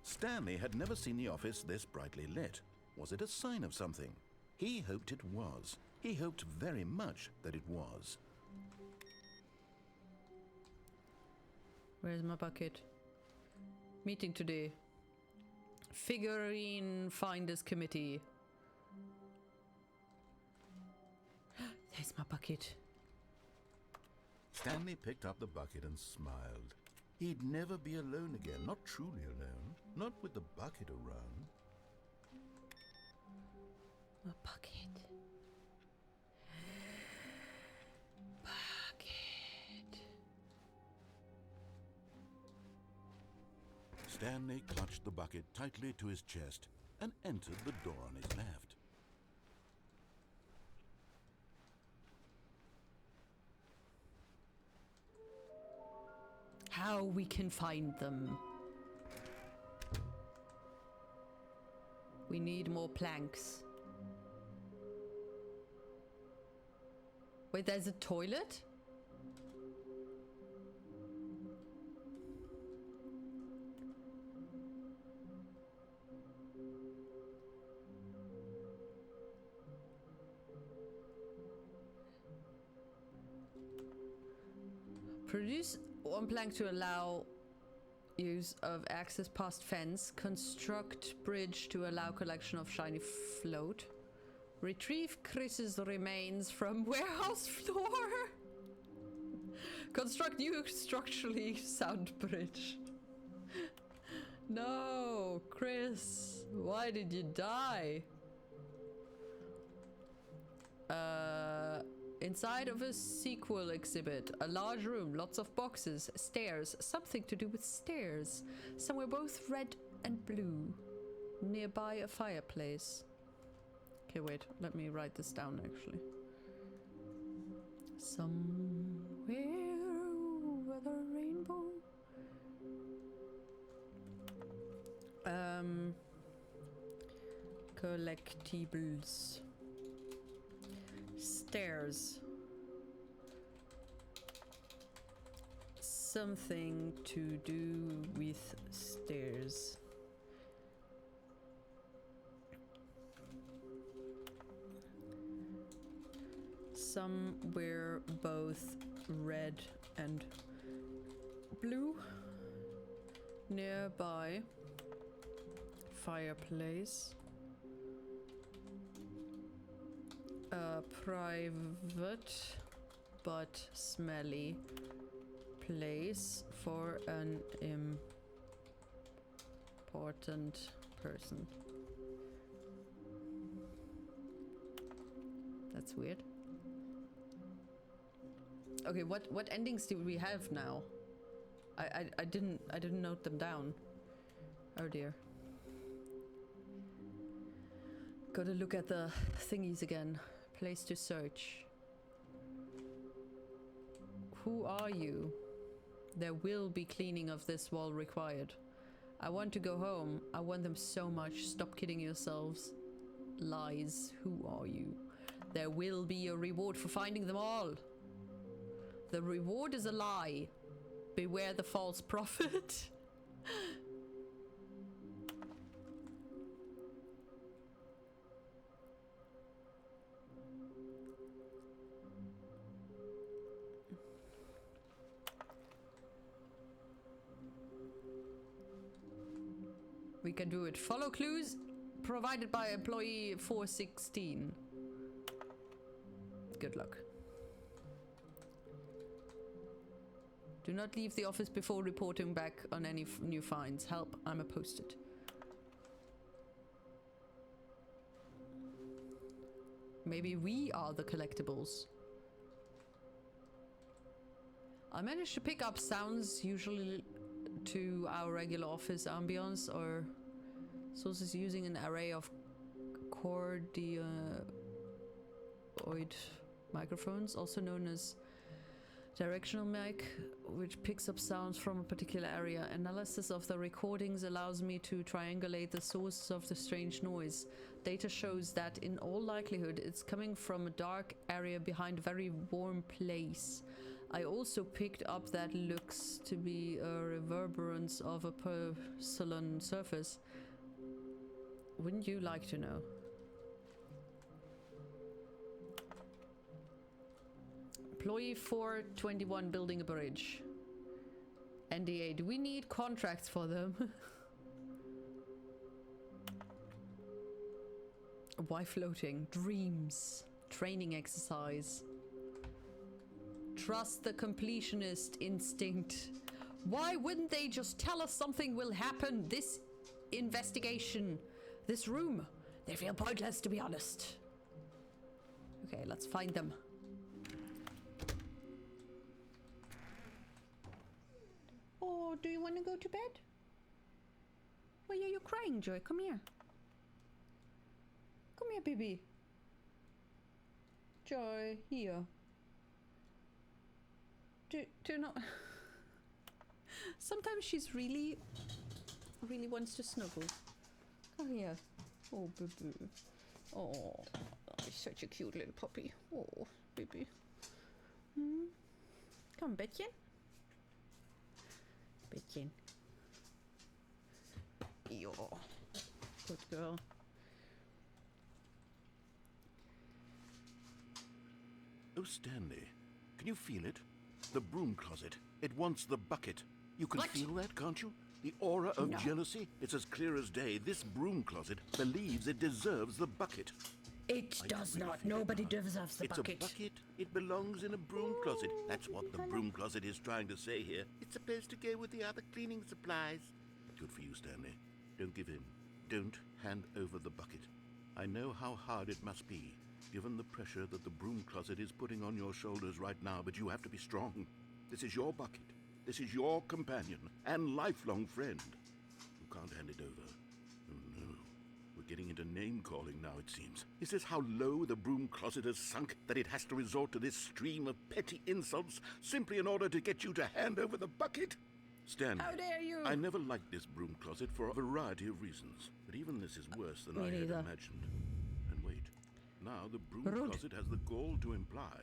Stanley had never seen the office this brightly lit. Was it a sign of something? He hoped it was. He hoped very much that it was. Where's my bucket? Meeting today. Figurine Finders Committee. There's my bucket. Stanley picked up the bucket and smiled. He'd never be alone again, not truly alone, not with the bucket around. My bucket. Bucket. Stanley clutched the bucket tightly to his chest and entered the door on his left. How we can find them. We need more planks. Wait, there's a toilet? Produce one plank to allow use of access past fence. Construct bridge to allow collection of shiny float. Retrieve Chris's remains from warehouse floor. Construct new structurally sound bridge. No, Chris, why did you die? Inside of a sequel exhibit, a large room, lots of boxes, stairs, something to do with stairs. Somewhere both red and blue. Nearby a fireplace. Okay, wait, let me write this down actually. Somewhere over the rainbow. Collectibles. Stairs. Something to do with stairs. Somewhere both red and blue. Nearby fireplace. A private but smelly place for an important person. That's weird. Okay, what endings do we have now? I didn't note them down. Oh dear. Gotta look at the thingies again. Place to search. Who are you? There will be cleaning of this wall required. I want to go home. I want them so much. Stop kidding yourselves. Lies. Who are you? There will be a reward for finding them all. The reward is a lie. Beware the false prophet. We can do it. Follow clues provided by employee 416. Good luck. Do not leave the office before reporting back on any new finds. Help, I'm a post-it. Maybe we are the collectibles. I managed to pick up sounds usually to our regular office ambience or sources using an array of cordioid microphones, also known as directional mic, which picks up sounds from a particular area. Analysis of the recordings allows me to triangulate the sources of the strange noise. Data shows that in all likelihood it's coming from a dark area behind a very warm place. I also picked up that looks to be a reverberance of a porcelain surface. Wouldn't you like to know? Employee 421 building a bridge. NDA. Do we need contracts for them? Why floating? Dreams. Training exercise. Trust the completionist instinct. Why wouldn't they just tell us something will happen? This investigation. This room. They feel pointless, to be honest. Okay, let's find them. Oh, do you want to go to bed? Why are you crying, Joy? Come here. Come here, baby. Joy, here. Do not... Sometimes she's really wants to snuggle. Come here. Oh, baby. Oh, he's such a cute little puppy. Oh, baby. Come, Bettchen. Bettchen. Yo. Good girl. Oh, Stanley, can you feel it? The broom closet. It wants the bucket. You can feel that, can't you? The aura of jealousy. It's as clear as day. This broom closet believes it deserves the bucket. It does not. Nobody deserves the bucket. It's a bucket. It belongs in a broom closet. That's what the broom closet is trying to say here. It's supposed to go with the other cleaning supplies. Good for you, Stanley. Don't give in. Don't hand over the bucket. I know how hard it must be, given the pressure that the broom closet is putting on your shoulders right now, but you have to be strong. This is your bucket. This is your companion and lifelong friend. You can't hand it over. Oh no. We're getting into name-calling now, it seems. Is this how low the broom closet has sunk, that it has to resort to this stream of petty insults simply in order to get you to hand over the bucket? Stanley, How dare you? I never liked this broom closet for a variety of reasons, but even this is worse than I had imagined. And wait, now the broom closet has the gall to imply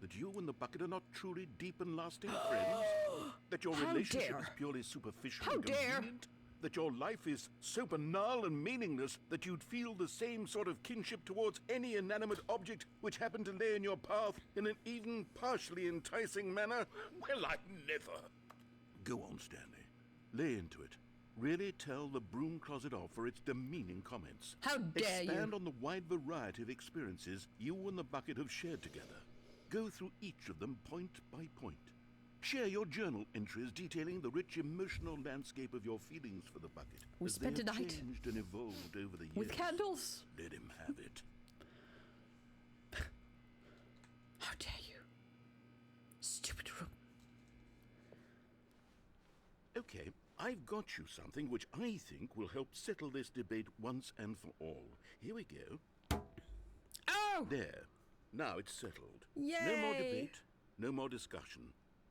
that you and the bucket are not truly deep and lasting friends? That your relationship is purely superficial and convenient? That your life is so banal and meaningless that you'd feel the same sort of kinship towards any inanimate object which happened to lay in your path in an even partially enticing manner? Well, I never. Go on, Stanley. Lay into it. Really tell the broom closet off for its demeaning comments. How dare you! Expand on the wide variety of experiences you and the bucket have shared together. Go through each of them point by point. Share your journal entries detailing the rich emotional landscape of your feelings for the bucket. We as spent they a have night changed and evolved over the years. with candles. Let him have it. How dare you? Stupid room. Okay, I've got you something which I think will help settle this debate once and for all. Here we go. Oh! There. Now it's settled. Yay! No more debate, no more discussion.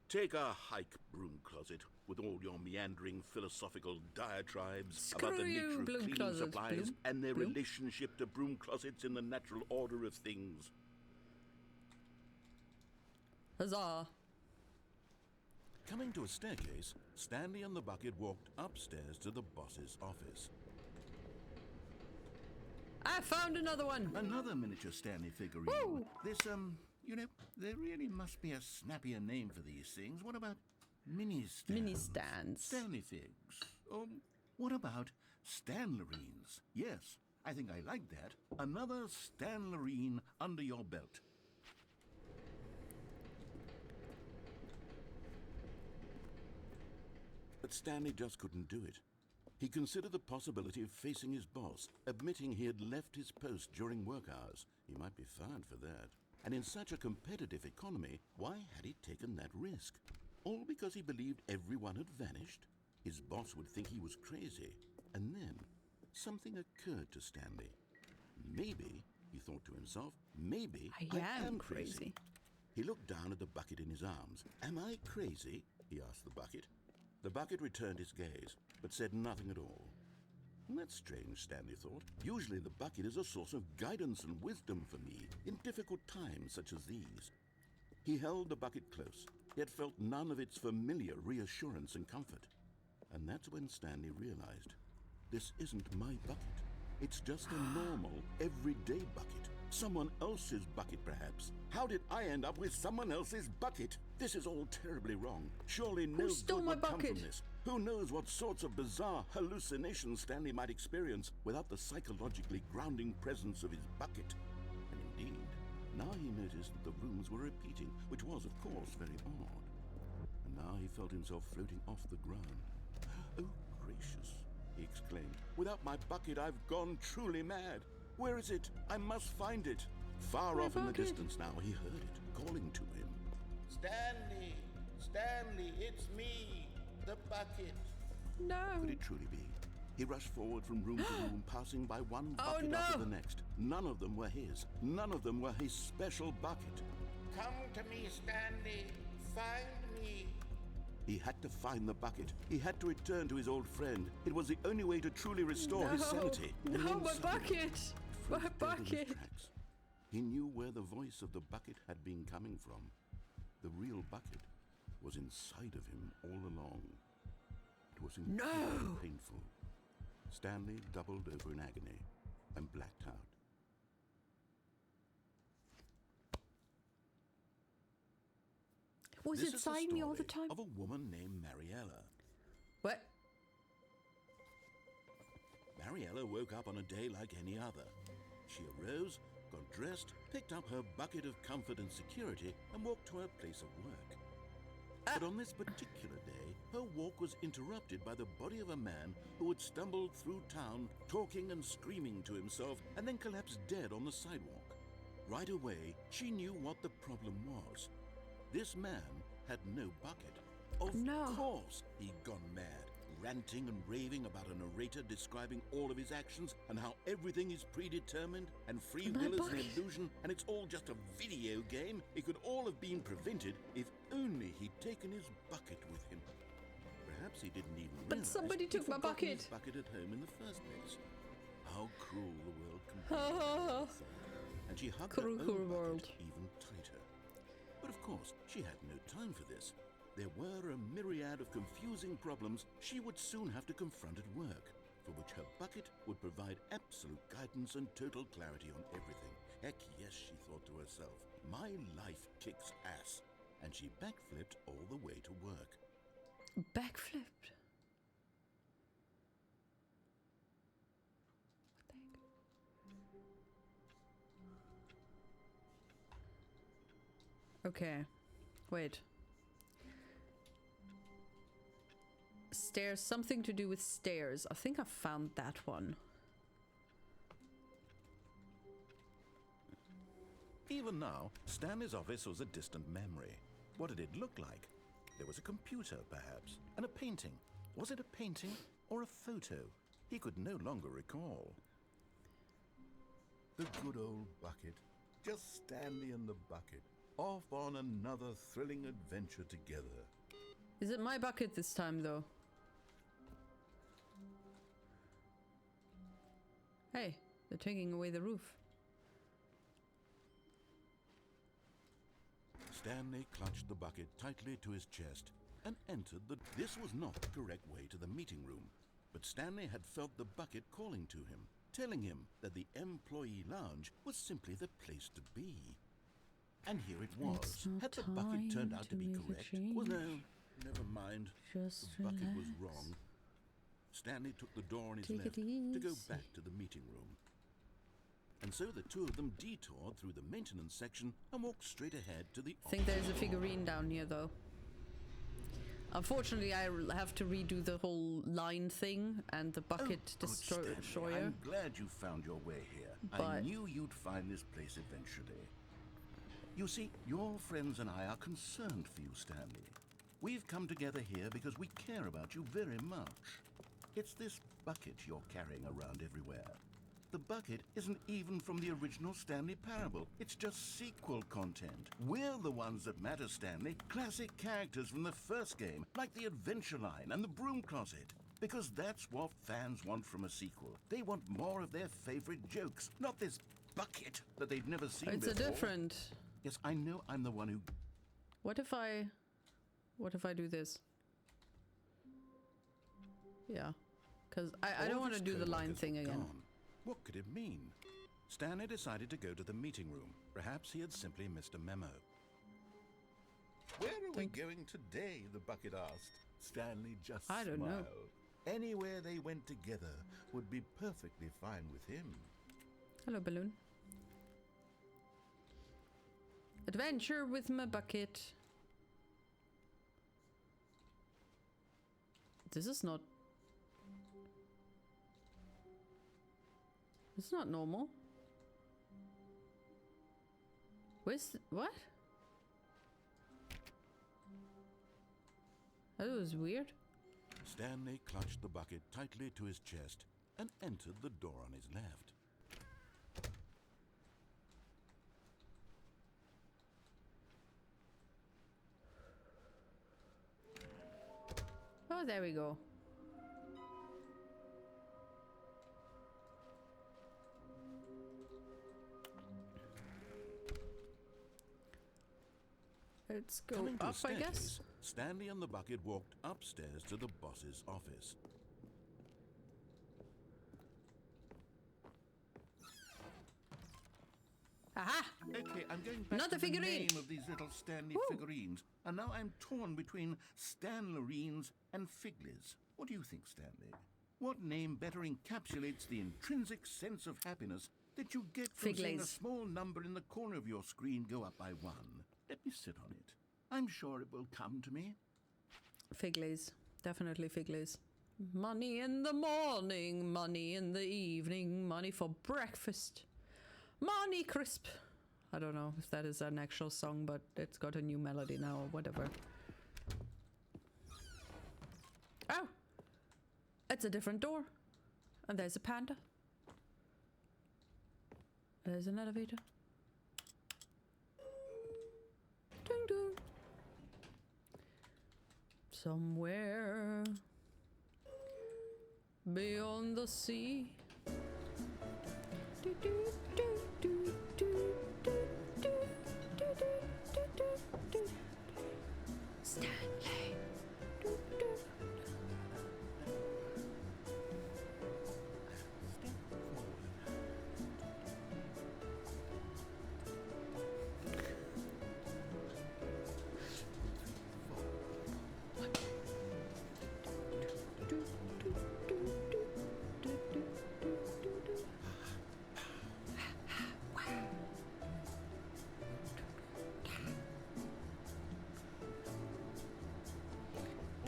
Take a hike, broom closet, with all your meandering philosophical diatribes about the Screw you, nature of broom cleaning closet. supplies Bloom? and their Bloom? relationship to broom closets in the natural order of things. Huzzah. Coming to a staircase, Stanley and the bucket walked upstairs to the boss's office. I found another one. Another miniature Stanley figurine. Woo! This, there really must be a snappier name for these things. What about mini stands? Mini stands. Stanley figs. What about Stanlerines? Yes, I think I like that. Another Stanlerine under your belt. But Stanley just couldn't do it. He considered the possibility of facing his boss, admitting he had left his post during work hours. He might be fired for that. And in such a competitive economy, why had he taken that risk? All because he believed everyone had vanished? His boss would think he was crazy. And then, something occurred to Stanley. Maybe, he thought to himself, maybe I am crazy. He looked down at the bucket in his arms. Am I crazy? He asked the bucket. The bucket returned his gaze, but said nothing at all. That's strange, Stanley thought. Usually the bucket is a source of guidance and wisdom for me in difficult times such as these. He held the bucket close, yet felt none of its familiar reassurance and comfort. And that's when Stanley realized, this isn't my bucket. It's just a normal, everyday bucket. Someone else's bucket, perhaps. How did I end up with someone else's bucket? This is all terribly wrong. Surely no stole good my would come bucket? from this. Who knows what sorts of bizarre hallucinations Stanley might experience without the psychologically grounding presence of his bucket. And indeed, now he noticed that the rooms were repeating, which was, of course, very odd. And now he felt himself floating off the ground. Oh, gracious, he exclaimed. Without my bucket, I've gone truly mad. Where is it? I must find it. Far My off in the bucket. distance now, he heard it, calling to him. Stanley! Stanley, it's me, the bucket. No. Could it truly be? He rushed forward from room to room, passing by one Oh, bucket after no. the next. None of them were his. None of them were his special bucket. Come to me, Stanley. Find me. He had to find the bucket. He had to return to his old friend. It was the only way to truly restore his sanity. And No, then my suddenly, bucket. he My froze dead in his bucket. tracks. He knew where the voice of the bucket had been coming from. The real bucket was inside of him all along. It was incredibly painful. Stanley doubled over in agony and blacked out. Was This it is the inside me all the story time? of a woman named Mariella. What? Mariella woke up on a day like any other. She arose, got dressed, picked up her bucket of comfort and security, and walked to her place of work. But on this particular day, her walk was interrupted by the body of a man who had stumbled through town, talking and screaming to himself, and then collapsed dead on the sidewalk. Right away, she knew what the problem was. This man had no bucket. Of No. course he'd gone mad, ranting and raving about a narrator describing all of his actions and how everything is predetermined and free My will is an bucket. illusion and it's all just a video game. It could all have been prevented if only he'd taken his bucket with him. Perhaps he didn't even But realize somebody he'd took my forgotten his bucket. bucket at home in the first place. How cruel the world can be, Ah. she thought, and she hugged Cruel, her cruel own world. bucket even tighter. But of course, she had no time for this. There were a myriad of confusing problems she would soon have to confront at work, for which her bucket would provide absolute guidance and total clarity on everything. Heck yes, she thought to herself. My life kicks ass. And she backflipped all the way to work. Backflipped. What the heck? Okay. Wait. Stairs, something to do with stairs. I think I found that one. Even now, Stanley's office was a distant memory. What did it look like? There was a computer, perhaps, and a painting. Was it a painting or a photo? He could no longer recall. The good old bucket. Just Stanley and the bucket, off on another thrilling adventure together. Is it my bucket this time, though? Hey, they're taking away the roof. Stanley clutched the bucket tightly to his chest and entered the... This was not the correct way to the meeting room, but Stanley had felt the bucket calling to him, telling him that the employee lounge was simply the place to be. And here it was. Had the bucket turned out to be correct? Well, no, never mind. Just the bucket was relax. wrong. Stanley took the door on his Take left it to go easy. back to the meeting room. And so the two of them detoured through the maintenance section and walked straight ahead to the I think there's a figurine down here, though. Unfortunately, I have to redo the whole line thing and the bucket good Stanley. destroyer. I'm glad you found your way here. I But- knew you'd find this place eventually. You see, your friends and I are concerned for you, Stanley. We've come together here because we care about you very much. It's this bucket you're carrying around everywhere. The bucket isn't even from the original Stanley Parable. It's just sequel content. We're the ones that matter, Stanley. Classic characters from the first game, like the Adventure Line and the Broom Closet. Because that's what fans want from a sequel. They want more of their favorite jokes, not this bucket that they've never seen It's before. a different. Yes, I know I'm the one who... What if I do this? Yeah, because I don't All want to of do his the line coworkers thing were again. gone. What could it mean? Stanley decided to go to the meeting room. Perhaps he had simply missed a memo. Where are we going today? The bucket asked. Stanley just I don't know. smiled. Anywhere they went together would be perfectly fine with him. Hello, balloon. Adventure with my bucket. This is not... It's not normal. What? That was weird. Stanley clutched the bucket tightly to his chest and entered the door on his left. Oh, there we go. Let's go Coming to a up, I guess. staircase, Stanley and the bucket walked upstairs to the boss's office. Aha! Okay, I'm going back Another to the figurine. name of these little Stanley Woo. figurines, and now I'm torn between Stanlerines and Figlies. What do you think, Stanley? What name better encapsulates the intrinsic sense of happiness that you get from seeing a Figlies. small number in the corner of your screen go up by 1? Let me sit on it. I'm sure it will come to me. Figlies. Definitely Figlies. Money in the morning, money in the evening, money for breakfast. Money crisp. I don't know if that is an actual song, but it's got a new melody now or whatever. Oh! It's a different door. And there's a panda. There's an elevator. Ding dong. Somewhere beyond the sea. Do, do, do, do, do, do, do, do, do, do, do. Stanley. Do, do.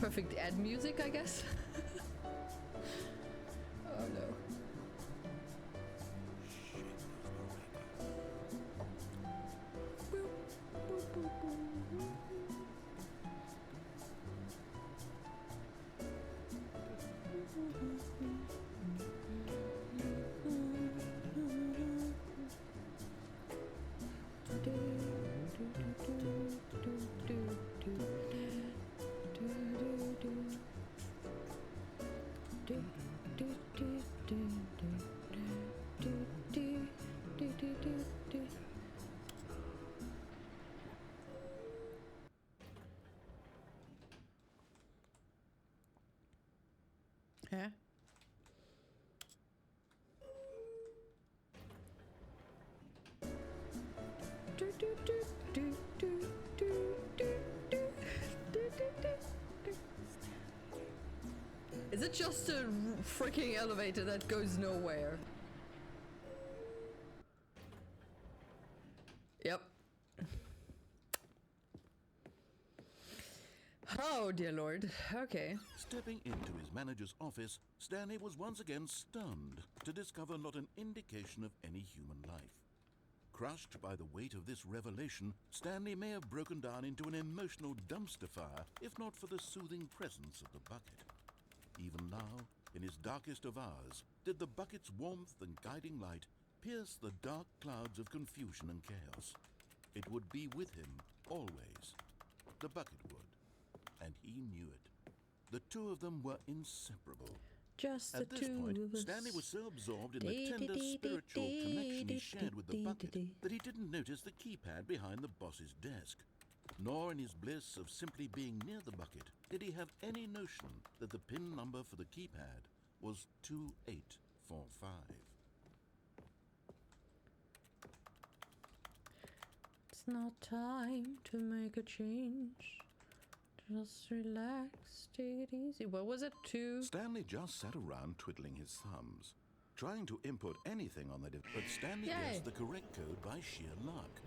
Perfect ad music, I guess. Oh no. Huh? Is it just a freaking elevator that goes nowhere? Yep. Oh dear lord. Okay. Stepping into his manager's office, Stanley was once again stunned to discover not an indication of any human life. Crushed by the weight of this revelation, Stanley may have broken down into an emotional dumpster fire if not for the soothing presence of the bucket. Even now, in his darkest of hours, did the bucket's warmth and guiding light pierce the dark clouds of confusion and chaos. It would be with him always. The bucket would. And he knew it. The two of them were inseparable. Just the At this two point, of us. Stanley was so absorbed in the tender spiritual connection he shared with the bucket that he didn't notice the keypad behind the boss's desk. Nor in his bliss of simply being near the bucket did he have any notion that the pin number for the keypad was 2845. It's not time to make a change. Just relax, take it easy. What was it? Stanley just sat around twiddling his thumbs, trying to input anything on the but Stanley Yay. guessed the correct code by sheer luck.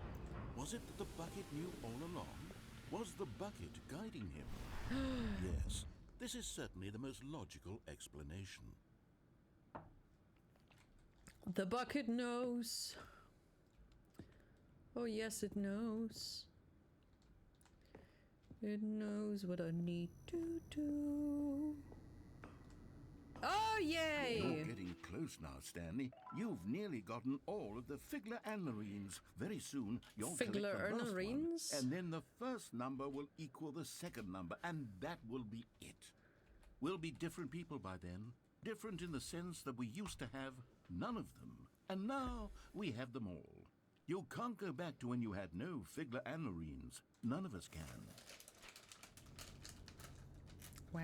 Was it that the bucket knew all along? Was the bucket guiding him? Yes, this is certainly the most logical explanation. The bucket knows. Oh yes, it knows. It knows what I need to do. Oh, yay! You're getting close now, Stanley. You've nearly gotten all of the Figler Anarines. Very soon, you'll collect the Figler last one, Anarines? and then the first number will equal the second number, and that will be it. We'll be different people by then. Different in the sense that we used to have none of them, and now we have them all. You can't go back to when you had no Figler Anarines. None of us can. Wow.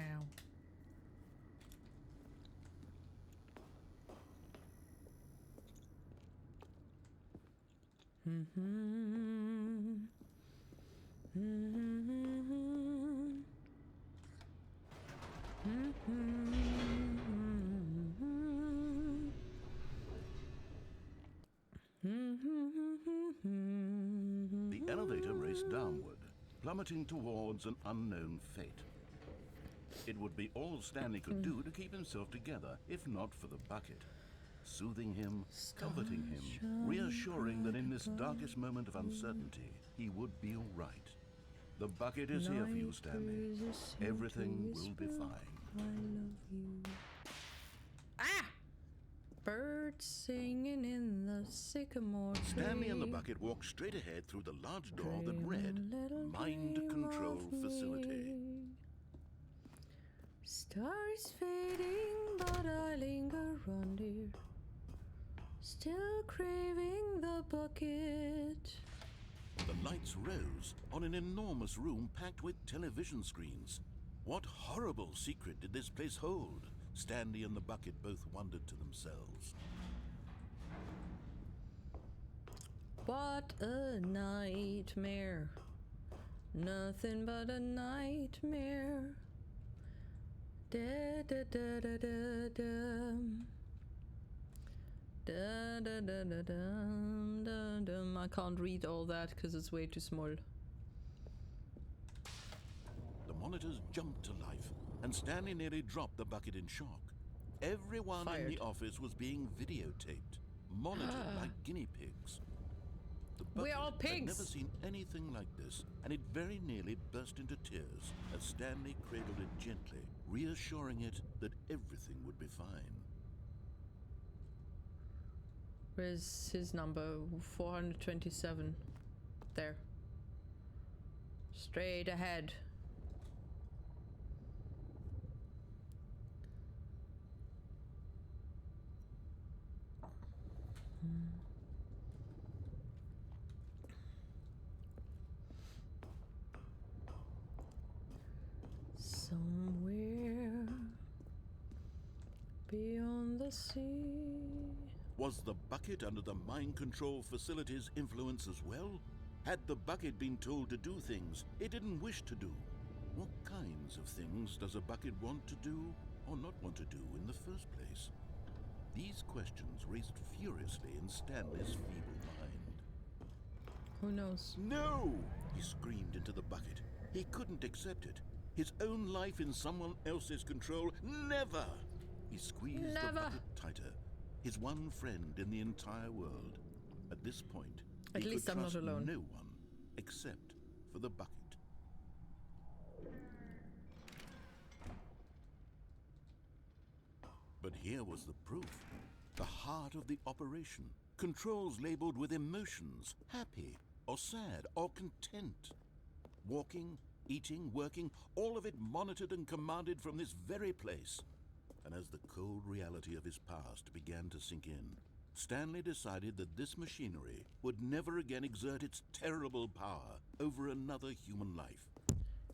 The elevator raced downward, plummeting towards an unknown fate. It would be all Stanley could do to keep himself together, if not for the bucket. Soothing him, comforting him, reassuring that in this darkest moment of uncertainty, he would be all right. The bucket is here for you, Stanley. Everything will be fine. I love you. Ah! Birds singing in the sycamore tree. Stanley and the bucket walked straight ahead through the large door that read, Mind Control Facility. Stars fading, but I linger on, dear. Still craving the bucket. The lights rose on an enormous room packed with television screens. What horrible secret did this place hold? Stanley and the bucket both wondered to themselves. What a nightmare. Nothing but a nightmare. Da da da da da dum. Da da da da dum dum dum. I can't read all that because it's way too small. The monitor monitors jumped to life, and Stanley nearly dropped the bucket in shock. Everyone in the office was being videotaped, monitored like guinea pigs. The We're all bucket had pigs. never seen anything like this, and it very nearly burst into tears as Stanley cradled it gently, reassuring it that everything would be fine. Where's his number? 427. There. Straight ahead. Somewhere beyond the sea. Was the bucket under the mind control facility's influence as well? Had the bucket been told to do things it didn't wish to do? What kinds of things does a bucket want to do or not want to do in the first place? These questions raced furiously in Stanley's feeble mind. Who knows? No! He screamed into the bucket. He couldn't accept it. His own life in someone else's control. Never! He squeezed the bucket tighter. His one friend in the entire world. At this point, at least I'm not alone. No one except for the bucket. But here was the proof. The heart of the operation. Controls labeled with emotions, happy or sad or content. Walking, eating, working, all of it monitored and commanded from this very place. And as the cold reality of his past began to sink in, Stanley decided that this machinery would never again exert its terrible power over another human life.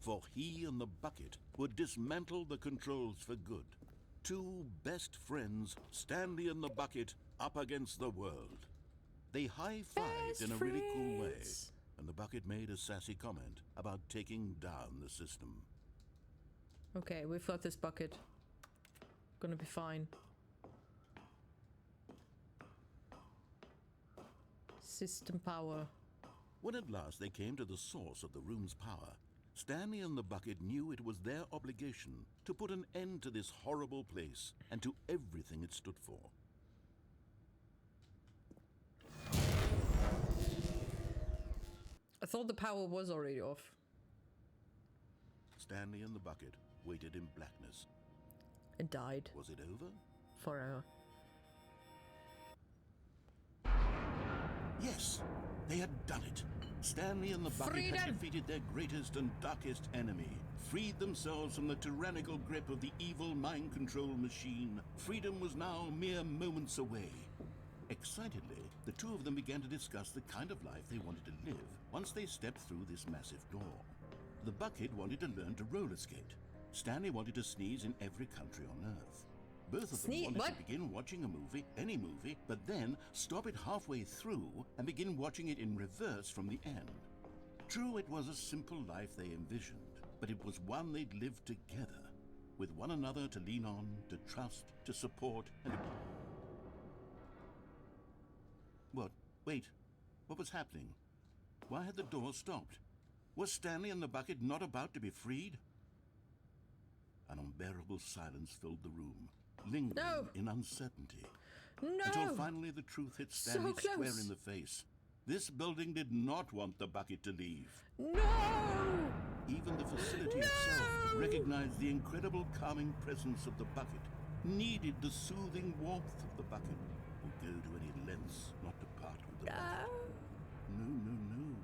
For he and the bucket would dismantle the controls for good. Two best friends, Stanley and the bucket, up against the world. They high-fived in a really cool way, and the bucket made a sassy comment about taking down the system. Okay, we've got this bucket. Gonna be fine. System power. When at last they came to the source of the room's power, Stanley and the bucket knew it was their obligation to put an end to this horrible place and to everything it stood for. I thought the power was already off. Stanley and the bucket waited in blackness. It died. Was it over? Forever. Yes, they had done it. Stanley and the bucket had defeated their greatest and darkest enemy, freed themselves from the tyrannical grip of the evil mind control machine. Freedom was now mere moments away. Excitedly, the two of them began to discuss the kind of life they wanted to live once they stepped through this massive door. The bucket wanted to learn to roller skate. Stanley wanted to sneeze in every country on Earth. Both of them wanted to begin watching a movie, any movie, but then stop it halfway through and begin watching it in reverse from the end. True, it was a simple life they envisioned, but it was one they'd lived together, with one another to lean on, to trust, to support, and to... What? Wait. What was happening? Why had the door stopped? Was Stanley and the bucket not about to be freed? An unbearable silence filled the room, lingering in uncertainty. Until finally the truth hit Stanley square in the face. This building did not want the bucket to leave. No! Even the facility itself recognized the incredible calming presence of the bucket, needed the soothing warmth of the bucket, would go to any lengths not to part with the bucket. No.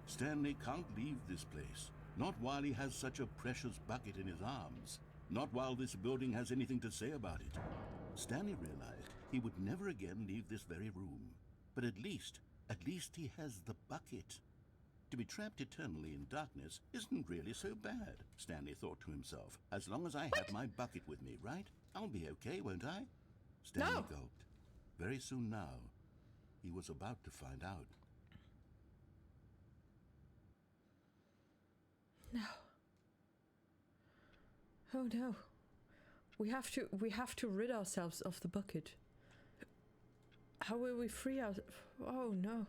Stanley can't leave this place. Not while he has such a precious bucket in his arms. Not while this building has anything to say about it. Stanley realized he would never again leave this very room. But at least he has the bucket. To be trapped eternally in darkness isn't really so bad, Stanley thought to himself. As long as I have my bucket with me, right? I'll be okay, won't I? Stanley gulped. Very soon now, he was about to find out. No. Oh no. We have to rid ourselves of the bucket. How will we free our... Oh no.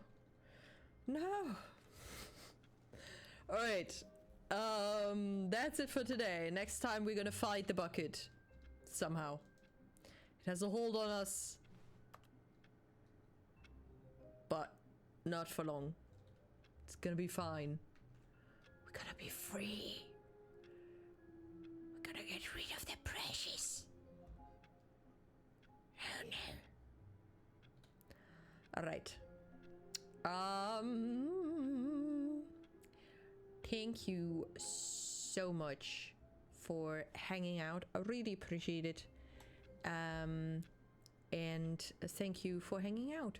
No. Alright. That's it for today. Next time we're gonna fight the bucket. Somehow. It has a hold on us. But not for long. It's gonna be fine. We're gonna be free. We're gonna get rid of the precious. Oh no. Alright. Thank you so much for hanging out. I really appreciate it. And thank you for hanging out.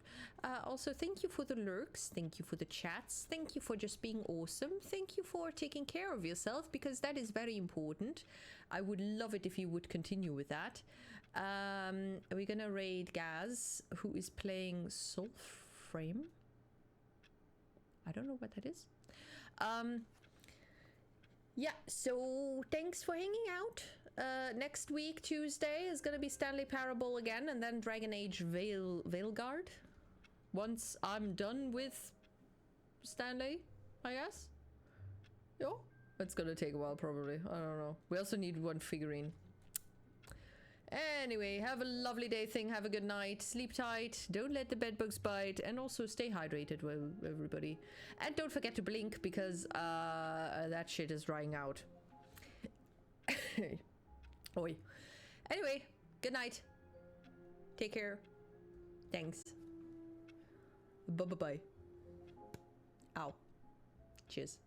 Also, thank you for the lurks. Thank you for the chats. Thank you for just being awesome. Thank you for taking care of yourself, because that is very important. I would love it if you would continue with that. We're gonna raid Gaz, who is playing Soulframe. I don't know what that is. Yeah, so thanks for hanging out. Next week, Tuesday, is gonna be Stanley Parable again, and then Dragon Age Veilguard. Once I'm done with Stanley, I guess. Yeah, it's gonna take a while, probably. I don't know. We also need one figurine. Anyway, have a lovely day thing. Have a good night. Sleep tight. Don't let the bedbugs bite. And also stay hydrated, well, everybody. And don't forget to blink, because that shit is drying out. Oi. Anyway, good night. Take care. Thanks. Bye-bye-bye. Ow. Cheers.